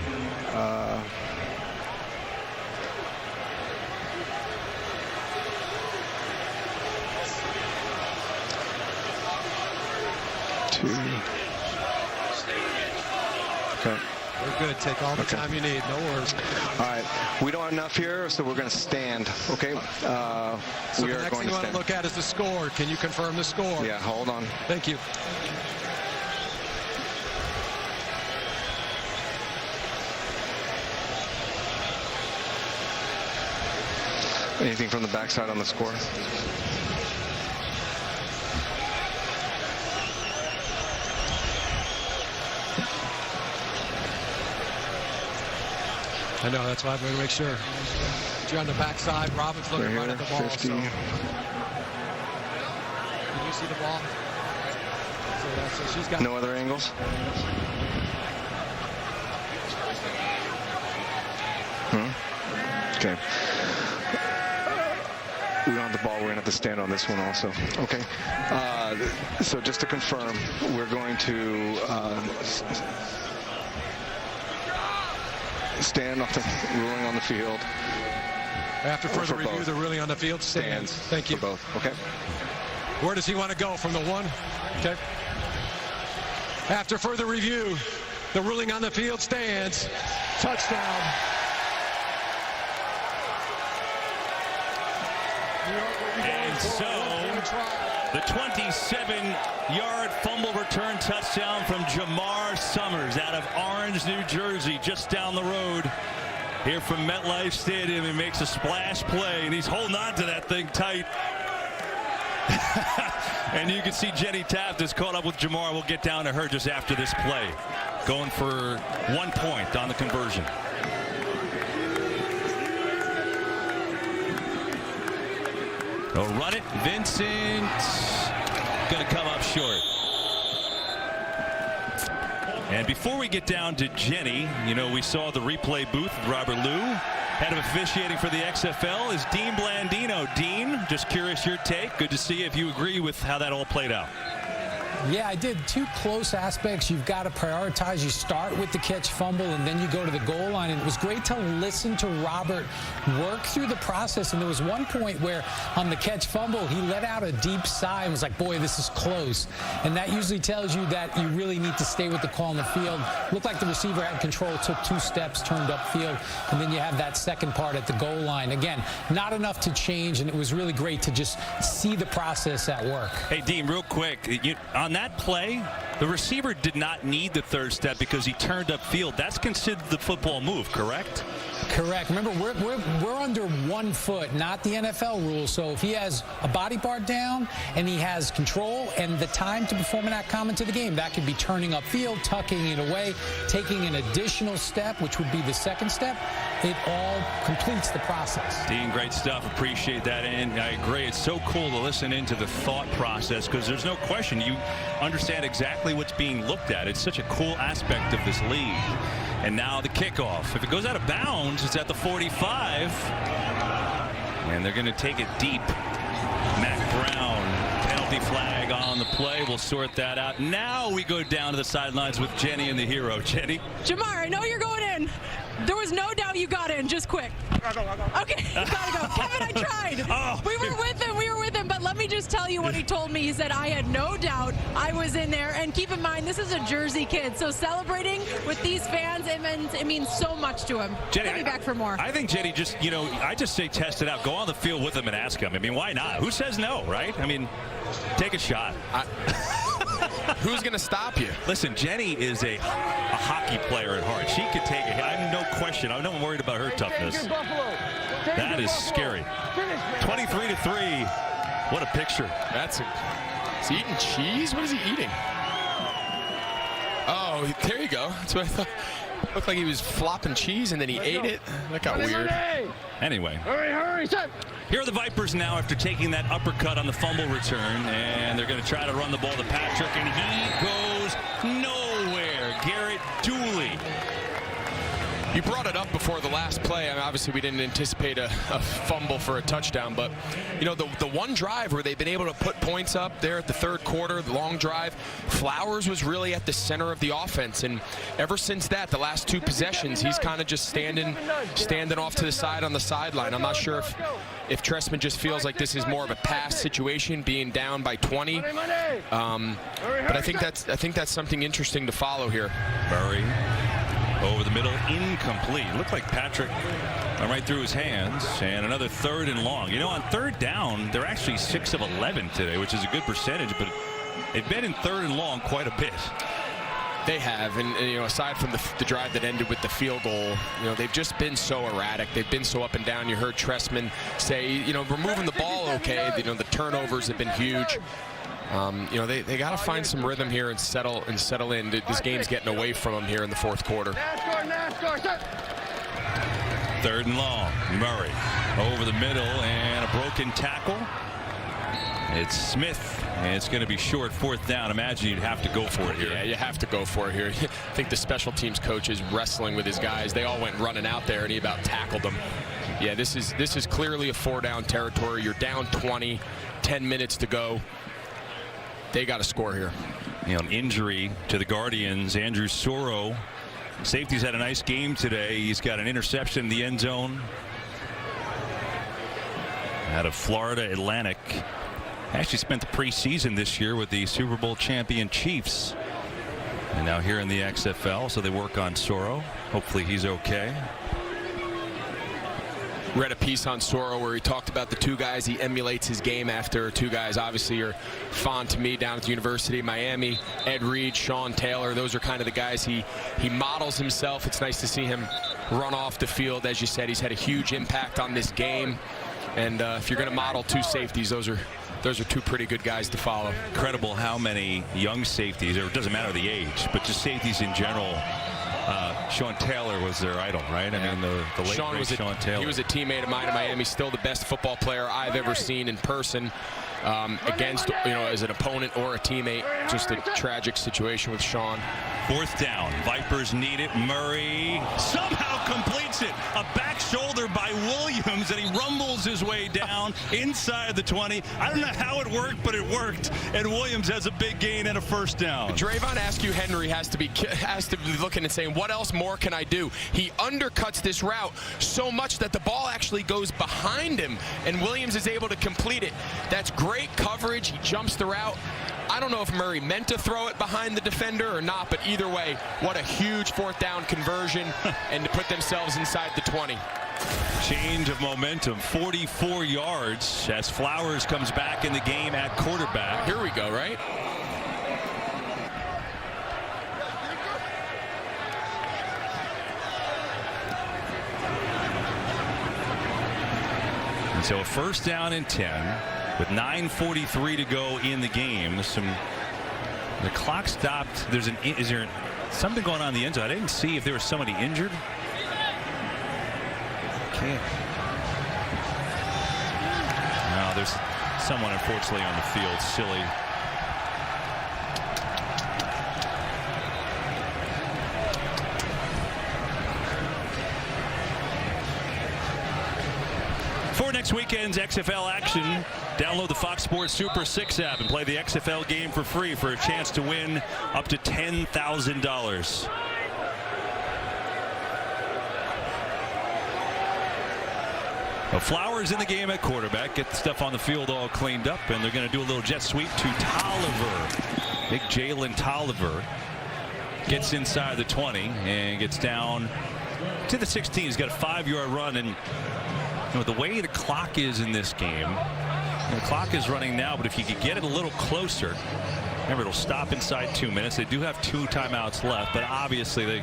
Okay. We're good. Take all the time you need. No worries. All right. We don't have enough here, so we're going to stand. Okay. So the next thing you want to look at is the score. Can you confirm the score? Yeah. Hold on. Thank you. Anything from the backside on the score? I know, that's why I'm going to make sure. You're on the backside. Robin's looking right at the ball. 50. So. Can you see the ball? So she's got no other angles? Okay. We don't have the ball. We're going to have to stand on this one also. Okay. So just to confirm, we're going to stand off the ruling on the field. After further review, the ruling on the field stands. Thank you. For both. Okay. Where does he want to go? From the 1? Okay. After further review, the ruling on the field stands. Touchdown. And so, the 27-yard fumble return touchdown from Jamar Summers out of Orange, New Jersey, just down the road here from MetLife Stadium. He makes a splash play, and he's holding on to that thing tight. And you can see Jenny Taft is caught up with Jamar. We'll get down to her just after this play. Going for 1 point on the conversion. They'll run it. Vincent going to come up short. And before we get down to Jenny, you know, we saw the replay booth with Robert Lou. Head of officiating for the XFL is Dean Blandino. Dean, just curious your take. Good to see if you agree with how that all played out. Yeah, I did. 2 close aspects. You've got to prioritize. You start with the catch fumble, and then you go to the goal line. And it was great to listen to Robert work through the process. And there was one point where on the catch fumble, he let out a deep sigh and was like, boy, this is close. And that usually tells you that you really need to stay with the call on the field. Looked like the receiver had control, took 2 steps, turned upfield, and then you have that second part at the goal line. Again, not enough to change, and it was really great to just see the process at work. Hey, Dean, real quick, on that play, the receiver did not need the 3rd step because he turned upfield. That's considered the football move, correct? Correct. Remember, we're under 1 foot, not the NFL rules. So if he has a body part down and he has control and the time to perform an act common to the game, that could be turning upfield, tucking it away, taking an additional step, which would be the 2nd step. It all completes the process. Dean, great stuff. Appreciate that. And I agree. It's so cool to listen into the thought process because there's no question you understand exactly what's being looked at. It's such a cool aspect of this league. And now the kickoff. If it goes out of bounds, it's at the 45. And they're going to take it deep. Mac Brown, penalty flag on the play. We'll sort that out. Now we go down to the sidelines with Jenny and the hero. Jenny? Jamar, I know you're going in. There was no doubt you got in. Just quick. Okay, you gotta go. Kevin, I tried. We were with him, but let me just tell you what he told me. He said, I had no doubt I was in there. And keep in mind, this is a Jersey kid, so celebrating with these fans, it means so much to him. Jenny, He'll be back for more. I think Jenny just, I just say test it out. Go on the field with him and ask him. I mean, why not? Who says no, right? I mean, take a shot. Who's going to stop you? Listen, Jenny is a hockey player at heart. She could take it. I'm no question. I'm not worried about her toughness. That is scary. 23-3. What a picture. Is he eating cheese? What is he eating? Oh, there you go. That's what I thought. Looked like he was flopping cheese and then he ate it. That got weird. Anyway. Hurry, set. Here are the Vipers now after taking that uppercut on the fumble return, and they're going to try to run the ball to Patrick, and he goes nowhere. Garrett Dooley. You brought it up before the last play. I mean, obviously, we didn't anticipate a fumble for a touchdown, but the one drive where they've been able to put points up there at the third quarter, the long drive, Flowers was really at the center of the offense, and ever since that, the last two possessions, he's kind of just standing off to the side on the sideline. I'm not sure if Trestman just feels like this is more of a pass situation, being down by 20. But I think that's something interesting to follow here. Murray. Over the middle, incomplete. Looked like Patrick went right through his hands. And another 3rd and long. On 3rd down, they're actually 6 of 11 today, which is a good percentage, but they've been in 3rd and long quite a bit. They have, and aside from the drive that ended with the field goal, they've just been so erratic. They've been so up and down. You heard Trestman say, we're moving the ball okay. The turnovers have been huge. They got to find some rhythm here and settle in. This game's getting away from them here in the fourth quarter. 3rd and long. Murray over the middle and a broken tackle. It's Smith, and it's going to be short, 4th down. Imagine you'd have to go for it here. Yeah, you have to go for it here. I think the special teams coach is wrestling with his guys. They all went running out there, and he about tackled them. Yeah, this is clearly a 4-down territory. You're down 20, 10 minutes to go. They got to score here. An injury to the Guardians. Andrew Soro. Safety's had a nice game today. He's got an interception in the end zone. Out of Florida Atlantic. Actually spent the preseason this year with the Super Bowl champion Chiefs. And now here in the XFL, so they work on Soro. Hopefully he's okay. Read a piece on Soro where he talked about the two guys he emulates his game after. Two guys obviously are fond to me down at the University of Miami. Ed Reed, Sean Taylor, those are kind of the guys he models himself. It's nice to see him run off the field. As you said, he's had a huge impact on this game. And if you're going to model two safeties, those are two pretty good guys to follow. Incredible how many young safeties, or it doesn't matter the age, but just safeties in general. Sean Taylor was their idol, right? I mean, the late Sean Taylor. He was a teammate of mine in Miami, still the best football player I've ever seen in person. Against, as an opponent or a teammate. Just a tragic situation with Sean. 4th down. Vipers need it. Murray somehow completes it. A back shoulder by Williams, and he rumbles his way down inside the 20. I don't know how it worked, but it worked. And Williams has a big gain and a 1st down. Drayvon Askew Henry has to be looking and saying, what else more can I do? He undercuts this route so much that the ball actually goes behind him, and Williams is able to complete it. That's great coverage. He jumps the route. I don't know if Murray meant to throw it behind the defender or not, but either way, what a huge 4th down conversion and to put themselves inside the 20. Change of momentum, 44 yards as Flowers comes back in the game at quarterback. Here we go, right? And so a 1st down and 10. With 9:43 to go in the game, the clock stopped. Is there something going on in the end zone? I didn't see if there was somebody injured. Can't. No, there's someone unfortunately on the field. Silly. For next weekend's XFL action, download the Fox Sports Super 6 app and play the XFL game for free for a chance to win up to $10,000. Well, Flowers in the game at quarterback. Get the stuff on the field all cleaned up, and they're going to do a little jet sweep to Tolliver. Big Jalen Tolliver gets inside the 20 and gets down to the 16. He's got a 5-yard run, and the way the clock is in this game, the clock is running now, but if you could get it a little closer, remember it'll stop inside 2 minutes. They do have 2 timeouts left, but obviously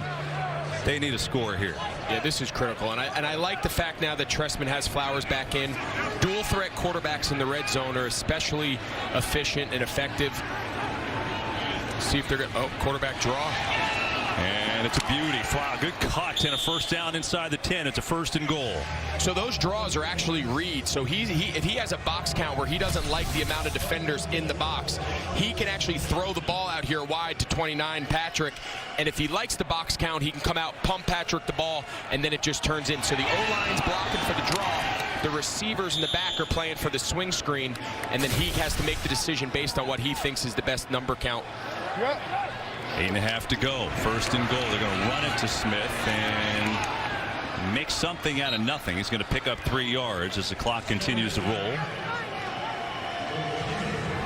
they need a score here. Yeah, this is critical, and I like the fact now that Trestman has Flowers back in. Dual threat quarterbacks in the red zone are especially efficient and effective. See if they're going to, quarterback draw. And it's a beauty. Flower, good cut and a first down inside the 10. It's a 1st and goal. So those draws are actually reads. So if he has a box count where he doesn't like the amount of defenders in the box, he can actually throw the ball out here wide to 29 Patrick. And if he likes the box count, he can come out, pump Patrick the ball, and then it just turns in. So the O-line's blocking for the draw. The receivers in the back are playing for the swing screen, and then he has to make the decision based on what he thinks is the best number count. 8.5 to go. 1st and goal. They're going to run it to Smith and make something out of nothing. He's going to pick up 3 yards as the clock continues to roll.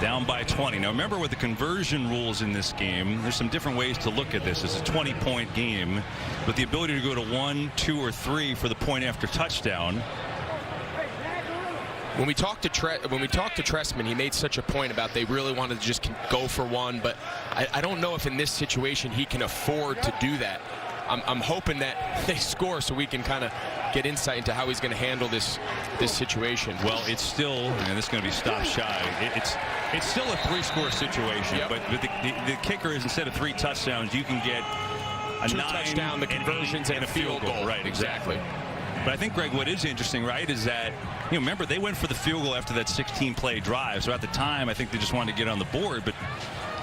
Down by 20. Now remember, with the conversion rules in this game, there's some different ways to look at this. It's a 20-point game with the ability to go to 1, 2, or 3 for the point after touchdown. When we talked to Trestman, he made such a point about they really wanted to just go for 1, but I don't know if in this situation he can afford to do that. I'm hoping that they score so we can kind of get insight into how he's going to handle this situation. Well, it's still, and this is going to be stop shy. It's still a 3-score situation, but the kicker is, instead of 3 touchdowns, you can get a 2 9 touchdown, the conversions, and a field goal. Right, exactly. But I think, Greg, what is interesting, right, is that, remember, they went for the field goal after that 16-play drive. So at the time, I think they just wanted to get on the board. But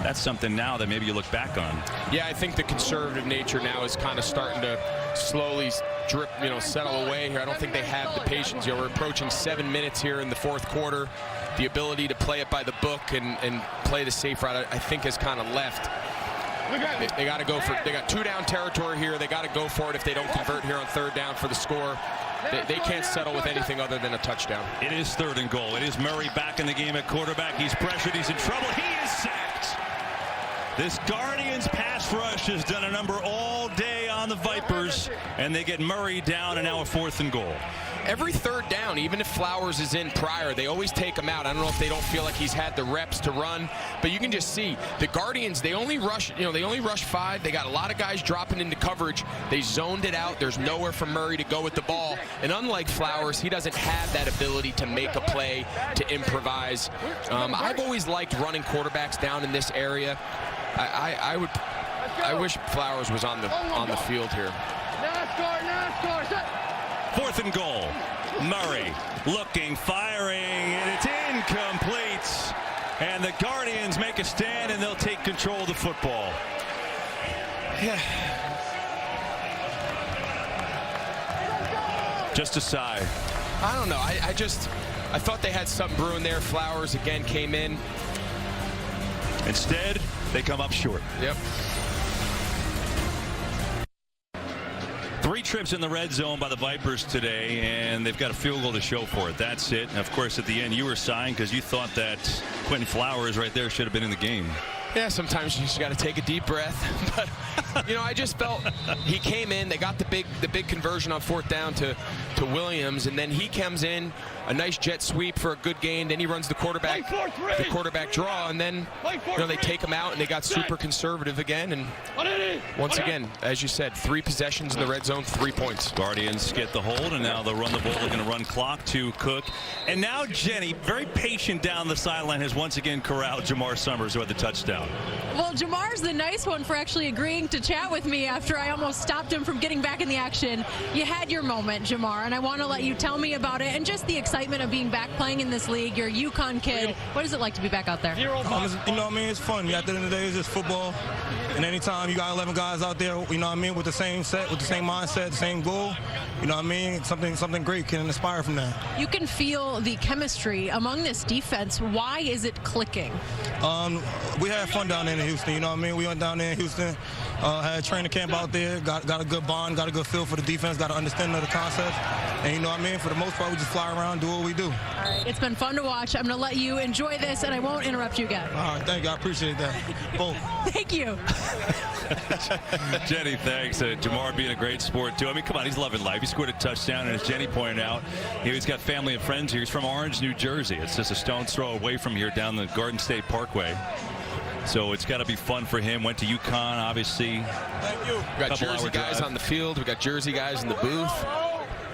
that's something now that maybe you look back on. Yeah, I think the conservative nature now is kind of starting to slowly drip, settle away here. I don't think they have the patience. We're approaching 7 minutes here in the 4th quarter. The ability to play it by the book and play the safe route, I think, has kind of left. They got to go for. They got 2 down territory here. They got to go for it if they don't convert here on 3rd down for the score. They can't settle with anything other than a touchdown. It is 3rd and goal. It is Murray back in the game at quarterback. He's pressured. He's in trouble. He is sacked. This Guardians pass rush has done a number all day on the Vipers, and they get Murray down, and now a 4th and goal. Every 3rd down, even if Flowers is in prior, they always take him out. I don't know if they don't feel like he's had the reps to run, but you can just see the Guardians, they only rush 5. They got a lot of guys dropping into coverage. They zoned it out. There's nowhere for Murray to go with the ball. And unlike Flowers, he doesn't have that ability to make a play, to improvise. I've always liked running quarterbacks down in this area. I wish Flowers was on the field here. 4th and goal. Murray looking, firing, and it's incomplete. And the Guardians make a stand, and they'll take control of the football. Yeah. Just a sigh. I don't know. I thought they had something brewing there. Flowers again came in. Instead, they come up short. Yep. 3 trips in the red zone by the Vipers today, and they've got a field goal to show for it. That's it. And of course, at the end, you were sighing because you thought that Quentin Flowers right there should have been in the game. Yeah, sometimes you just got to take a deep breath. But I just felt he came in. They got the big conversion on 4th down to Williams, and then he comes in, a nice jet sweep for a good gain. Then he runs the quarterback draw, and then they take him out, and they got super conservative again. And once again, as you said, 3 possessions in the red zone, 3 points. Guardians get the hold, and now they'll run the ball. They're going to run clock to Cook. And now Jenny, very patient down the sideline, has once again corralled Jamar Summers, who had the touchdown. Well, Jamar's the nice one for actually agreeing to chat with me after I almost stopped him from getting back in the action. You had your moment, Jamar, and I want to let you tell me about it and just the excitement of being back playing in this league. You're a UConn kid. What is it like to be back out there? It's fun. At the end of the day, it's just football. And anytime you got 11 guys out there, with the same set, with the same mindset, the same goal, something great can inspire from that. You can feel the chemistry among this defense. Why is it clicking? We had fun down there in Houston, We went down there in Houston, Had training camp out there, got a good bond, got a good feel for the defense, got an understanding of the concept. And you know what I mean? For the most part, we just fly around, do what we do. All right, it's been fun to watch. I'm going to let you enjoy this, and I won't interrupt you again. All right, thank you. I appreciate that. Both. Thank you. Jenny, thanks. Jamar being a great sport, too. I mean, come on, he's loving life. He scored a touchdown, and as Jenny pointed out, he's got family and friends here. He's from Orange, New Jersey. It's just a stone's throw away from here down the Garden State Parkway. So it's got to be fun for him. Went to UConn, obviously. Thank you. We got Jersey guys on the field. We got Jersey guys in the booth.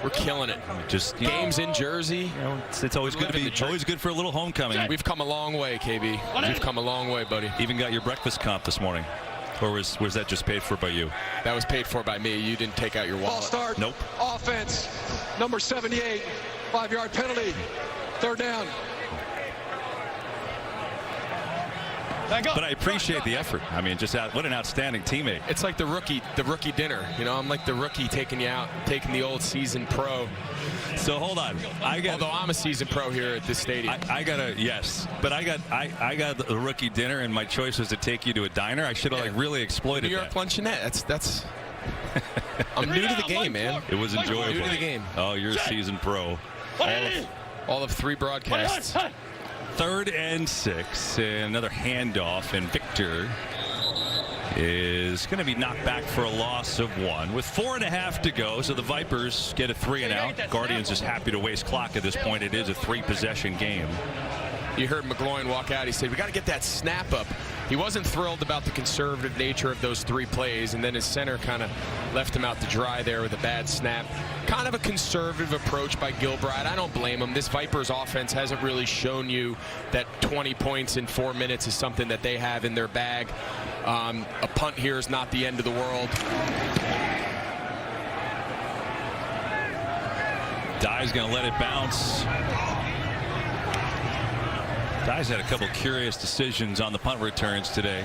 We're killing it. Just games in Jersey. You know, it's always good to be. Always good for a little homecoming. We've come a long way, KB. We've come a long way, buddy. Even got your breakfast comp this morning. Or was that just paid for by you? That was paid for by me. You didn't take out your wallet. Ball start. Nope. Offense. Number 78. 5-yard penalty. 3rd down. But I appreciate the effort. I mean, just what an outstanding teammate. It's like the rookie dinner. You know, I'm like the rookie taking you out, taking the old seasoned pro. So hold on. Although I'm a seasoned pro here at this stadium. I got the rookie dinner, and my choice was to take you to a diner. I should have really exploited New York that. Luncheonette. That's. I'm new to the game, man. It was enjoyable. New to the game. Oh, you're a seasoned pro. All of 3 broadcasts. 3rd and 6, and another handoff, and Victor is going to be knocked back for a loss of 1 with 4.5 to go. So the Vipers get a 3 and out. Guardians is happy to waste clock at this point. It is a 3-possession game. You heard McGloin walk out. He said, we got to get that snap up. He wasn't thrilled about the conservative nature of those 3 plays, and then his center kind of left him out to dry there with a bad snap. Kind of a conservative approach by Gilbride. I don't blame him. This Vipers offense hasn't really shown you that 20 points in 4 minutes is something that they have in their bag. A punt here is not the end of the world. Dye's going to let it bounce. Dye's had a couple curious decisions on the punt returns today.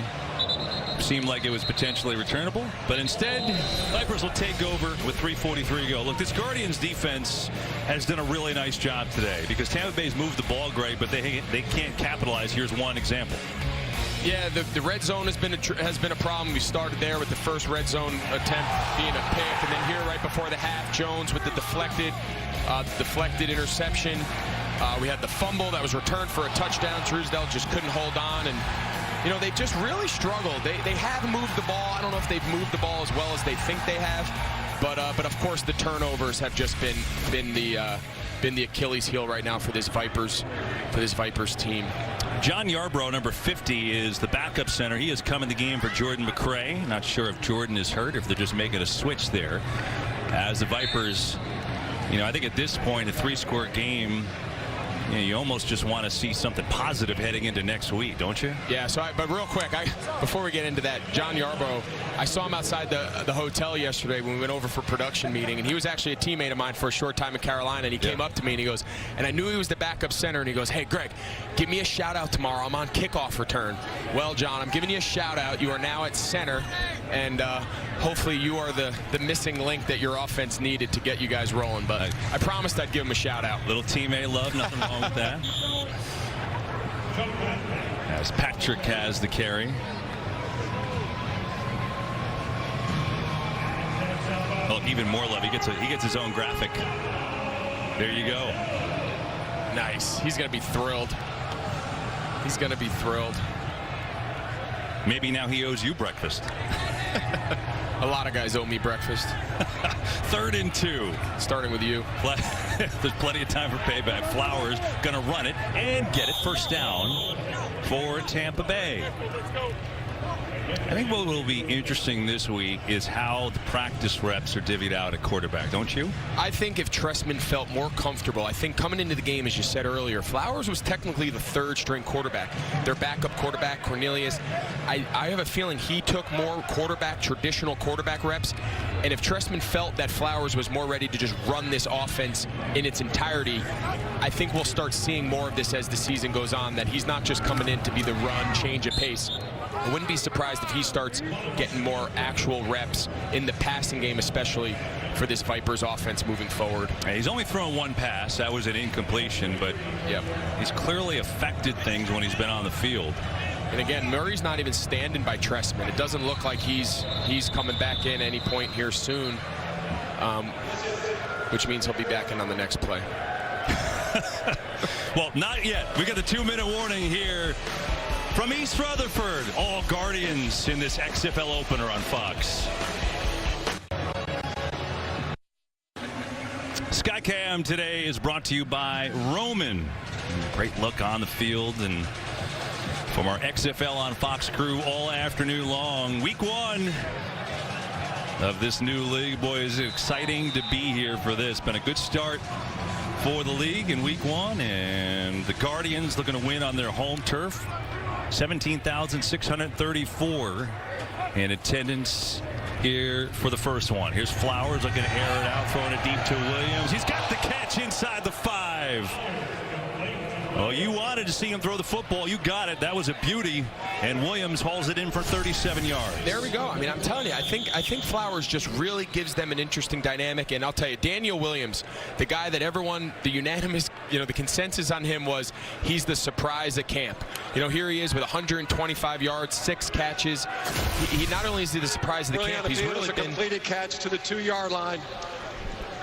Seemed like it was potentially returnable, but instead, Vipers will take over with 3:43 to go. Look, this Guardians defense has done a really nice job today because Tampa Bay's moved the ball great, but they can't capitalize. Here's one example. Yeah, the red zone has been a problem. We started there with the first red zone attempt being a pick, and then here right before the half, Jones with the deflected interception. We had the fumble that was returned for a touchdown. Truesdale just couldn't hold on, and you know, they just really struggled. They have moved the ball. I don't know if they've moved the ball as well as they think they have, but of course the turnovers have just been the Achilles heel right now for this Vipers team. John Yarbrough, number 50, is the backup center. He has come in the game for Jordan McRae. Not sure if Jordan is hurt, if they're just making a switch there. As the Vipers, you know, I think at this point, a 3-score game, you know, you almost just want to see something positive heading into next week, don't you? Yeah, but real quick, before we get into that, John Yarbrough, I saw him outside the hotel yesterday when we went over for production meeting, and he was actually a teammate of mine for a short time in Carolina, and he came up to me and he goes, and I knew he was the backup center, and he goes, hey, Greg, give me a shout-out tomorrow. I'm on kickoff return. Well, John, I'm giving you a shout-out. You are now at center, and hopefully you are the missing link that your offense needed to get you guys rolling, but I promised I'd give him a shout-out. Little teammate love, nothing wrong with that. As Patrick has the carry. Oh, even more love. He gets his own graphic. There you go. Nice. He's going to be thrilled. He's going to be thrilled. Maybe now he owes you breakfast. A lot of guys owe me breakfast. 3rd and 2. Starting with you. There's plenty of time for payback. Flowers going to run it and get it. 1st down for Tampa Bay. I think what will be interesting this week is how the practice reps are divvied out at quarterback, don't you? I think if Trestman felt more comfortable, I think coming into the game, as you said earlier, Flowers was technically the 3rd-string quarterback. Their backup quarterback, Cornelius, I have a feeling he took more traditional quarterback reps, and if Trestman felt that Flowers was more ready to just run this offense in its entirety, I think we'll start seeing more of this as the season goes on, that he's not just coming in to be the run, change of pace. I wouldn't be surprised if he starts getting more actual reps in the passing game, especially for this Vipers offense moving forward. He's only thrown 1 pass. That was an incompletion, but he's clearly affected things when he's been on the field. And again, Murray's not even standing by Trestman. It doesn't look like he's coming back in any point here soon, which means he'll be back in on the next play. Well, not yet. We got the 2-minute warning here from East Rutherford. All Guardians in this XFL opener on Fox. Skycam today is brought to you by Roman. Great look on the field, and from our XFL on Fox crew all afternoon long. Week 1 of this new league. Boy, is it exciting to be here for this. Been a good start for the league in week 1, and the Guardians looking to win on their home turf. 17,634 in attendance here for the first one. Here's Flowers looking to air it out, throwing it deep to Williams. He's got the catch inside the 5. Oh, you wanted to see him throw the football. You got it. That was a beauty. And Williams hauls it in for 37 yards. There we go. I mean, I'm telling you, I think Flowers just really gives them an interesting dynamic. And I'll tell you, Daniel Williams, the guy that everyone, the unanimous, the consensus on him was he's the surprise at camp. Here he is with 125 yards, 6 catches. He not only is he the surprise of the camp, he's really been... a completed catch to the 2-yard line.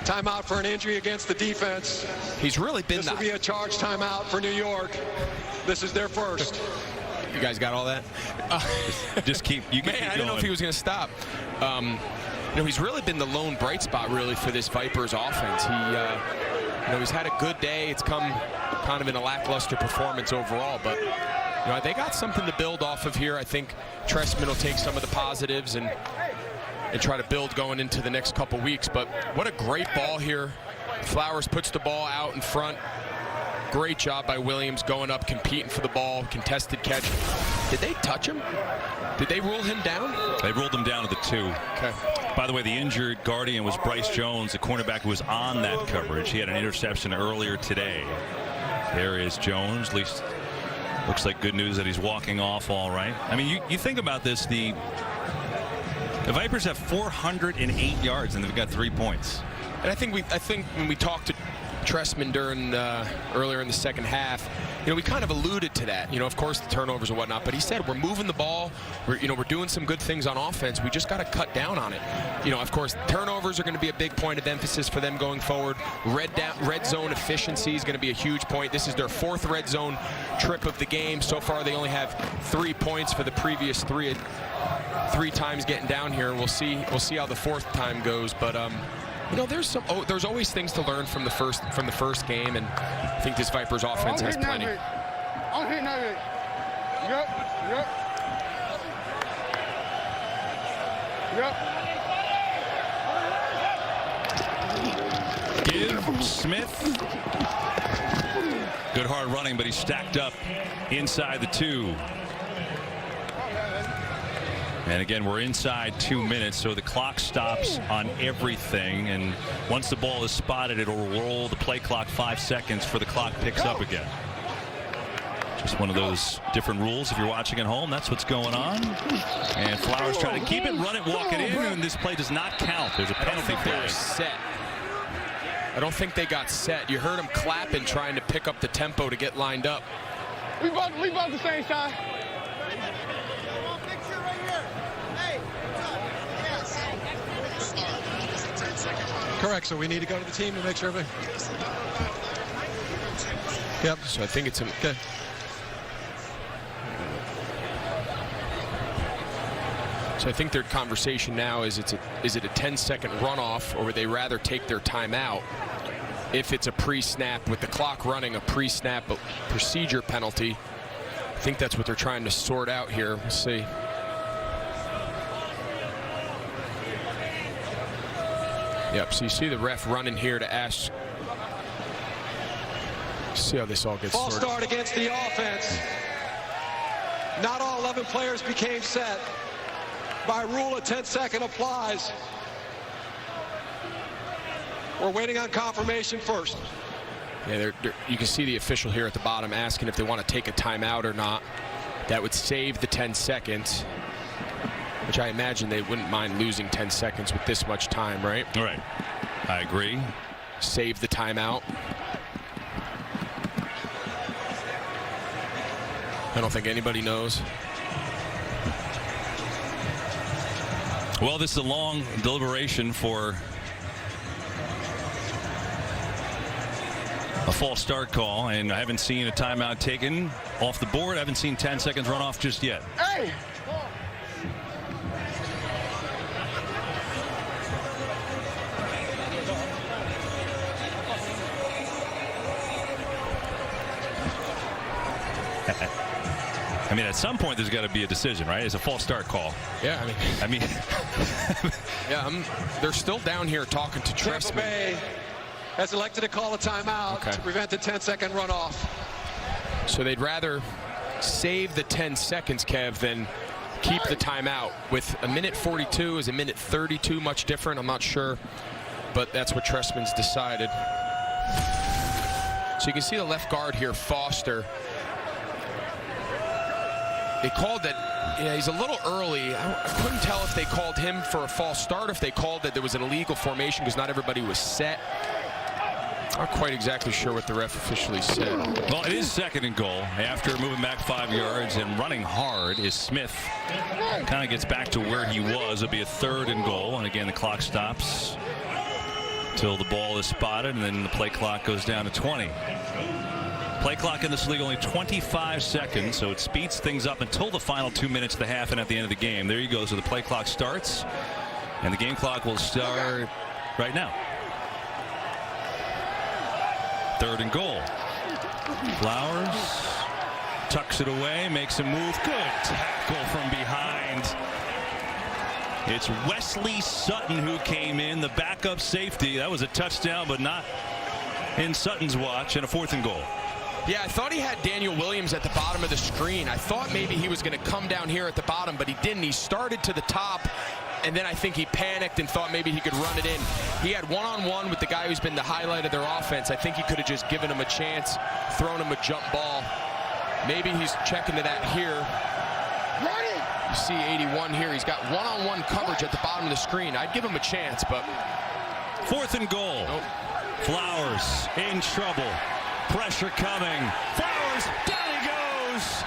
Timeout for an injury against the defense. He's really been This will be a charge timeout for New York. This is their first. You guys got all that? Just keep. You Man, keep I didn't know if he was going to stop. He's really been the lone bright spot, really, for this Vipers offense. He's had a good day. It's come kind of in a lackluster performance overall, but they got something to build off of here. I think Trestman will take some of the positives and try to build going into the next couple weeks. But what a great ball here. Flowers puts the ball out in front. Great job by Williams going up, competing for the ball, contested catch. Did they touch him? Did they rule him down? They ruled him down to the 2. Okay. By the way, the injured Guardian was Bryce Jones, the cornerback who was on that coverage. He had an interception earlier today. There is Jones. At least looks like good news that he's walking off all right. I mean, you think about this, the Vipers have 408 yards and they've got 3 points. And I think when we talked to Trestman during earlier in the second half, we kind of alluded to that. Of course the turnovers and whatnot, but he said we're moving the ball. We're doing some good things on offense. We just got to cut down on it. Of course turnovers are going to be a big point of emphasis for them going forward. Red zone efficiency is going to be a huge point. This is their 4th red zone trip of the game. So far they only have 3 points for the previous 3 times getting down here. We'll see how the 4th time goes, but there's always things to learn from the first game, and I think this Vipers offense has plenty. I'm hitting that. Yep. Give Smith. Good hard running, but he's stacked up inside the 2. And again, we're inside 2 minutes, so the clock stops on everything. And once the ball is spotted, it'll roll the play clock 5 seconds before the clock picks up again. Just one of those different rules. If you're watching at home, that's what's going on. And Flowers trying to keep it, run it, walk it in, and this play does not count. There's a penalty flag. They were set. I don't think they got set. You heard them clapping, trying to pick up the tempo to get lined up. We both the same side. Correct, so we need to go to the team to make sure everything. Yep. So I think it's okay. So I think their conversation now is it a 10-second runoff, or would they rather take their timeout? If it's a pre-snap with the clock running, a pre-snap procedure penalty. I think that's what they're trying to sort out here. We'll see. Yep, so you see the ref running here to ask. See how this all gets False sorted. start against the offense. Not all 11 players became set. By rule, a 10-second applies. We're waiting on confirmation first. Yeah, you can see the official here at the bottom asking if they want to take a timeout or not. That would save the 10 seconds, which I imagine they wouldn't mind losing 10 seconds with this much time, right? All right. I agree. Save the timeout. I don't think anybody knows. Well, this is a long deliberation for a false start call, and I haven't seen a timeout taken off the board. I haven't seen 10 seconds run off just yet. Hey! I mean, at some point, there's got to be a decision, right? It's a false start call. Yeah, I mean, yeah, they're still down here talking to Tampa Trestman. Bay has elected to call a timeout to prevent the 10-second runoff. So they'd rather save the 10 seconds, Kev, than keep the timeout. With a minute 42, is a minute 32 much different? I'm not sure, but that's what Trestman's decided. So you can see the left guard here, Foster. They called that, yeah, he's a little early. I couldn't tell if they called him for a false start, if they called that there was an illegal formation because not everybody was set. Not quite exactly sure what the ref officially said. Well, it is second and goal after moving back 5 yards and running hard is Smith. Kind of gets back to where he was. It'll be a third and goal, and again the clock stops till the ball is spotted, and then the play clock goes down to 20. Play clock in this league only 25 seconds, so it speeds things up until the final 2 minutes of the half and at the end of the game. There you go. So the play clock starts, and the game clock will start right now. Third and goal. Flowers tucks it away, makes a move. Good tackle from behind. It's Wesley Sutton who came in, the backup safety. That was a touchdown, but not in Sutton's watch, and a fourth and goal. Yeah, I thought he had Daniel Williams at the bottom of the screen. I thought maybe he was going to come down here at the bottom, but he didn't. He started to the top, and then I think he panicked and thought maybe he could run it in. He had one-on-one with the guy who's been the highlight of their offense. I think he could have just given him a chance, thrown him a jump ball. Maybe he's checking to that here. You see 81 here. He's got one-on-one coverage at the bottom of the screen. I'd give him a chance, but... Fourth and goal. Nope. Flowers in trouble. Pressure coming. Flowers, down he goes.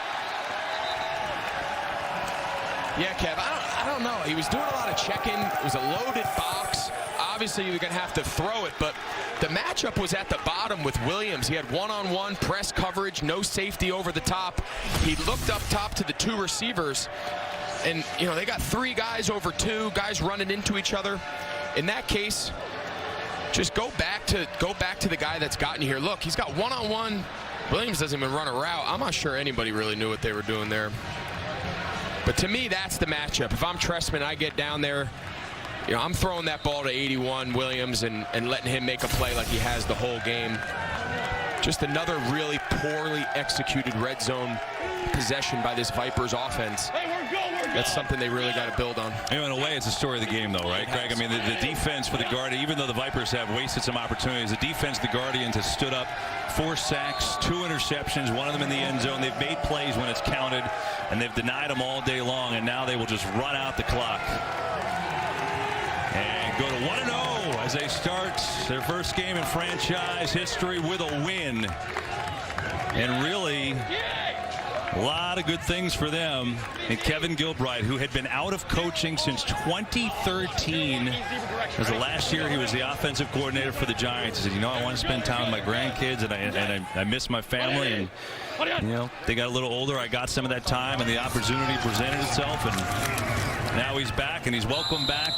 Yeah, Kev, I don't know. He was doing a lot of checking. It was a loaded box. Obviously, you're going to have to throw it, but the matchup was at the bottom with Williams. He had one-on-one press coverage, no safety over the top. He looked up top to the two receivers, and, you know, they got three guys over two, guys running into each other. In that case, just go back to the guy that's gotten you here. Look, he's got one-on-one. Williams doesn't even run a route. I'm not sure anybody really knew what they were doing there. But to me, that's the matchup. If I'm Trestman, I get down there. You know, I'm throwing that ball to 81 Williams and letting him make a play like he has the whole game. Just another really poorly executed red zone possession by this Vipers offense. That's something they really got to build on. In a way, it's a story of the game, though, right, Greg? I mean, the defense for the Guardians, even though the Vipers have wasted some opportunities, the defense, the Guardians, has stood up. 4 sacks, 2 interceptions, one of them in the end zone. They've made plays when it's counted, and they've denied them all day long, and now they will just run out the clock. And go to 1-0 as they start their first game in franchise history with a win. And really... a lot of good things for them. And Kevin Gilbride, who had been out of coaching since 2013, as the last year he was the offensive coordinator for the Giants. He said, you know, I want to spend time with my grandkids, and I miss my family. And, you know, they got a little older. I got some of that time, and the opportunity presented itself. And now he's back, and he's welcomed back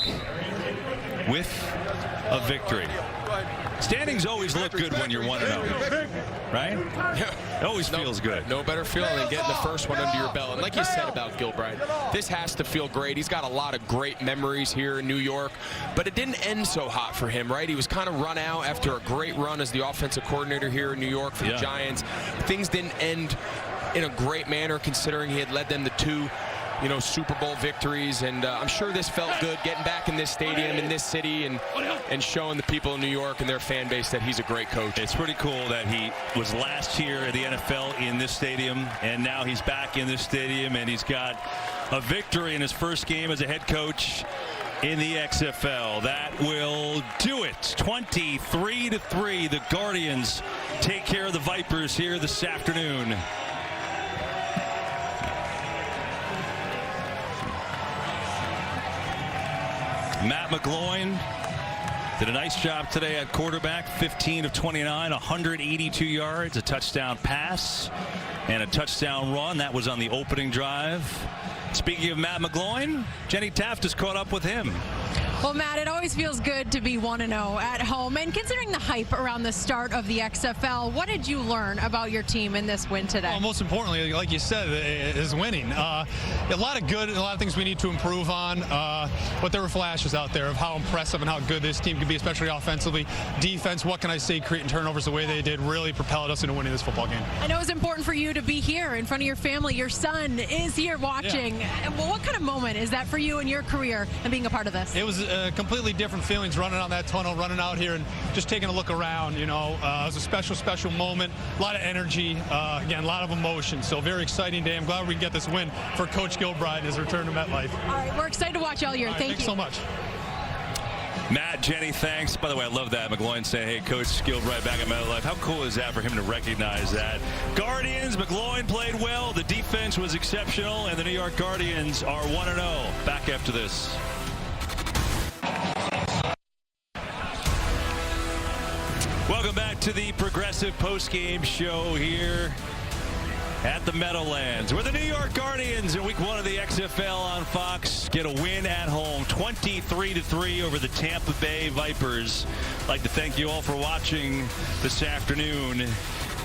with a victory. Standings always look good when you're 1-0, right? Yeah. It always feels good. No better feeling than getting the first one under your belt. And like you said about Gilbride, this has to feel great. He's got a lot of great memories here in New York, but it didn't end so hot for him, right? He was kind of run out after a great run as the offensive coordinator here in New York for the Giants. Things didn't end in a great manner considering he had led them to 2 Super Bowl victories, and I'm sure this felt good getting back in this stadium, in this city, and showing the people in New York and their fan base that he's a great coach. It's pretty cool that he was last year at the NFL in this stadium, and now he's back in this stadium, and he's got a victory in his first game as a head coach in the XFL. That will do it. 23-3. The Guardians take care of the Vipers here this afternoon. Matt McGloin did a nice job today at quarterback. 15 of 29, 182 yards, a touchdown pass, and a touchdown run. That was on the opening drive. Speaking of Matt McGloin, Jenny Taft has caught up with him. Well, Matt, it always feels good to be 1-0 at home. And considering the hype around the start of the XFL, what did you learn about your team in this win today? Well, most importantly, like you said, is winning. A lot of good and a lot of things we need to improve on. But there were flashes out there of how impressive and how good this team can be, especially offensively. Defense, what can I say, creating turnovers the way they did really propelled us into winning this football game. I know it was important for you to be here in front of your family. Your son is here watching. Yeah. Well, what kind of moment is that for you in your career and being a part of this? It was completely different feelings running on that tunnel, running out here and just taking a look around. You know, it was a special moment, a lot of energy, again, a lot of emotion. So very exciting day. I'm glad we can get this win for Coach Gilbride in his return to MetLife. All right, we're excited to watch all year. Thank you. Thanks so much. Matt, Jenny, thanks. By the way, I love that. McGloin saying, hey, Coach Gilbride back at MetLife. How cool is that for him to recognize that? Guardians, McGloin played well. The defense was exceptional, and the New York Guardians are 1-0. Back after this. Welcome back to the Progressive postgame show here at the Meadowlands, where the New York Guardians in week 1 of the XFL on Fox get a win at home, 23-3 over the Tampa Bay Vipers. I'd like to thank you all for watching this afternoon.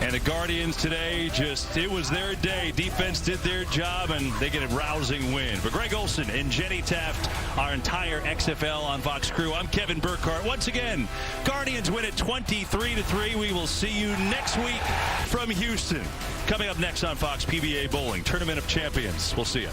And the Guardians today, it was their day. Defense did their job, and they get a rousing win. For Greg Olson and Jenny Taft, our entire XFL on Fox crew, I'm Kevin Burkhardt. Once again, Guardians win it 23-3. We will see you next week from Houston. Coming up next on Fox, PBA Bowling, Tournament of Champions. We'll see you.